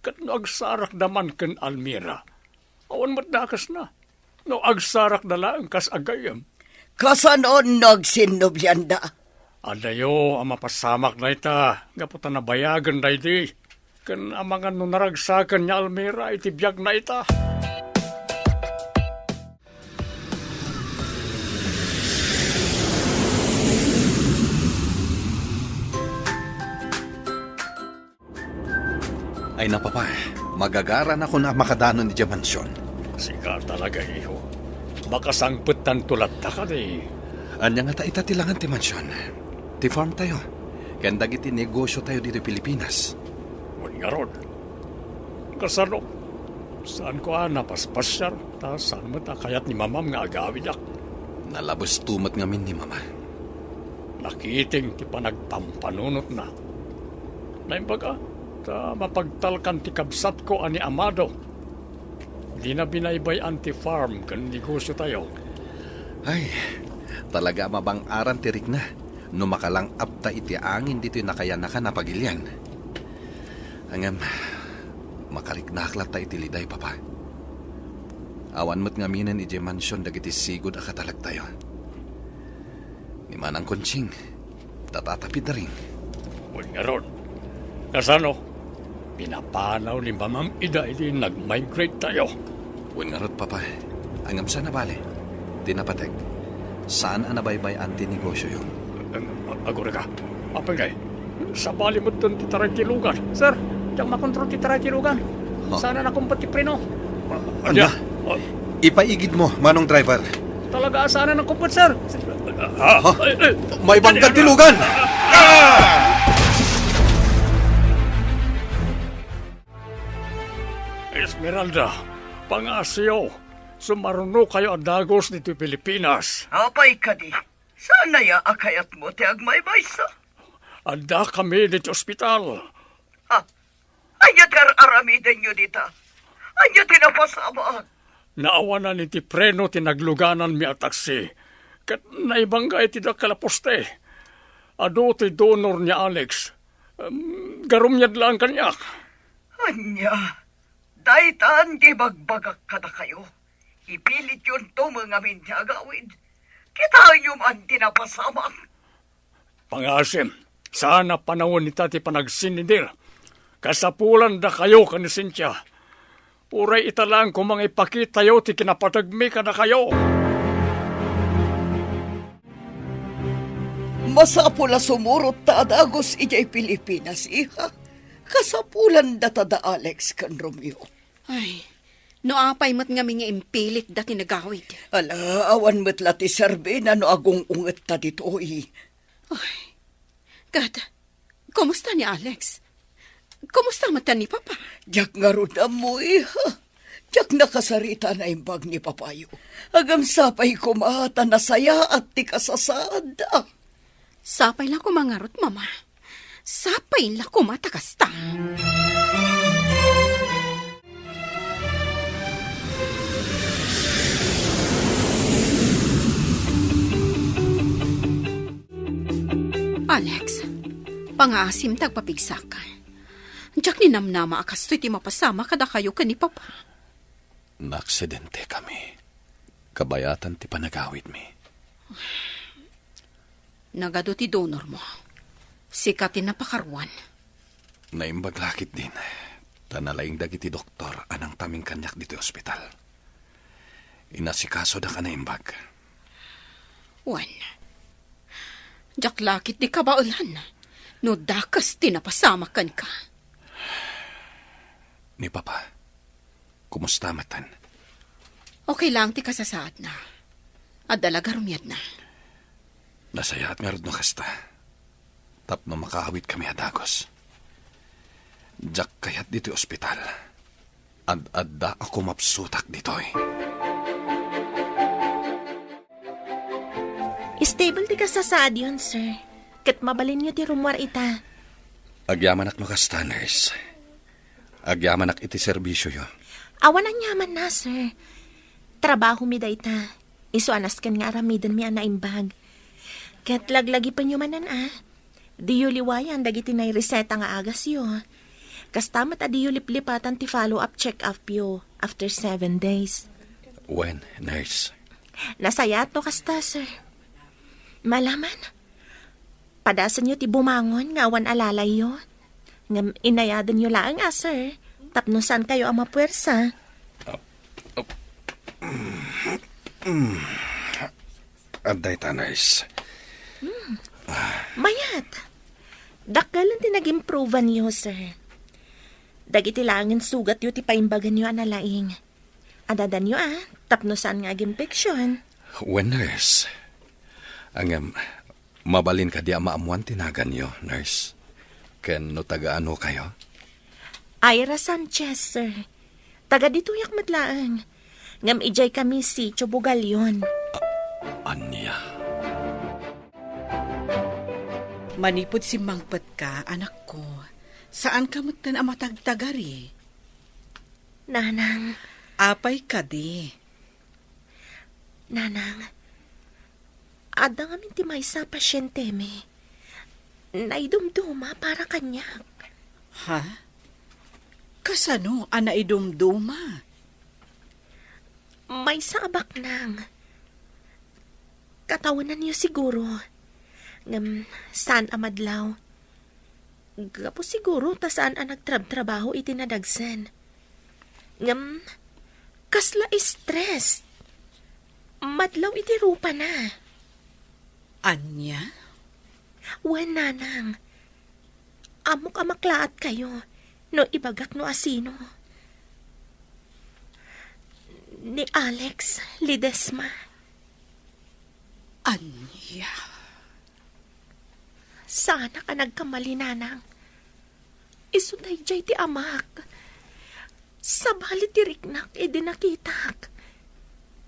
Kat no agsarak daman ken Almira. Awan matdakas na. No agsarak na lang kas agayam.
Kasanon nagsinubyanda.
Adayo ang mapasamak na ita. Nga puta nabayagan na iti. Ken ang mga nunaragsakan niya Almira iti biyag na ita.
Ay na, papa. Magagaran ako na makadanon ni Diamansyon.
Sika talaga, iho. Makasangputan tulat ta ka di.
Anya nga ta itatilangan ti mansyon. Ti farm tayo. Kaya dagiti negosyo tayo dito Pilipinas.
Ngun nga ron. Kasano? Saan ko napaspasyar? Ta saan mo ta kayat ni mamam nga agawid ak?
Nalabos tumat ngamin ni mama.
Nakiting ti panagpampanunot na. Naimbaga, ta mapagtalkan ti kabsat ko ani Amado. Di na binaybay anti-farm kan negosyo tayo.
Ay, talaga mabang-aran tirik na. No makalang apta iti angin dito nakayanakan na pagilyan. Hangam, makariknaklat ta iti liday, papa. Awan mo't ngaminan iti mansyon dagiti sigod akatalag tayo. Ni manang kontsing, tatatapid na rin.
Huwag nga ron. Kasano? Pinapanaw ni Mamam Ida iti nag-migrate tayo.
Huwag nga rot, papa. Angam sa nabali. Tinapateg. Saan ang nabaybay anti-negosyo yun?
Agora ka. Apagay. Sa bali mo doon titaray tilugan. Sir, diyang makontrol titaray tilugan. Sana na kumpat ti preno.
Anda, ipaigid mo, manong driver.
Talaga, sana na kumpat, sir.
May bangkang tilugan!
Esmeralda, pangasyo. Sumaruno kayo ang dagos dito Pilipinas.
Apay ka di. Sana ya akayat mo ti agmaybay sa.
Anda kami dito ospital.
Anya aramiden nyo dita. Anya tinapasama.
Naawanan ni ti preno tinagluganan mi at taksi. Kat naibangga iti da kalaposte. Ado ti donor niya Alex. Garum niya lang kanyak.
Anya, daitan di bagbagak kada kayo. Ipilit yun to mga minti agawid. Kita nyo man tinapasamak.
Pangasim, sana panahon ni tati panagsinindir. Kasapulan da kayo ka ni Cynthia. Uray italang kung mga ipakita yo ti kinapatagmi ka na kayo.
Masapula sumurot ta adagos ijay Pilipinas, iha. Kasapulan da tada Alex kan Romeo.
Ay, no apay mat nga mga impilit da tinagawid.
Ala, awan met lati serbe na no agong unget ta ditoy.
Gad, kumusta ni Alex? Kumusta mata ni Papa?
Jak nga ruda mo, iha. Jak nakasarita na imbag ni Papayo. Agam sapay kumata na saya at ti kasasada.
Sapay lang kumangarot, Mama. Sapay lang kumatakasta. Alex, pangaasim tagpapigsakan. Diyak ni namnama akas to'y ti mapasama kada kayo ka ni Papa.
Naaksidente kami. Kabayatan ti panagawid mi.
Nagado ti donor mo. Sikatin na pakaruan.
Naimbaglakit din. Tanalaing dagiti doktor anang taming kanyak dito ospital. Inasikaso da ka naimbag.
Juan, diyak lakit di kabaulan. No dakas tinapasama kan ka.
Ni Papa, kumusta matan?
Okay lang ti kasasaad na. At dalaga rumiyad na.
Nasaya at nga no kasta. Tapno makahawit kami adagos. Diyak kayat dito ospital. Ad-adda ako mapsutak ditoy.
Stable ti kasasaad yun, sir. Kat mabalin nyo ti rumwar ita.
Agyaman ak no kasta, nurse. Agyaman ak iti serbisyo yo.
Awan ang yaman na, sir. Trabaho mi da ita. Iso anas kan nga aramidan mi anaimbag. Kat laglagi pa nyo manan Di yu liwayan dagiti na reseta nga agas yo. Kastamat adi yu liplipatan ti follow-up check-up yo after 7 days.
When, nurse?
Nasaya to kasta, sir. Malaman. Padasan nyo ti bumangon nga awan alalay yo. Ngam inayadan nyo lang sir. Tapno saan kayo ang mapuwersa?
Aday ta, nurse.
Mayat. Dakgalan ti nag-improvean nyo, sir. Dagiti langin sugat yo ti paimbagan nyo analaing. Adadan nyo tapno saan nga agimpeksyon.
When, nurse? Ang mabalin ka di maamuan tinagan nyo, nurse. Ken no taga-ano kayo?
Ira Sanchez, sir. Taga dituyak matlaang. Ngam ijay kami si Chobugalyon.
Anya?
Manipod si Mangpat ka, anak ko. Saan ka mutan ang matagtagari?
Nanang,
Apay ka di.
nanang. Adang amin ti maysa pasyente mi. Naidumduma para kanyak.
Ha? Kasano ang naidumduma?
May sabak nang. Katawanan niyo siguro. Ngam, saan amadlaw? Gapo siguro ta saan ang nagtrab-trabaho itinadagsan. Ngam, kasla stress. Madlaw iti rupa na.
Anya?
Wen nanang. Amok amaklaat kayo. No ibagak no asino. Ni Alex Lidesma.
Anya?
Sana ka nagkamali, nanang. Isuday jay ti amak. Sabali ti riknak nakita.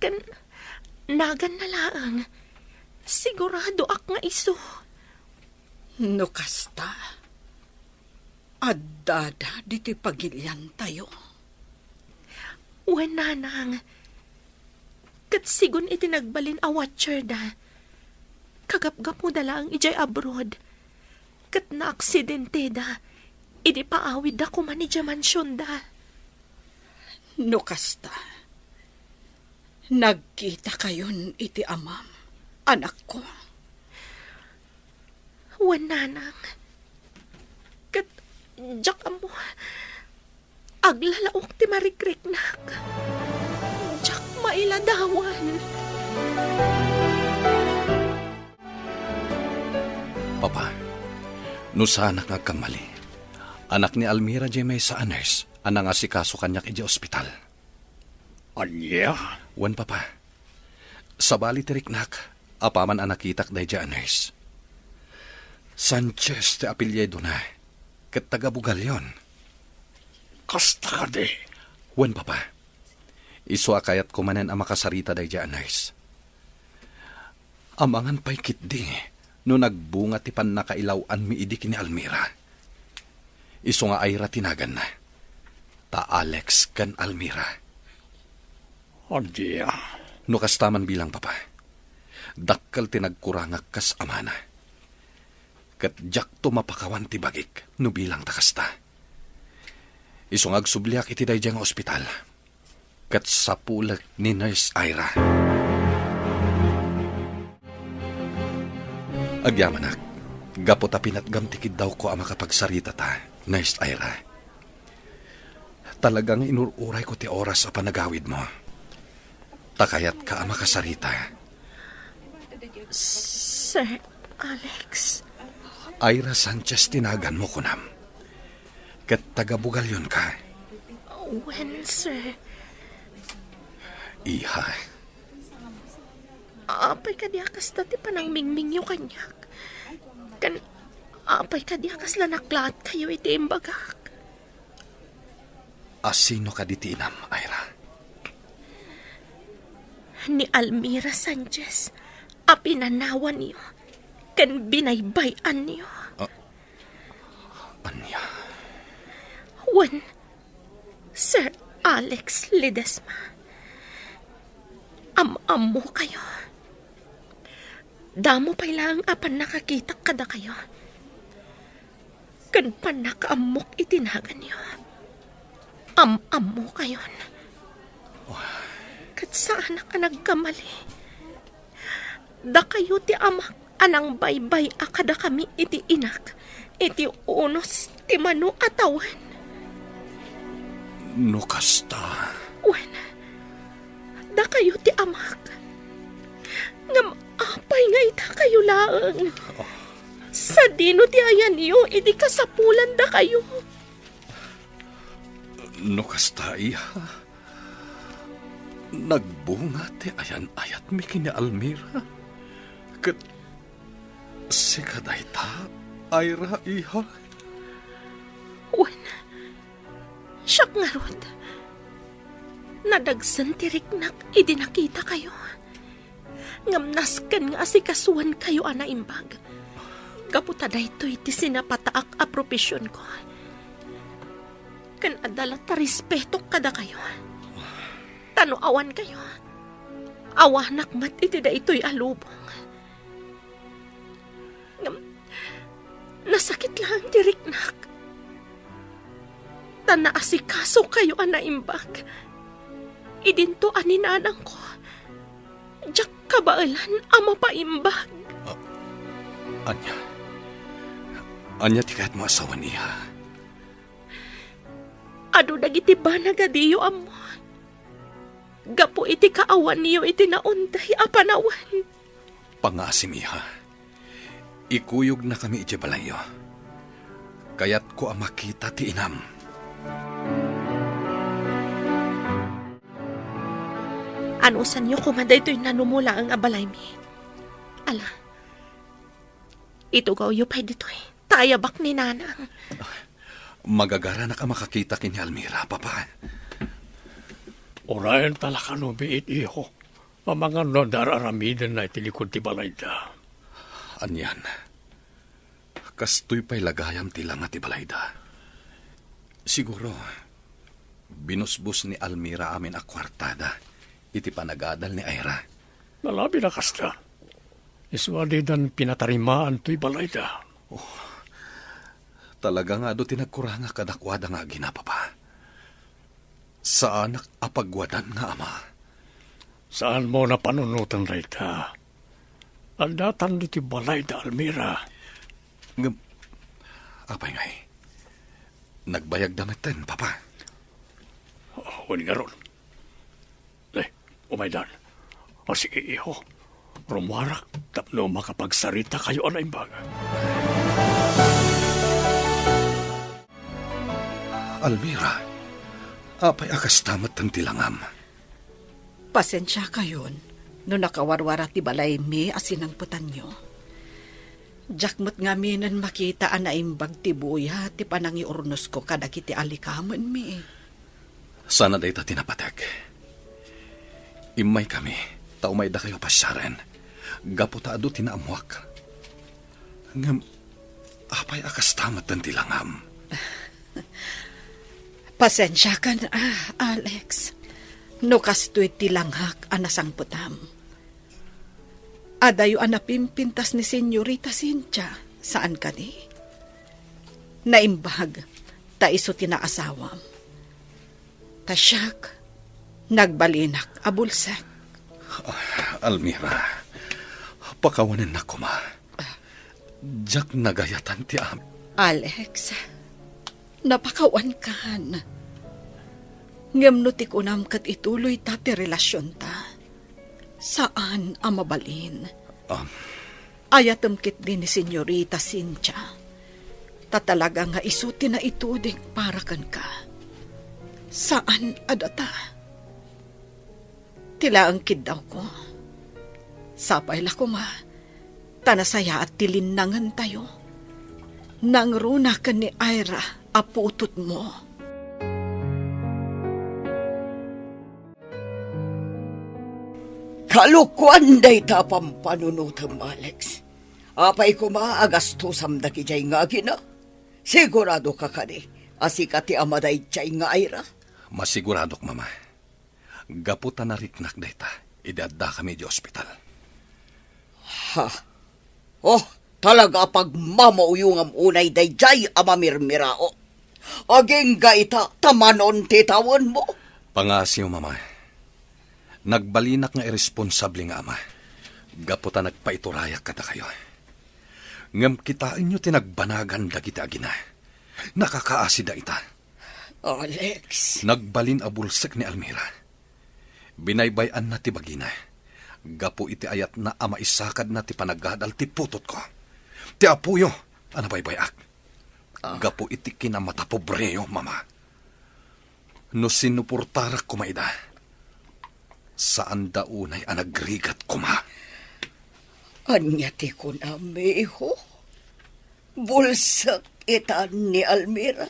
Kan nagan na laang. Sigurado ak nga iso.
No kasta. Adada diti pagilyan tayo.
Wen nanang. Kat sigun itinagbalin a watcher da. Kagapgap mo dala ang ijay abroad. Kat na aksidente da. Idi paawid da kuman ijay mansyon da.
No kasta. Nagkita kayon iti amam.
anak ko. Wananang. Kat, jak mo. Aglalaok ti marikriknak. Jak mailadawan.
Papa, no sana nga kang mali. Anak ni Almira Jemay sa nurse, anang asikaso kanyak iji ospital.
Anya?
Wan papa, sa bali tiriknak, apaman anakitak day dya nurse. Sanchez te apelyedo na, kat taga-bugal yon.
Kasta ka di.
Wan papa, iso akayat kumanan ang makasarita day dya nurse. Amangan pa'y kitdi, no nagbunga ti pan nakailawan mi idi ni Almira. Iso nga ayra tinagan na. Ta Alex kan Almira.
Anya?
No kastaman bilang papa. Dakkal tinagkurangak kas amana. Kat jak to mapakawan ti bagik no bilang takasta. Iso nga agsubliak iti day nga ospital. Kat sapulak ni Nurse Ira. Agyamanak, gapot a pinatgamtikid daw ko ang makapagsarita ta, Nurse Ira. Talagang inururay ko ti oras a panagawid mo. Takayat ka ang makasarita.
Sir Alex.
Ira Sanchez tinagan mo kunam. Kat taga-bugal yun ka.
When, sir?
Iha,
Apay kadiakas dati panang mingming yung kanyak. Kan, apay kadiakas lanaklat kayo iti imbagak.
asino ka ditinam, Ira?
Ni Almira Sanchez, apinanawan niyo, kan binaybayan niyo.
Anya?
When, Sir Alex Ledesma, am mo kayo. Damo pa lang apan nakakita kada kayo. Kan pan nakaamok itinagan niyo. Am mo kayo. Kat saan ka nagkamali? Da kayo ti amak anang baybay akada kami iti inak. Iti unos ti mano atawan.
No kasta.
Wen, da kayo ti amak. Ngam apay nga ita kayo laang. Sa dino ti ayan niyo, iti kasapulan da kayo.
No kasta, iha. Nagbunga ti ayan-ayat mi kini Almira. Kat sikaday ta, Ira, iha.
Wen, siyak nga rod. Nadagsan tiriknak, idi nakita kayo. Ngamnaskan nga asikasuan kayo anaimbag. Kaputada ito iti sinapataak a propesyon ko. Kan adala ta respeto kada kayo. Tano awan kayo. Awanak mat iti da ito'y alubong. Nasakit lang diriknak. Tanaasikaso kayo anaimbag. Idinto aninanang ko. Diyak kabailan ama paimbag.
Anya ti kahit mo asawan niya.
Ado dagiti ba nagadiyo amo? Gapo iti kaawan niyo iti naunday apanawan.
Pangasim iha. Ikuyog na kami iti balayo. Kayat ko ang makita ti inam.
Anusan niyo kumaday ito'y nanumula ang abalay mi. Ala, itugaw yu pa'y dito'y tayabak ni nanang.
Magagara na ka makakita kini Almira, papa.
Orayan talaka no biit iho. Mamanga no dararamidan na itilikod ti balay da.
Anyan. Kastoy pa'y lagayam ti lang at ibalayda. Siguro, binusbus ni Almira amin a kwartada. Iti panagadal ni Ira.
Nalabi na kasta. Iswadi dan pinatarimaan to'y balay da.
Talaga nga do tinagkuranga kadakwada nga ginapapa. Sa anak apagwadan nga ama.
Saan mo napanunutan rayta? Andatan di ti balay da Almira.
Apay ngay. Nagbayag damitin, papa.
Huwag nga ron. Umaydan. O sige, iho. Rumwarak, tapno makapagsarita kayo na imbaga.
Almira, apay akas tamat ng tilangam.
Pasensya kayon, no nakawarwara ti balay mi asinang putan nyo. Jakmot nga minan makita na imbag ti buya ti panangi urnos ko kadagiti alikaman mi.
Sana day ta tinapatek. Imay kami, taumay da kayo pasyaren. Gapo ta adu tinaamuak. Ngam, apay akas tamat ng tilangam.
Pasensya ka na, Alex. No kastoy ti langhak anasang putam. Adayo anapimpintas ni Senyorita Cynthia. Saan ka ni? Naimbag, ta iso tinaasawam. Tasyak, nagbalinak abulsak.
Almira, pakawanan na kuma. Jak nagayatan ti am.
Alex, napakawan kan. Ngem no ti kunam kat ituloy ta ti relasyon ta. Saan ang mabalin? Ayatem kit din ni Senyorita Cynthia. Ta talaga nga isuti na ituding para kan ka. Saan adata? Tila ang kid daw ko. Sapay la ko ma. Tanasaya at tilinangan tayo. Nangruna ka ni Ira, aputot mo.
Kalukwan day tapang panunutam, Alex. Apay ko maagastusam da kijay nga gina. Sigurado ka kani, asikati amaday chay nga ayra.
Masiguradok, mama. Gaputa na ritnak day ta. Idadda kami di ospital.
Ha? Oh, talaga pag mamauyong am unay day jay amamirmirao. Aging gaita tamanon titawan mo.
Pangasiw, mama. Nagbalinak nga irresponsable nga ama. Gaputa nagpaiturayak kada kayo. Ngam kitain nyo tinagbanagan dagiti agina. Nakakaasida ita.
Alex.
Nagbalin abulsek ni Almira. Binaybayan na ti bagina. Gapo iti ayat na ama isakad na ti panagadal ti putot ko. Ti apuyo, anabaybayak. Gapo iti kinamata pobreyo, mama. No sinupurtarak kumaida. Saan daunay anagrigat kuma?
Anya ti ko na meho. Bulsak itan ni Almira.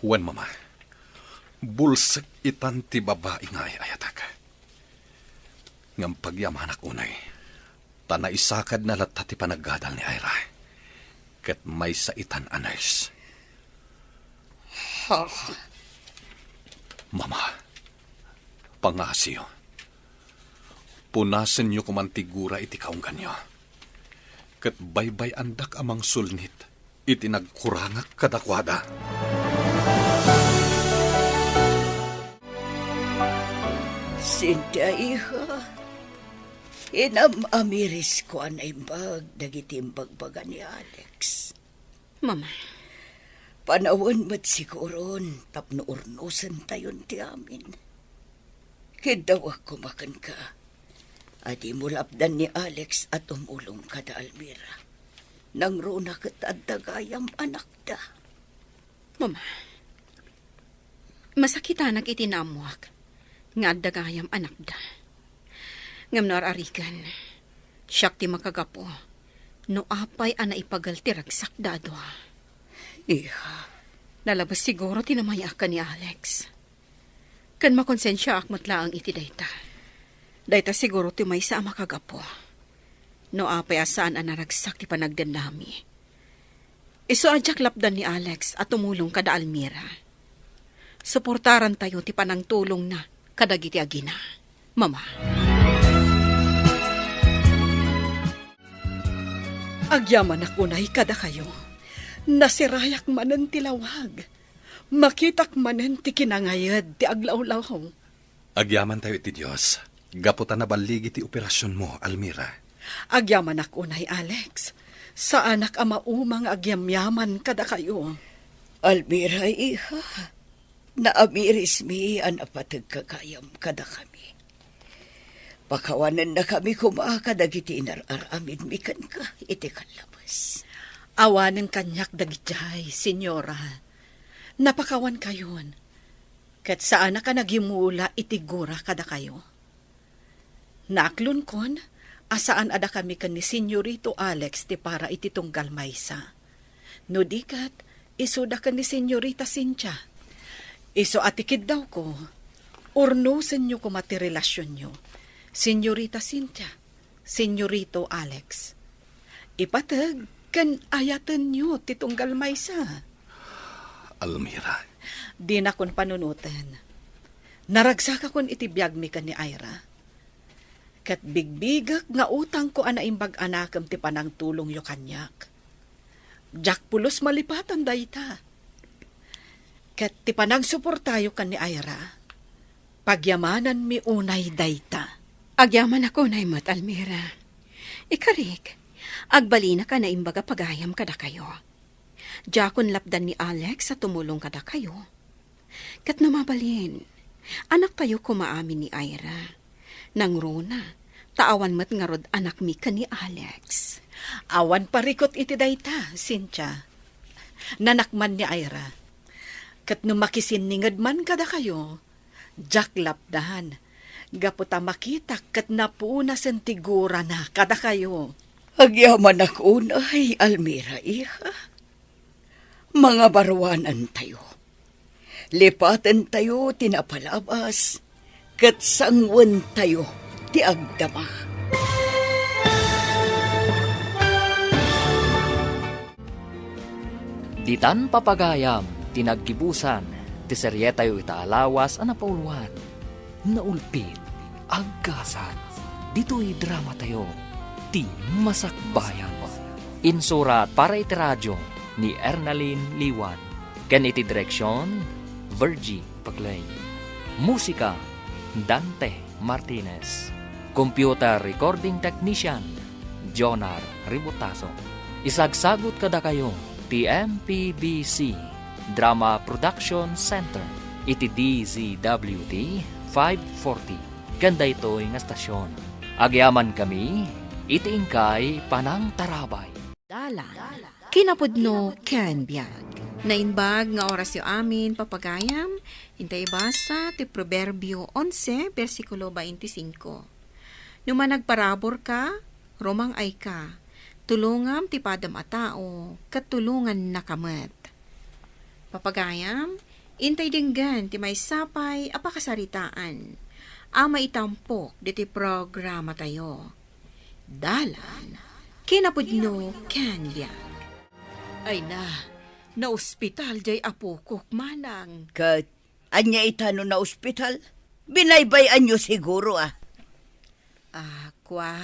Huwan, mama. Bulsak itan ti babae nga ayatak. Ngam pagyamanak unay, tanaisakad na latta ti panagadal ni Ira. Ket may sa itan anais.
Ha?
Mama, pangasiyo. Punasen nyo kumantigura iti kaunggan nyo. Ket baybay andak amang sulnit, iti nagkurangak kadakwada.
Cynthia, iha. Inam-amiris ko anay bag, dagiti imbagbaga ni Alex.
Mama,
Panawan mat siguron, tapno urnusan tayon ti amin. Kidawak kumakan ka. Adi mo lapdan ni Alex at umulong ka da Almira. Nang runa kat adagayam anak da.
Mama, masakitan itinamuak nga dagayam anak da. Ngam nararigan, siyak ti makagapo, no apay ana ipagal ti ragsak dado.
Iha,
Nalabas siguro tinamaya ka ni Alex. Kan makonsensya ak matlaang iti dayta. Dayta siguro ti may sa makagapo. No apay asaan ang naragsak ti panagdan nami. Iso adyak lapdan ni Alex at tumulong kada Almira. Suportaran tayo ti panang tulong na kadagiti agina. Mama.
Agyaman ako na ikada kayo. Nasirayak manen ti lawag. Makitak manen ti kinangayad ti aglawlaw.
Agyaman tayo iti Diyos. Gaputa na baligi ti operasyon mo, Almira.
Agyaman ako, Nay Alex. Sa anak ama umang agyamyaman kada kayo.
Almira, iha. Naamiris mi ang apatag kakayam kada kami. Pakawanan na kami kumakadagiti inararamin mi kan ka iti kalabas.
Awanen kanyak dagitay, senyora. Napakawan kayon. Kat saan ka nagyumula itigura kada kayo. Naklon kon, asaan ada kami kan ni Senyorito Alex ti para iti tunggal maysa. No dikat, isuda kan ni Senyorita Cynthia. Iso atikid daw ko, urnusin nyo ko mati relasyon nyo. Senyorita Cynthia, Senyorito Alex. Ipatag, kan ayatan nyo ti tunggal maysa.
Almira,
Di na kon panunutan. Naragsak akon itibiyag mi ka ni Ira. Kat bigbigak nga utang ko anaimbag anakam ti panang tulong yo kanyak. Jak pulos malipatan dayta. Kat ti panang suportayo kan ni Ira. Pagyamanan mi unay dayta.
Agyaman ako na imot, Almira. Ikarik, agbali na ka na imbaga pagayam kada kayo. Jakon lapdan ni Alex sa tumulong kada kayo. Kat namabalin, anak tayo kumaamin ni Ira. Nang runa, taawan mat nga rod anak mi ka ni Alex.
Awan parikot iti dayta, Cynthia. Nanakman ni Ira. Kat numakisiningad man kada kayo, jak lapdan. Gaputa makita kat napuna sentigura na kada kayo.
Agyaman ako unay, Almira, iha. Mga barwanan tayo. Lipatan tayo tinapalabas. Kat sangwan tayo ti agdama.
Ditan papagayam, tinaggibusan, ti seryetayo itaalawas ang napauluan. Naulpit, aggasat, dito'y drama tayo, ti masakbayan. Insurat para iti radyo ni Ernalyn Liwan. Ken iti direksyon, Virgie Paglay. Musika, Dante Martinez. Computer recording technician, Jonar Ributaso. Isagsagot kada kayo, ti MPBC Drama Production Center. Iti DZWT 540. Ganda ito'y nga stasyon. Agyaman kami, iti ingkay panang tarabay.
Dalan, kinapudno ken biag. Nainbag nga oras yo amin papagayam, hintay basa ti Proverbio 11, versikulo 25. Numa nagparabor ka, romang ay ka, tulungam ti padam a tao, katulungan na kamet. Papagayam, intay dinggan ti may sapay apakasaritaan, ama itampok diti programa tayo. Dalan, kinapudno ken biag. Ay na ospital jay apukok manang.
Kat, anya itano na ospital? Binaybayan nyo siguro
Kwa,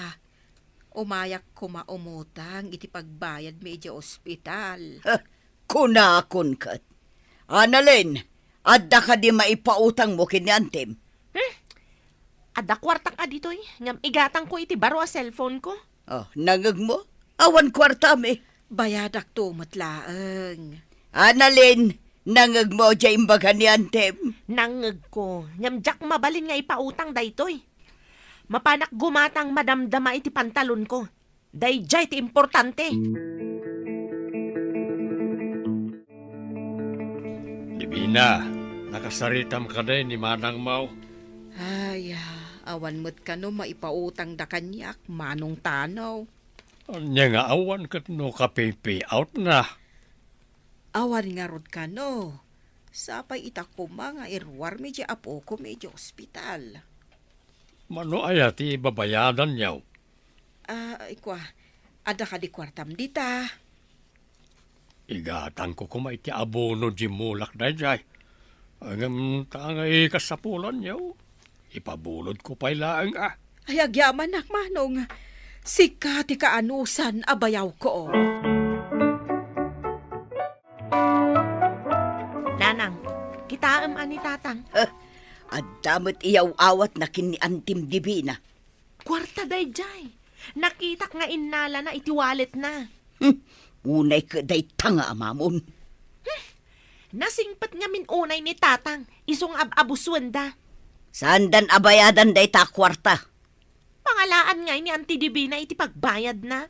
umayak ko maumutang iti pagbayad medyo ospital.
Kunakon kat. Annalyn, adda ka di maipautang mo kiniantem.
Ada kwartak a ditoy. Ngam igatang ko iti baro a cellphone ko.
Nangag mo? Awan kwarta me.
Bayadak tumatlaang.
Annalyn, nangag mo dya imbaga niantem.
Nangag ko. Ngam jak mabalin nga ipautang daytoy. Mapanak gumatang madamdama iti pantalon ko. Dayjay ti importante.
Divina, nakasaritam ka din ni Manang Mau.
Ay, awan mo't ka no maipautang da kanyak, manong tanaw.
Anya nga awan kat no kapipi out na.
Awan nga rod ka no. Sapay itako mga irwar medyo apo ko medyo ospital.
Mano ayati babayadan niyaw.
Ikwa, ada ka di kwartam dita.
Igatang ko kumay ti abono di mulak na jay. Ang tangay kasapulan niyaw. Ipabulod ko pa ilaang
Ay, agyaman nak manong. Sika ti kaanusan abayaw ko.
Nanang, kitaam ani tatang.
At damat iyaw awat na kiniantim Divina.
Kwarta dayjay. Nakita nga inala na itiwalet na.
Unay ka day tanga amamon.
Nasingpat nga min unay ni tatang, isong abuswan da.
Saan dan abayadan day ta kwarta?
Pangalaan nga ni Auntie Divina iti pagbayad na.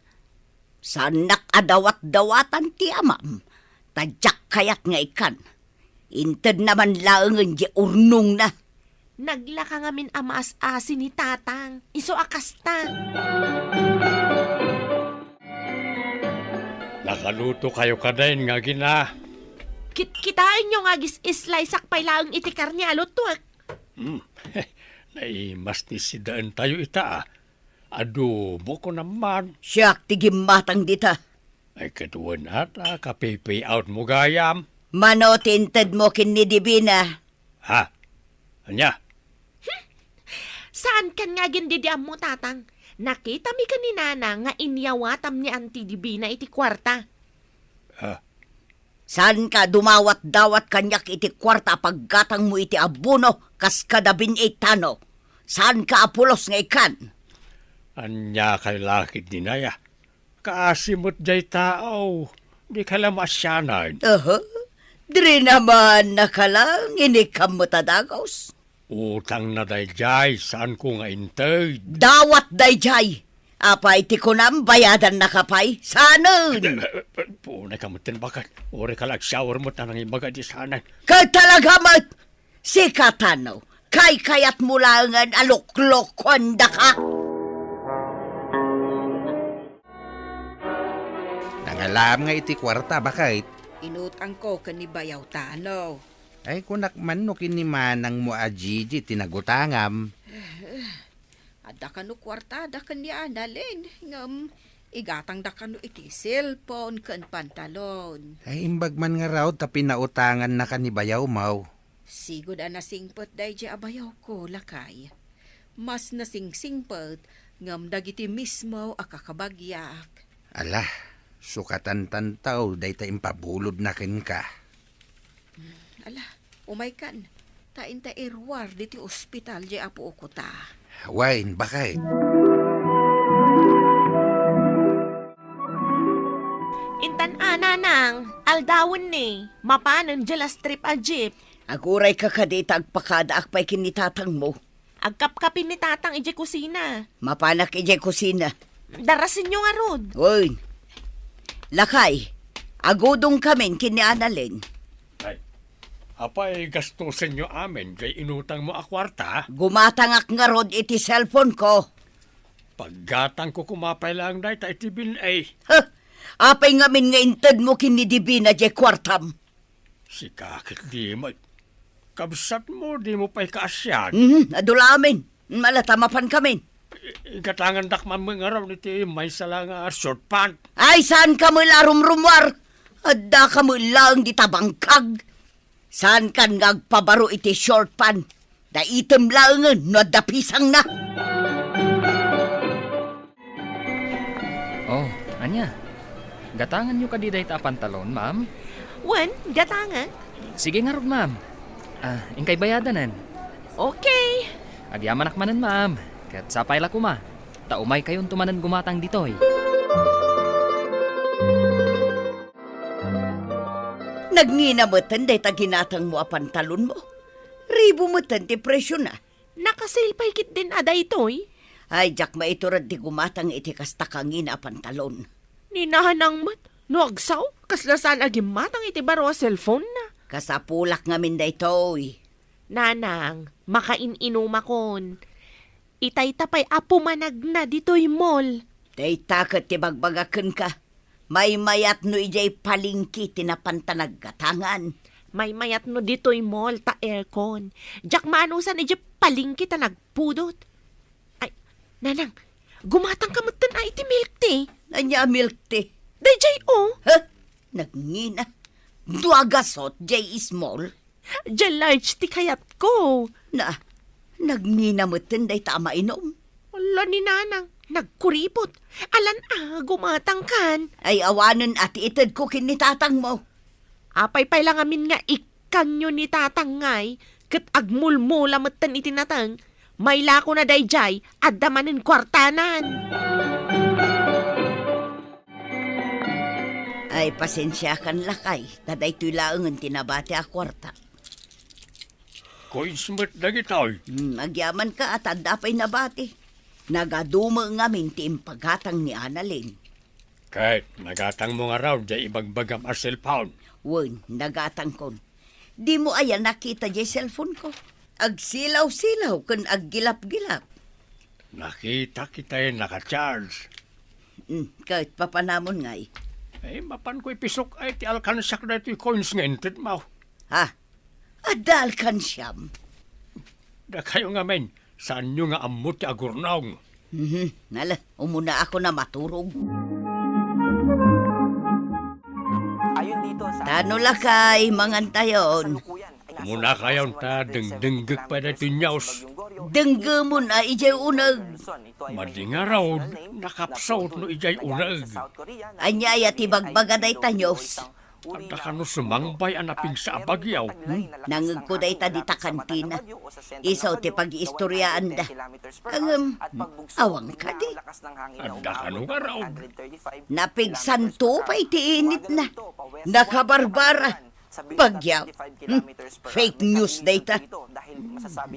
Saan nakadawat-dawatan ti amam? Tadyak kayat nga ikan. Inted naman laangan di urnong na.
Naglaka nga min amaas-asin ni tatang, iso akasta.
Nakaluto kayo kadain nga gina.
Kitain nyo nga islay sakpay laang itikar ni alutwak.
Naimas ni sidaan tayo ita. Adobo ko naman.
Siyak tigimatang dita.
Ay kaduan ata, kapay out mo gayam.
Mano tinted mo kin ni Divina.
Ha? Anya?
Saan kan nga gindidiam mo, tatang? Nakita mi ka ni Nana nga inyawatam ni Auntie Divina iti kwarta.
Saan ka dumawat-dawat kanyak iti kwarta paggatang mo iti abuno kas kadabin itano? Saan ka apulos nga ikan?
Anya kay lakid ni Naya. Kaasimot jay tao. Di ka lang masyanan.
Diri naman nakalang inikam mo tadagaws.
Utang na dayjay, saan ko nga intay?
Dawat dayjay. Apay ti kunam bayadan na kapay. Sanon!
Punay ka mo tinbakat. Uri ka lang shower mo tanang ibaga di sanan.
Kay talaga mat! Si Katano, kay kayat mulangan aluklok kwanda ka.
Nangalam nga iti kwarta, bakit?
Inutang ko kanibayaw tano.
Ay kunak man no kinimanang mo ajiji tinagutangam.
Ada kanu kwarta, ada kan ni analin. Ngam, igatang da kanu iti cellphone kan pantalon.
Ay imbag man nga raw ta pinautangan na kanibayaw mau.
Sigod nasingpet day di abayaw ko, lakay. Mas nasingsingpet, ngam dagiti mismo akakabagyak.
Alah, sukatan tantaw day ta impabulod na kin ka.
Ala, umay kan. Tain ta irwar diti ospital di apo ko ta.
Wain, bakit?
Intan nang, aldawon ni. Mapanan jala strip a jeep.
Aguray ka kadita agpakada akpay kinitatang mo.
Agkapkapin ni tatang ije kusina.
Mapanak ije kusina.
Darasin nyo nga rod.
Uy, lakay, agudong kamin kini Annalyn.
Apay gastusin nyo amin, kay inutang mo akwarta.
Gumatangak nga rod iti cellphone ko.
Paggatang ko kumapay lang dahi ta iti binay.
Apay ngamin nga inted mo kini Divina je kwartam.
Si kakit di mo. Kabsat mo, di mo pa'y kaasyan.
Adulamin, malatamapan kamin.
Igatangan dakman mo nga raw niti may sala nga short pant.
Ay, saan ka mo larumrumwar? Adda ka mo lang di tabangkag. Saan kan ngagpabaro iti short pan? Da item langan, no dapisang na.
Oh, anya? Gatangan nyo kadiday ta pantalon, ma'am?
Wan, gatangan.
Sige nga rod, ma'am. Ingkay bayadanan.
Okay.
Agyamanak manan, ma'am. Kat sapay la kuma. Taumay kayon tumanan gumatang ditoy.
Nagninamatan day taginatang mo a pantalon mo. Ribo mo ti presyo na.
Nakasil paikit din aday toy.
Ay, jak maiturad di gumatang iti kastakangin a pantalon.
Ninahanang mat. No agsaw. Kaslasan agimatang iti baro a cellphone na.
Kasapulak ngamin day toy.
Nanang, makain-inuma kon. Itay tapay apo manag na dito'y mall.
Day takot ti bagbagaken ka. May mayat no ijay palingki tinapantanag gatangan.
May mayat no dito'y mall ta aircon. Jak maanusan ijay palingki ta nagpudot. Ay, nanang, gumatang kamutan ay iti milk tea.
Anya milk tea?
Dayjay o.
Nagngina. Duagasot jay small.
Jay large ti kayat ko.
Nagnginamutin day tama inom.
Wala ni nanang. Nagkuripot. Alan gumatang kan.
Ay awanan at ited ko kinitatang mo.
Apay-pay lang amin nga ikan nyo ni tatang ngay. Kat agmulmula matan itinatang. May lako na dayjay at damanin kwartanan.
Ay, pasensya kan lakay. Taday to'y laangan tinabati a kwarta.
Koinsmet dagitoy.
Agyaman ka at anda pa'y nabati. Nagaduma ngamin ti impagatang ni Annalyn.
Kahit nagatang mo nga raw, di ibagbagam a cellphone.
Wen, nagatang kon. Di mo ayan nakita di cellphone ko. Agsilaw-silaw kun aggilap-gilap.
Nakita kita yung naka-charge.
Kahit papanamon ngay.
Eh, mapan ko'y pisok ay ti alkansak na ito'y coins nga entet mo.
Ha? Adal kan siyam.
Da kayo nga men, saan nyo nga amot ti agurnaw?
Nala, umuna ako na maturog. Tano lakay, mangantayon.
Muna kayo ta dengdenggek pa na ito'y nyaws.
Dengge mo na ijay unag.
Madi nga raw, nakapsaw no ijay unag.
Anyaya ti bagbaga day tanyos.
Anda ka no sumangbay anaping sa abagyaw.
Nangag ko day ta di ta kantina. Isaw ti pag-iistoryaan da. Awang ka di.
Anda ka no nga raw.
Napigsanto pa iti init na. Nakabarbara. Bagyaw. Fake news data.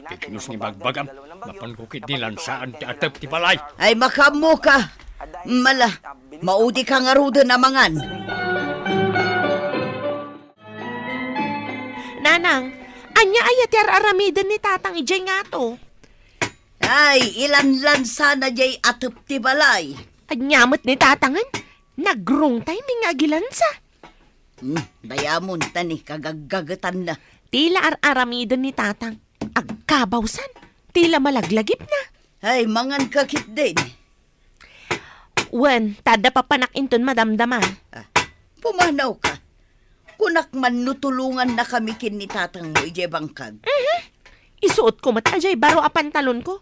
Fake news ni bagbagam. Mapan ko kit nilansaan ti atap ti balay.
Ay makamo ka. Mala, maudi ka nga ruda na mangan.
Nanang, anya ayat yar aramidan ni tatang ijay nga to.
Ay, ilan sana jay atap ti balay.
Anyamot ni tatangan, nagrung tayo nga agilansa.
Bayamon tani, kagaggagatan na.
Tila ar-aramidan ni tatang, agkabawsan, tila malaglagip na.
Ay, mangan kakit din.
Wen, tada pa panakinton madamdama.
Pumanaw ka. Kunak man nutulungan na kami kin ni tatang mo, ije bangkag.
Isuot ko matajay baro a pantalon ko.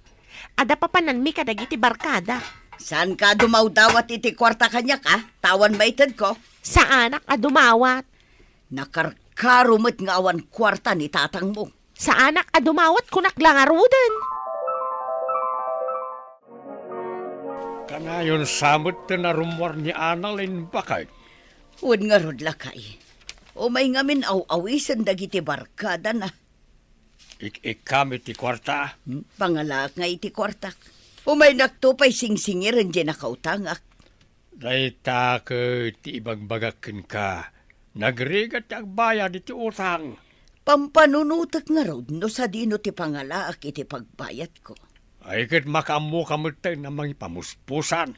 Ada pa panan mi kadagiti barkada.
Saan ka dumawdawat iti kwarta kanya ka? Tawan maitad ko?
Sa anak a dumawat.
Nakarkarumot nga awan kwarta ni tatang mo.
Sa anak a dumawat kunak langarudan.
Kanayon samot na rumwar ni Annalyn bakay.
Huwag nga rod lakay. O may ngamin aw-awisan dagiti barkada na.
Ik-ikam iti kwarta.
Pangalak nga iti kwartak. O may naktupay singsingiran dyan nakautangak.
Dayta ka ti ibagbagakin ka. Nagrigat ti agbayad iti utang.
Pampanunutak nga rod no sa dino ti pangalaak iti pagbayad ko.
Ay kat makamu kamutay na mga pamuspusan.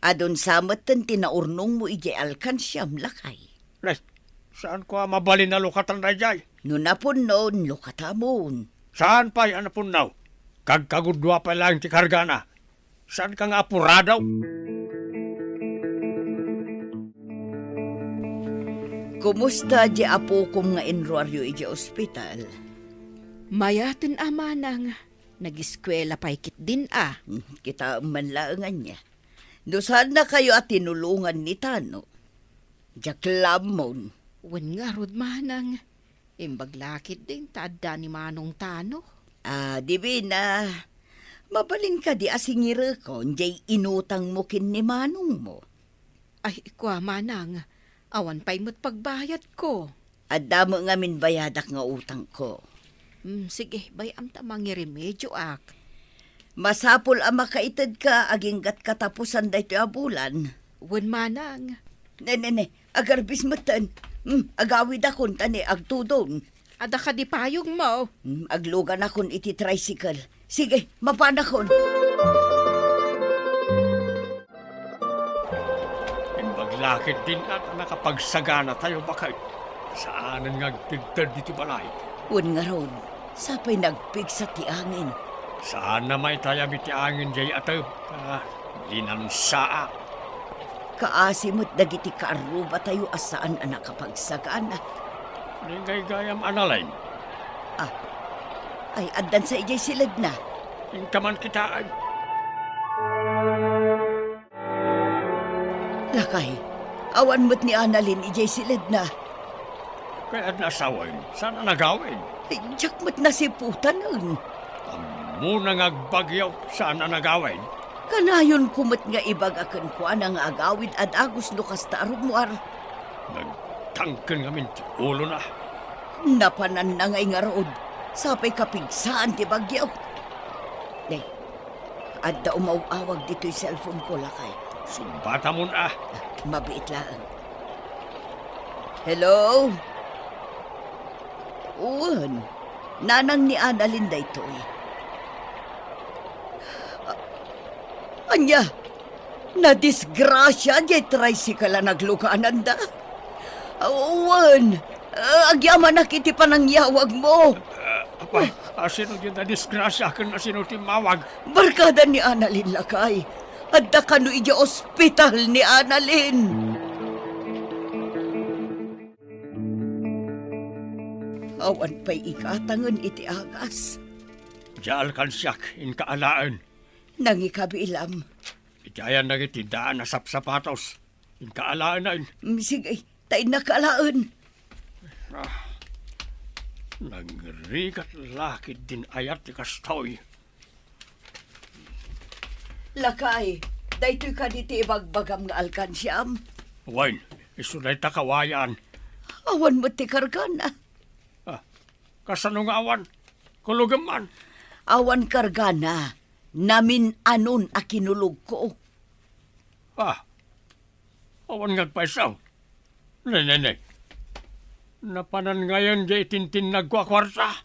Adon samatan tinaurnong mo ije alkansyam lakay.
Nay, saan ko mabalin na lukatan na jay?
No napon noon lukatamon.
Saan pa yan napun now? Kagkagudwa pa lang ti kargana. Saan ka nga apuradaw?
Kumusta di apo kong nga enroryo ije ospital?
Mayaten amanang, nag-eskwela pa ikit din
Kita manlaangan niya. Dosan na kayo at tinulungan ni Tano. Jaklamon.
Wen nga rod manang, imbaglakit din tada ni Manong Tano.
Di na, mabalin ka di asingire ko, jay inutang mo kin ni Manong mo.
Ay, kwa manang, awan pa'y mo't pagbayad ko.
At damo nga min bayadak nga utang ko.
Sige, bayam tamang remedyo ak.
Masapol ang makaitad ka, aginggat katapusan dahito abulan.
Wen manang.
Ne, agarbis matan. Agawid akon tani, agtudon.
Ada ka di payog mo.
Aglugan akon iti tricycle. Sige, mapanakon.
Imbaglakit din at nakapagsagana tayo bakay. Saanan nga agtigtad dito balay?
Un nga ron, sapay nagpig sa tiangin.
Saan na may tayam iti angin jay atap? Linansaa.
Kaasimot dagiti kaaruba tayo asaan anak kapagsagana.
Ningay gayam Annalyn.
Ay, addan sa ijay silad na.
Inkaman kitaan.
Lakay, awan mo't ni Annalyn ijay silad na.
Kaya nasawin, sana nagawin?
Diyak mo't nasiputan nun.
Muna ngagbagyaw saan na nagawin.
Kanayon kumot nga ibagakan ko ang agawid at agos no kasta arumwar.
Nagtangken ngamin ti ulo na.
Napanan na ngay nga rood. Sapay kapigsaan ti bagyaw. Day, adda umawawag dito'y cellphone ko lakay.
Sumbata mo na.
Mabiit lang. Hello? Uwan, nanang ni Annalyn daytoy. Anya, na-disgrasya di tricycle na naglukaanan da. Uwan, agyaman na kiti panangyawag mo.
Apay, sino yun na disgrasya kan na sino timawag?
Barkada ni Annalyn lakay. Adda kanu ija ospital ni Annalyn. Awan pa'y ikatangan iti agas.
Dial kan siyak in kaalaan.
Nangikabilam.
Itiayan na itindaan na sapsapatos. In kaalaan na in.
Sige, tayo nakalaan.
Nagrigat lakid din ayat ni Kastoy.
Lakay, daytoy ka diti ibagbagam nga alkansyam.
Wain, isunay takawayan.
Awan mo ti kargana.
Kasano nga awan? Kulugaman.
Awan kargana. Namin anon a kinulog ko.
Awan ngagpaisaw. Nenene. Napanan ngayon di itintin nagkwakwarta.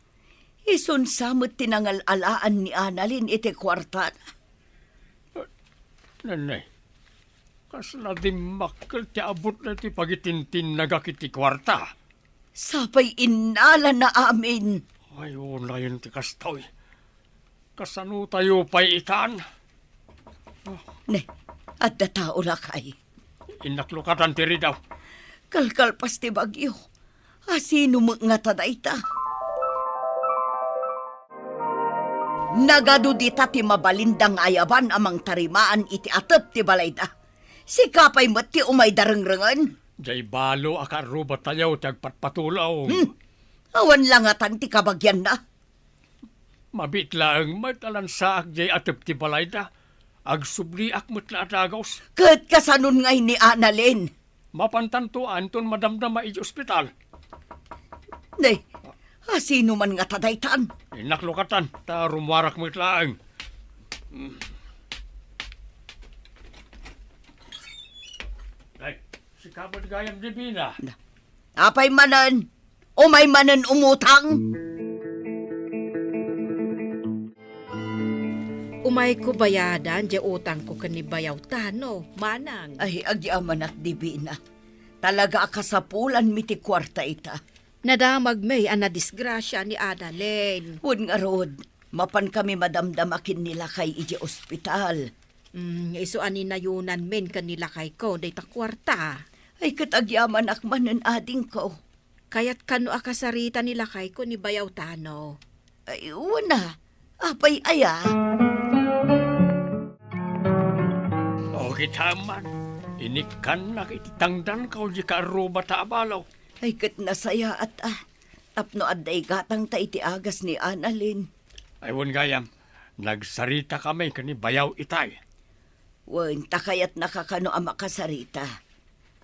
Isun samot tinangalalaan ni Annalyn iti kwarta.
Nene. Kasla di makkel ti abot na ti pagitintin nagakiti kwarta.
Sapay inala na amin.
Ayun na yun ti Kastoy. Kasano tayo pa'y itaan?
Ne, at tao lakay.
Inaklukatan ti ridaw.
Kalkalpas ti bagyo. Asino mo nga tadayta? Nagadudita ti mabalindang ayaban amang tarimaan iti atep ti balayda. Si kapay mat ti umay darengrengan.
Jay balo akaruba tayo tagpatpatulaw.
Awan langatan ti kabagyan na.
Mabit lang matalan saak jay atep ti balayda. Agsubliak matla atagos.
Kat kasanon ngay ni Annalyn.
Mapantantuan ton madamdama iti ospital.
Ne, asino man nga tadaytan?
Inaklukatan ta rumwarak matlaang. Ay, si Kabad Gayam Divina.
Apay manan, umay manan umutang.
Umay ko bayadan, di utang ko kanibayaw tano, manang.
Ay, agyaman at dibina. Talaga akasapulan miti kwarta ita.
Nadamag may ana disgrasya ni Annalyn.
Hun nga rod, mapan kami madamdamakin nila kay iji ospital.
Iso ani nayunan men kanila kay ko, day takwarta.
Ay katagyaman akmanan ading ko.
Kaya't kano akasarita nila kay ko ni bayaw tano.
Ay, una, apay aya.
Okay, taman. Inikan na kitangdan ka o di ka aruba ta abalaw.
Ay kat nasaya at tapno aday gatang ta iti agas ni Annalyn.
Aywan Gayam, nagsarita kami kani bayaw itay.
Wen, takayat nakakano ang makasarita.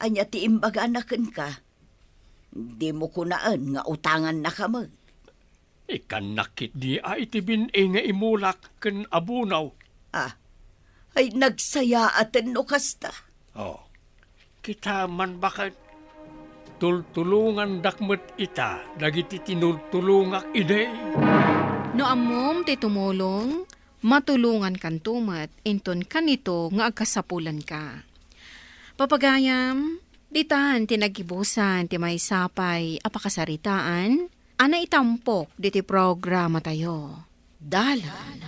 Anya ti imbaga naken ka. Di mo kunaan nga utangan na kamo.
Ikan nakit di ay tibin nga imulak ken abunaw.
Ay nagsaya aten no kasta.
Oh, kita man bakit tultulungan dakmet ita dagiti tinultulungak ide.
No amom ti tumulong, matulungan kan tumat, inton kanito nga agkasapulan ka. Papagayam, ditan tinagibusan ti may sapay apakasaritaan, ana itampok diti programa tayo. Dalan,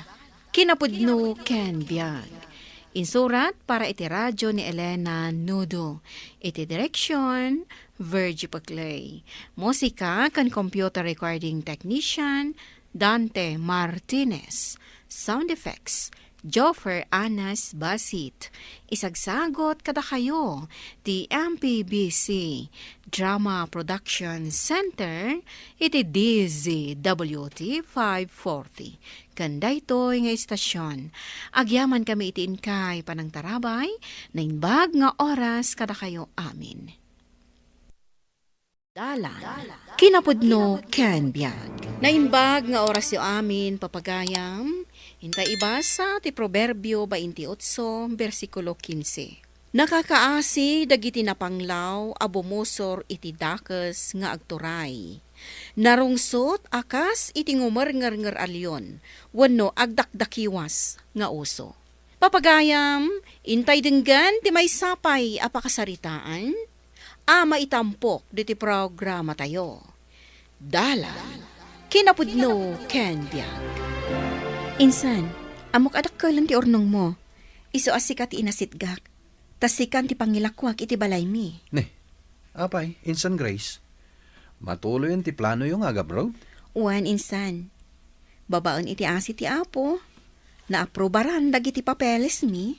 kinapudno ken biag. Insurat para iti radyo ni Elena Nudo. Iti direksyon, Virgie Paclay. Musika kan computer recording technician, Dante Martinez. Sound effects, Joffer Anas Basit. Isagsagot kada kayo ti MPBC Drama Production Center iti DZWT 540. Kanda ito'y nga istasyon. Agyaman kami iti inkay panang tarabay na inbag nga oras kada kayo amin. Dalan. Kinapudno Ken Biag. Nainbag nga oras yo amin papagayam. Hintay ibasa ti Proverbio 28, versikulo 15. Nakakaasi dagiti napanglaw abumosor iti dakes nga agturay. Narungsot akas iti ngumer-nger alyon, wenno agdakdakiwas nga uso. Papagayam, intay denggan ti may sapay apakasaritaan, maitampok diti programa tayo. Dalan, kinapudno Ken Biag. Insan, amok adak ka lang ti ornong mo. Iso asika ti inasitgak. Tasikan ti pangilakwak iti balay mi.
Ne, apay, Insan Grace. Matuloy ti plano yung agabro?
Uwan, insan. Babaon iti asi ti apo. Naaprobaran dagiti papeles mi.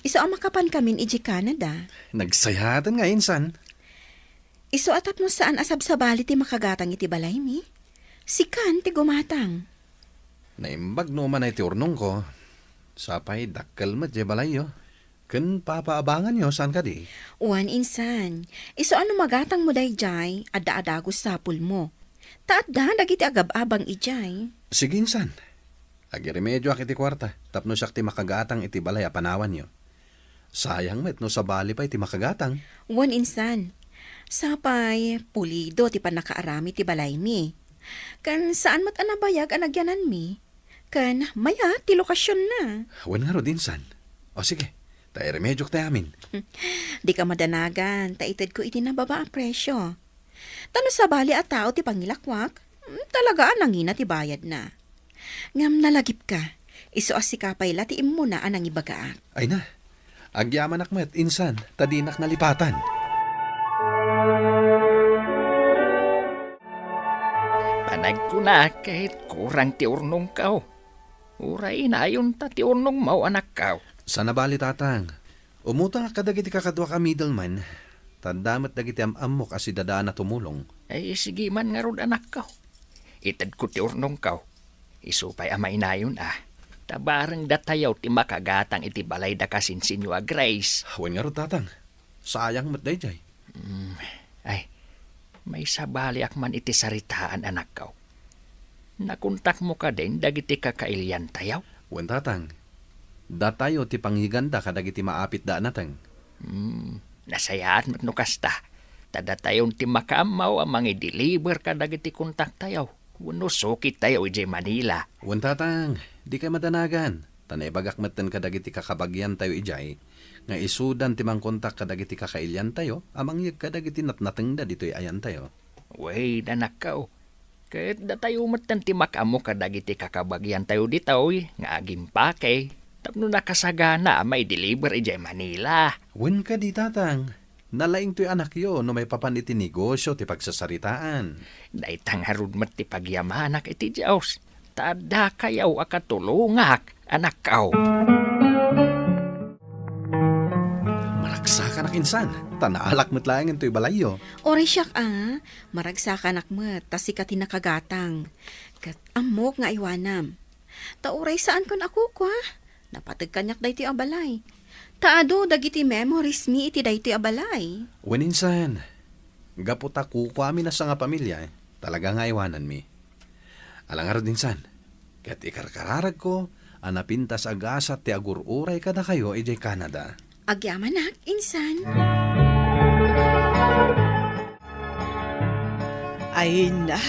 Iso amakapan kamin iji Canada.
Nagsayatan nga, Insan.
Iso atat mo saan asab-sabali ti makagatang iti balay mi. Sikan ti gumatang.
Naimbag no man ay ti urnong ko. Sapay dakkel mat je balayo. Ken papaabangan yo saan ka di?
Uwan, insan. Iso ano magatang mo day jay, adda-adagos sapul mo. Taadda dagiti agab-abang ijay.
Sige, Insan. Agiremedyo ak iti kwarta. Tapno siya ti makagatang iti balay apanawan yo. Sayang met no sa bali pa iti makagatang.
Uwan, insan. Sapay, pulido ti panakaarami ti balay mi. Kan saan mat anabayag anagyanan mi? Kan maya ti lokasyon na.
Wan nga ro, Insan. O sige, tayo remedyo tayo amin.
Di ka madanagan, taitid ko iti nababa ang presyo. Tano sa bali at tao ti pangilakwak, talaga nangina ti bayad na. Ngam nalagip ka, iso asikapay lati mo na anang ibagaak.
Ay na, agyaman akmet, Insan, tadinak na lipatan.
Panag ko na kahit kurang ti urnong kao. Uray na ayon ta ti urnong mau anak kao.
Sana bali, tatang. Umutang ka dagiti kakadwa ka middleman. Tandamat dagiti amok as idadaan na tumulong.
Ay sige man nga rod anak kao. Itad ko ti urnong kao. Isupay amay na yun Tabarang datayaw ti makagatang iti balay da kasinsinyo Grace.
Wan nga ro, tatang. Sayang mat dayjay.
Ay, may sabali akman iti saritaan anak kao. Nakuntak mo ka din dagiti kakailyan tayaw.
Wan, tatang. Datayo ti panghiganda kadagiti maapit da natang.
Nasayaan mat no kasta. Tadatayon ti makamaw amang i-deliver kadagiti kontak tayaw. Wano sukit tayo ije Manila.
Wan, tatang. Di kay madanagan. Tanay bagakmeten kadagiti kakabagyan tayo ijay. Nga isudan ti mangkontak kadagiti kakailyan tayo. Amang yag kadagiti natnateng da dito'y ayan tayo.
Wait, anak kao. Kahit datayo matan ti makamo kadagiti kakabagyan tayo ditoy. Nga agim pake. Tapno nakasagana may deliver ije Manila.
Wen ka di, tatang. Nalaing to'y anak yo no may papan iti negosyo ti pagsasaritaan.
Daitang harud mat ti pagyamanak iti Diyos. Tada kayaw akatulungak, anak kao.
Maragsakan ak, Insan. Tanaalak mo't laing to'y balayo.
Oray siyak maragsakan akmet, tasika tinakagatang. Kat amok nga iwanam. Tauray saan kon ako kwa? Napatag kanyak dahi ti abalay. Taado dagiti memories mi iti dahi ti abalay.
Wen, Insan. Gapot ako kami na sa nga pamilya. Talaga nga iwanan mi. Alangar din, Insan. Kat ikarkararag ko, anapintas agasat ti agururay kada kayo ijay Canada.
Agyamanak, insan.
Ay na,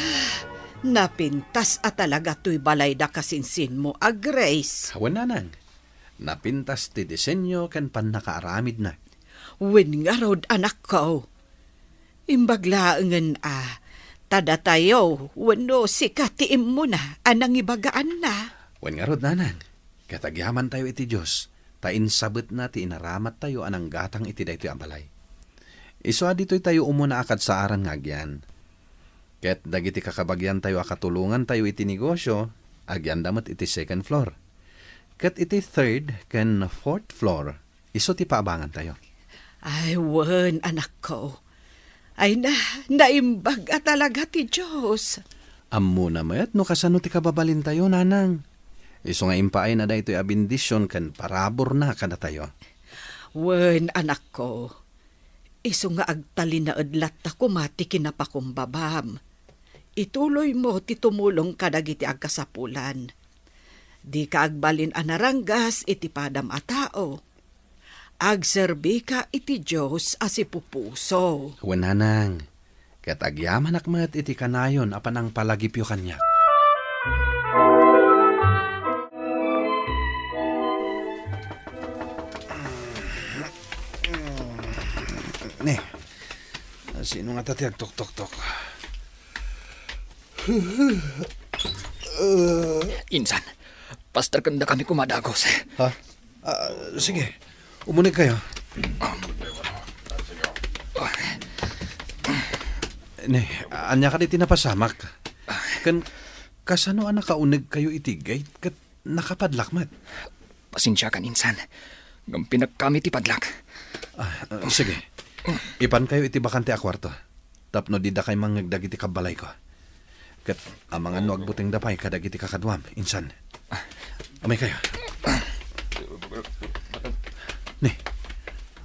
napintas at talaga to'y balay da kasinsin mo, Grace.
Hawan nanang. Napintas ti disenyo kan panakaaramid na.
Wen nga rod anak ko. Imbaglaangan tada tayo, wano sikatiim mo na, anang ibagaan na.
Wen nga rod, nanang. Katagyaman tayo iti Diyos. Tain sabet na ti inaramat tayo anang gatang iti daytoy ambalay. Iso aditoy tayo umuna akad sa aran ngagyan. Ket dagiti kakabagyan tayo akatulungan tayo iti negosyo, agyan damat iti second floor. Kat iti third ken fourth floor, iso ti paabangan tayo.
Ay, wen, anak ko. Ay naimbag at talaga ti Diyos.
Ammo na mayat no kasano ti kababalin tayo, nanang. Iso nga impaay na da ito'y abindisyon kan parabor na kada tayo.
Wen, anak ko. Iso nga agtalin na adlat na kumati kinapakumbabam. Ituloy mo ti tumulong kadagiti agkasapulan. Di ka agbalin anaranggas iti padam a tao. Agserbi ka iti Diyos asi pupuso.
Wen, nanang. Kat agyaman akmat iti kanayon apan ang palagipyo kanyak. Ne, sino nga tati agtok-tok-tok?
Insan, pastor kanda kami kumadagos.
Ha? Sige, umunig kayo. Ne, anya ka di tinapasamak. Kan, kasano ang nakaunig kayo itigay kat nakapadlakmat?
Pasensya kan, insan. Ngam pinagkami ti padlak.
Sige, ipan kayo iti bakante a kwarto. Tapno di da kay mangagdag iti kabalay ko. Kat amang ano agbuting dapay kadag iti kakadwam, insan. Amay kayo. Ne,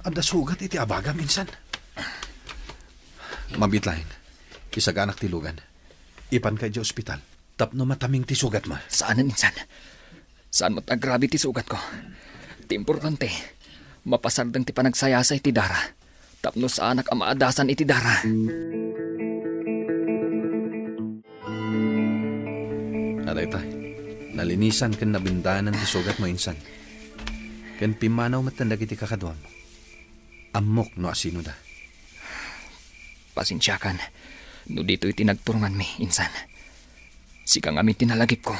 ada sugat iti abagam, insan. Mabitlain, isaganak tilugan. Ipan kay di ospital. Tapno mataming ti sugat ma.
Saanan, insan? Saan mo't agrabe ti sugat ko? Ti importante, mapasardang ti panagsayasay ti dara. Tapno sa anak ang maadasan iti dara.
Aray tay, nalinisan kan nabindanan ti sugat mo, insan. Kan pimanaw matandag iti kakadwam. Amok no asino da.
Pasensya kan, no dito'y tinagturungan mi, insan. Sikang amin tinalagip ko.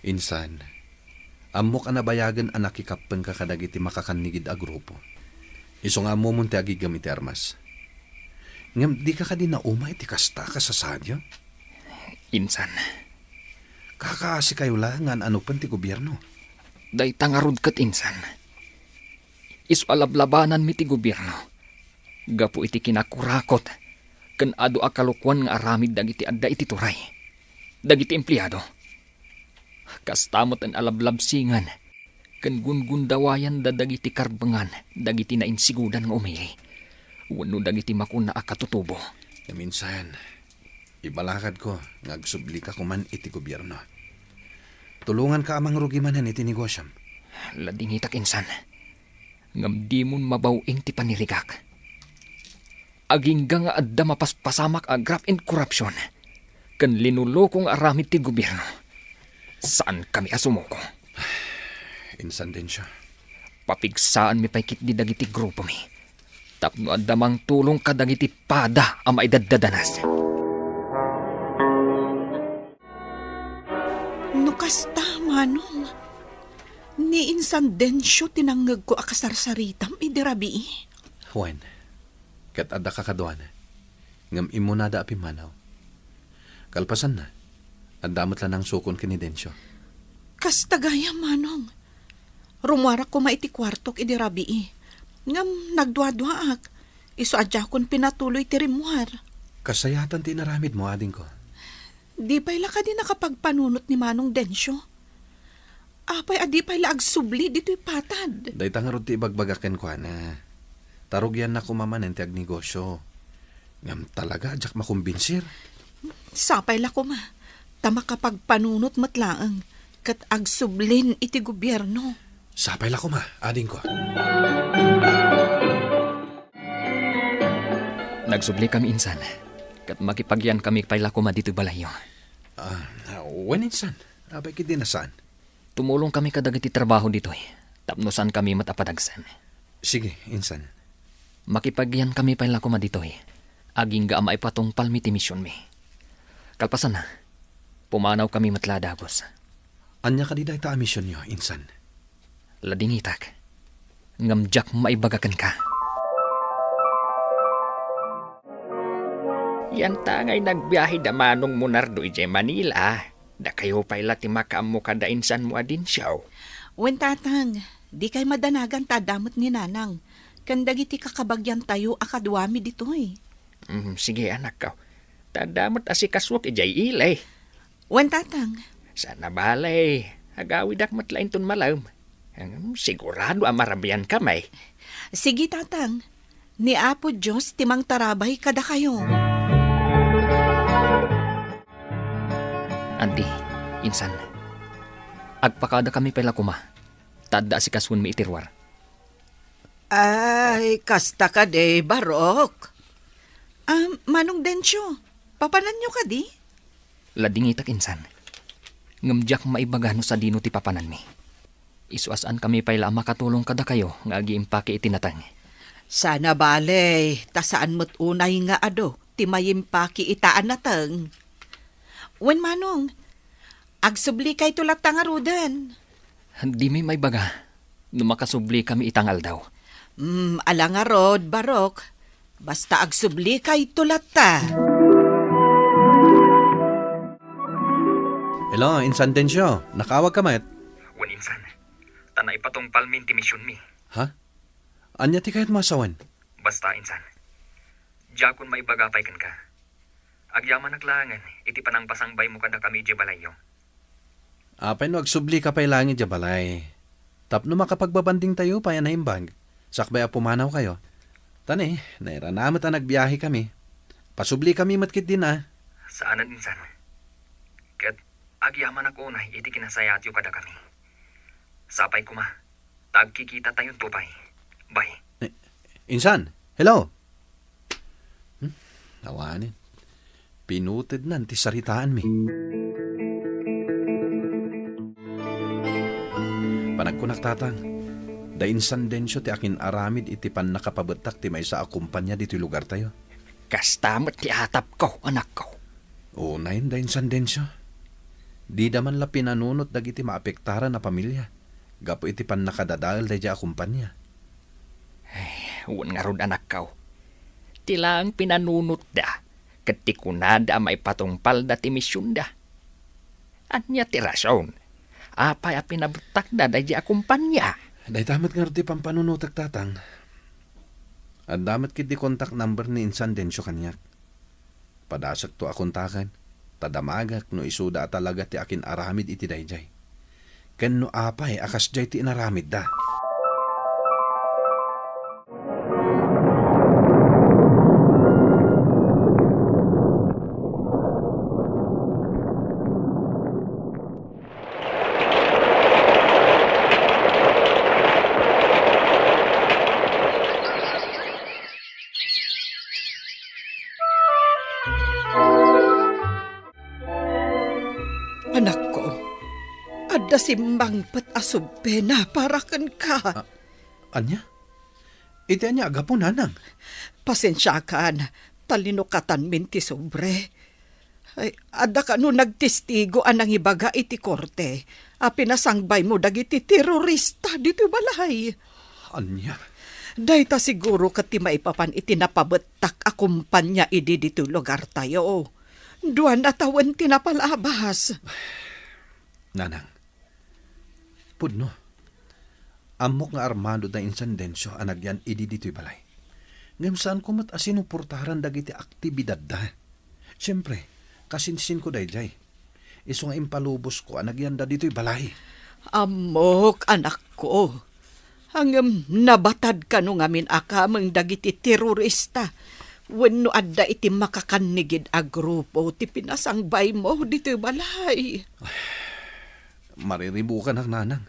Insan, amok anabayagan anak ikapeng kakadag iti makakanigid a grupo. Iso nga mo munti agigam iti armas. Ngam di ka ka din na umay iti kasta ka sa sadyo?
Insan,
Kakaasi kayo lang nga ano pan ti gobyerno.
day tangarod kat, insan. Isu alablabanan mi ti gobyerno. Gapo iti kinakurakot. Kan ado akalukwan nga aramid dagiti adda iti turay. Dagiti empleyado. Kastamot ang alablabsingan. Kan gungundawayan da dagiti karbangan. Dagiti nainsigudan nga umili. Wano dagiti makuna akatutubo.
Minsan, ibalakad ko nga agsubli ka kuman iti gobyerno. Tulungan ka amang rugimanan iti negosyam.
Ladingitak, insan. Ngam di mon mabawing ti panirigak. Agingga nga adda mapaspasamak a graft and corruption. Kan linulo kong aramid ti gobyerno. Saan kami asumuko?
Insan din siya.
Papigsaan mi paikit di dagiti grupo mi. Tapno adda mang tulong kadagiti pada ang maidadadanas.
Nukasta, manong. Ni insan densyo tinanggag ko akasarsaritam idirabi.
Juan, kat adda kakadwan. Ngam imunada api manaw. Kalpasan na. Adamot lang ang sukon kinidensyo.
Kastagaya, manong. Rumwara ko maiti kwartok idirabi. Ngam nagdwa-dwaak. Iso adya kon pinatuloy ti rimuar.
Kasayatan ti naramid mo, ading ko.
Di pa'y la ka di nakapagpanunot ni Manong Densyo. Apay adi pa'y la agsubli dito'y patad.
Day tangarod ti ibagbagaken ko na. Tarog yan na kumamanen ti agnegosyo. Ngam talaga, adyak makumbinsir.
Sapay la ko ma. Tama kapagpanunot matlaang. Kat agsublin iti gobyerno.
Sapay la ko ma, ading ko.
Nagsubli kami, insan. Kat makipagyan kami payla kuma dito'y balayo.
When insan? Abay kiti na saan?
Tumulong kami kadagiti trabaho dito'y. Tapno saan kami matapadagsan.
Sige, insan.
Makipagyan kami payla kuma dito'y. Aging ga amay patong palmi ti misyon mi. Kalpasan na. Pumanaw kami matladagos.
Anya ka di dahi ta misyon nyo, insan?
Ladingitak. Ngamjak maibagakan ka.
Yan tangay nagbiyahe da manong Munardo ije Manila. Da kayo pa'y lati makaam mo kada insan mo adin siyaw.
Wen tatang, di kay madanagan tadamot ni nanang. Kandag iti kakabagyan tayo akadwami ditoy.
Sige anak ko. Tadamot asikaswak ijay ilay.
Wen tatang,
Sana balay. Agawidak matlain ton malam. Sigurado amarabian kamay.
sige tatang. Ni Apo Diyos timang tarabay kada kayo.
Anti, insan. Agpakada kami pala kuma. Tadda si kaswon mi itirwar.
Ay, kasta ka de, Barok. Manong Densyo, papanan nyo ka di?
Lading itak insan. Ngamjak maibagano sa dino ti papanan mi. Isuasan kami pala makatulong kada kayo nga agiimpake itinatang.
Sana balay, tasaan mo't unay nga ado, timayimpaki itaan natang. Wen manong, agsubli kay tulat tangarudan.
Di mi may baga. Numakasubli kami itangal daw.
Alangarod, Barok. Basta agsubli kay tulat ta.
Hello, Insan Densyo. Nakawag ka, Mat?
Wan insan. Tanay patong palmin ti misyon mi.
Ha? Anya ti kahit masawan?
Basta insan. Jakon may bagapay kan ka. Agyaman naglangan, iti panang pasangbay mo kada kami di balayo.
Apay no, agsubli ka pa'y langit ya balay. Tapno makapagbabanding tayo pa yan na imbag. Sakbay pumanaw kayo. Tani, nairanamat na nagbiyahe kami. Pasubli kami matkit din
Saanan insan. Kat agyaman ako na iti kinasayat yu kada kami. Sapay kuma. Tagkikita tayong tupay. Bye.
Insan, hello? Nawanin. Pinuted nan ti saritaan mi. Panagkunak tatang, da Insan Densyo ti akin aramid iti pan nakapabetak ti may sa akumpanya dito lugar tayo.
Kastamot ti atap ko, anak ko.
Unayin da Insan Densyo. Di daman la pinanunot dagiti maapektaran na pamilya. Gapo iti pan nakadadaal da di akumpanya.
Huwag nga rod anak ko. Tilang pinanunot da. Katikunada may patungpal da ti misyon da. Anya ti rason. Apay a pinabutak da di akumpanya.
Day tamat nga ti pampanunutag tatang. At damat kit di contact number ni Insan Densyo kanyak. Padasak to akontakan. Tadamagak no isuda talaga ti akin aramid iti dayjay. Ken no apay akas jay ti inaramid da.
Anak ko, adda simbang pat asubbe na para kan ka.
Anya? Iti anya agapon nanang.
Pasensya ka na, talinukatan minti sobre. Ay, adda ka no nagtestigo anang ibaga iti korte. Pinasangbay mo dagiti terorista dito balay.
Anya?
Dahita siguro kati maipapan iti napabetak akumpanya idi dito lugar tayo. Duan atawan tinapalabas.
Nanang, pudno, amok nga armado da Insan Densyo anagyan idi dito'y balay. Ngam saan ko mat asinupurtaran dagiti aktibidad da. Siyempre, kasinsin ko dayjay. Iso nga impalubos ko anagyan da dito'y balay.
Amok, anak ko. Hangam nabatad ka no ngamin akamang dagiti terorista. Wenno adda iti makakanigid a grupo ti pinasangbay mo dito balay.
Mariribukan ang nanang.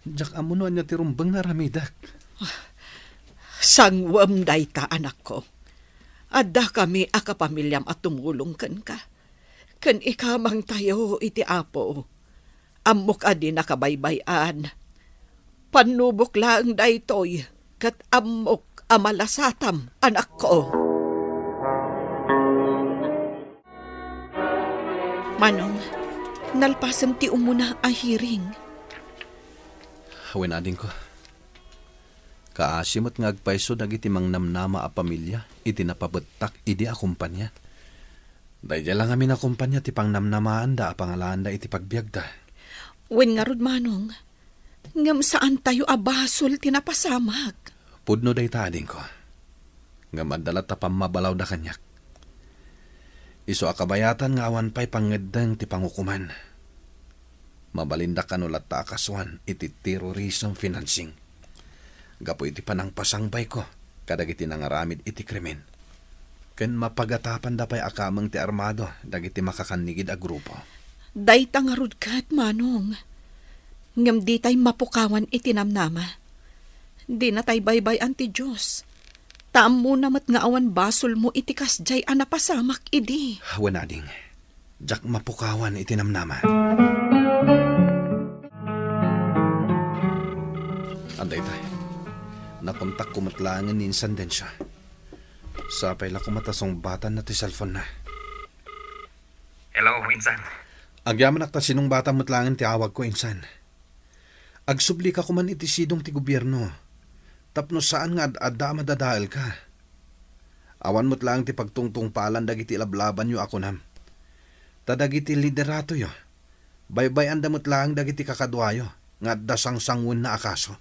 Diyak amunuan niya ti rumbang naramidak.
Sangwam dayta anak ko. Adda kami akapamilyam at tumulong kan ka. Kan ikamang tayo iti apo. Amok adi nakabaybayan. Panubok lang daytoy. Kat amok amalasatam anak ko. Manong, nalpasam ti umuna a hearing.
Hawin ading ko. Kaasimot nga agpaiso dagiti mang namnama a pamilya, iti napabetak idi akumpanya. Dahil lang amin akumpanya ti pang namnamaan da a pangalaan da iti pagbiagda.
Wen nga rod manong, Ngam saan tayo abasol tinapasamag?
Pudno day tading ko. Nga madalat ta pamabalaw da kanyak. Iso akabayatan nga awan pa'y pangedang ti pangukuman. Mabalinda kanulat ta akaswan iti terrorism financing. Gapo iti panang pasangbay ko, kadagiti nangaramid iti krimen. Ken mapagatapan da pa'y akamang ti armado, dagiti makakanigid a grupo.
Day tangarud kat, Manong. Ngam di tay mapukawan iti namnama. Di na tay baybay anti Diyos. Taam mo namat nga awan basol mo iti kasjay anapasamak idi.
Wanading, jak mapukawan iti namnama. Anday tay, nakontak kumatlangan ni Insan siya. Sapay la kumatasong bata na ti cellphone na.
Hello, Insan.
Agyaman akta sinong bata matlangan ti awag ko, Insan. Agsubli ka kuman iti sidong ti gobyerno. Tapno saan nga adda madadaal ka. Awan mo't lang ti pagtungtung palan dagiti lablaban yo ako nam. Tadagiti liderato yo. Baybayan damot lang dagiti kakadwayo. Nga dasang-sangun na akaso.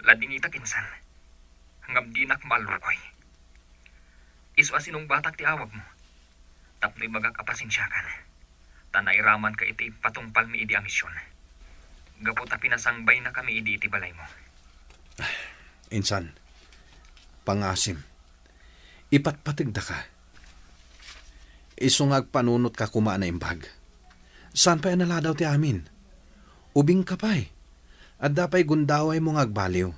Lading itak, Insan. Hanggang di nak malukoy. Iso asinong batak ti awag mo. Tapno'y magakapasensyakan. Tanay raman ka iti patungpal mi idi amisyon. Gapot a pinasangbay na kami idi iti balay mo.
Insan, pangasim, ipatpatigda ka. Isungag panunot ka kumana imbag. Saan pa naladaw ti amin? Ubing ka pa'y. At dapay gundaway mo ngagbaliw.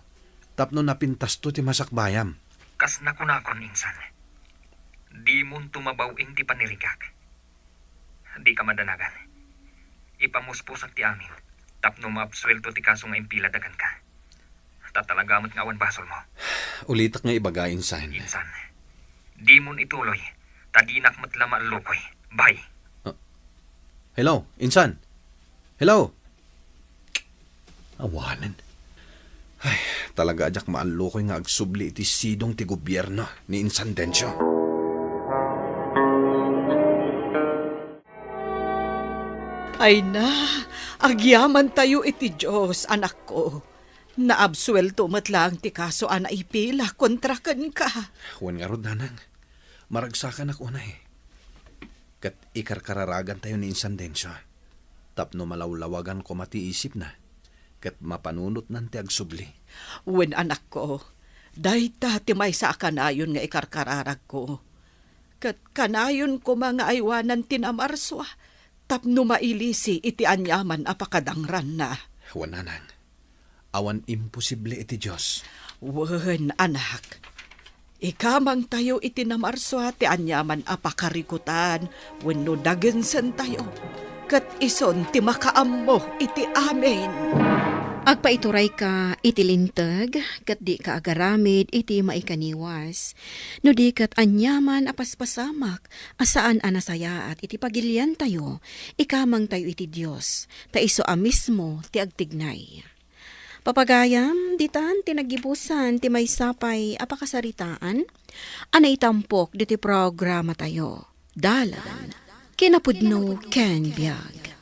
Tapno napintas to ti masakbayam.
Kas nakunakon, Insan. Di mon tumabawing ti panirigak. Di ka madanagan. Ipamuspusak ti amin. Tapno maabswelto ti kaso nga impiladagan ka. Tatalagamat nga awan basol mo.
Ulitak nga ibaga, Insan.
Insan, di mon ituloy. Tadinak matlama lukoy. Bye.
Hello, Insan. Hello. Awanan. Ay, talaga ajak maanlukoy nga agsubli iti sidong ti gobyerno ni Insan Dencio.
Ay na, agyaman tayo iti Diyos, anak ko. Naabswelto matlang ti kaso ana ipila kontra kan ka.
Huwag nga rod, nanang. Maragsakan ako na eh. Kat ikarkararagan tayo ni Insan Dencio. Tapno malawlawagan ko matiisip na. Kat mapanunot nanti agsubli.
Wen anak ko, dayta ti may sa kanayon nga ikarkararag ko. Kat kanayon ko mga aywanan tinamarswa. Tapno mailisi iti anyaman apakadangran na.
Huwag, nanang. Awan imposible iti Diyos.
Wen, anak. Ikamang tayo iti namarswa ti anyaman apakarikutan wenno dagensen tayo. Kat ison ti makaammo iti amen.
Agpaituray ka iti lintag, kat di ka agaramid iti maikaniwas. No di kat anyaman apaspasamak, asaan anasaya at iti pagilian tayo, ikamang tayo iti Diyos, ta iso mismo ti agtignay. Papagayam, ditan tinagibusan ti may sapay apakasaritaan, anay tampok diti programa tayo. Dalan, kinapudno Ken Biag.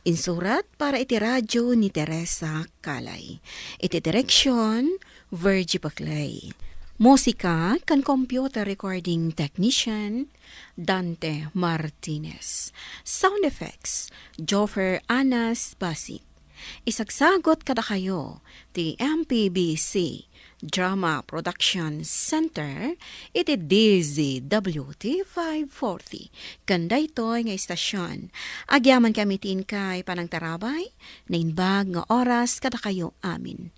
Insurat para iti radyo ni Teresa Calay. Iti direksyon, Virgie Paclay. Musika kan computer recording technician, Dante Martinez. Sound effects, Joffer Anas Basik. Isagsagot kada kayo ti MPBC Drama Production Center iti DZWT 540 kanda ito'y nga istasyon. Agyaman kami tin kay panang tarabay na inbag nga oras kada kayo amin.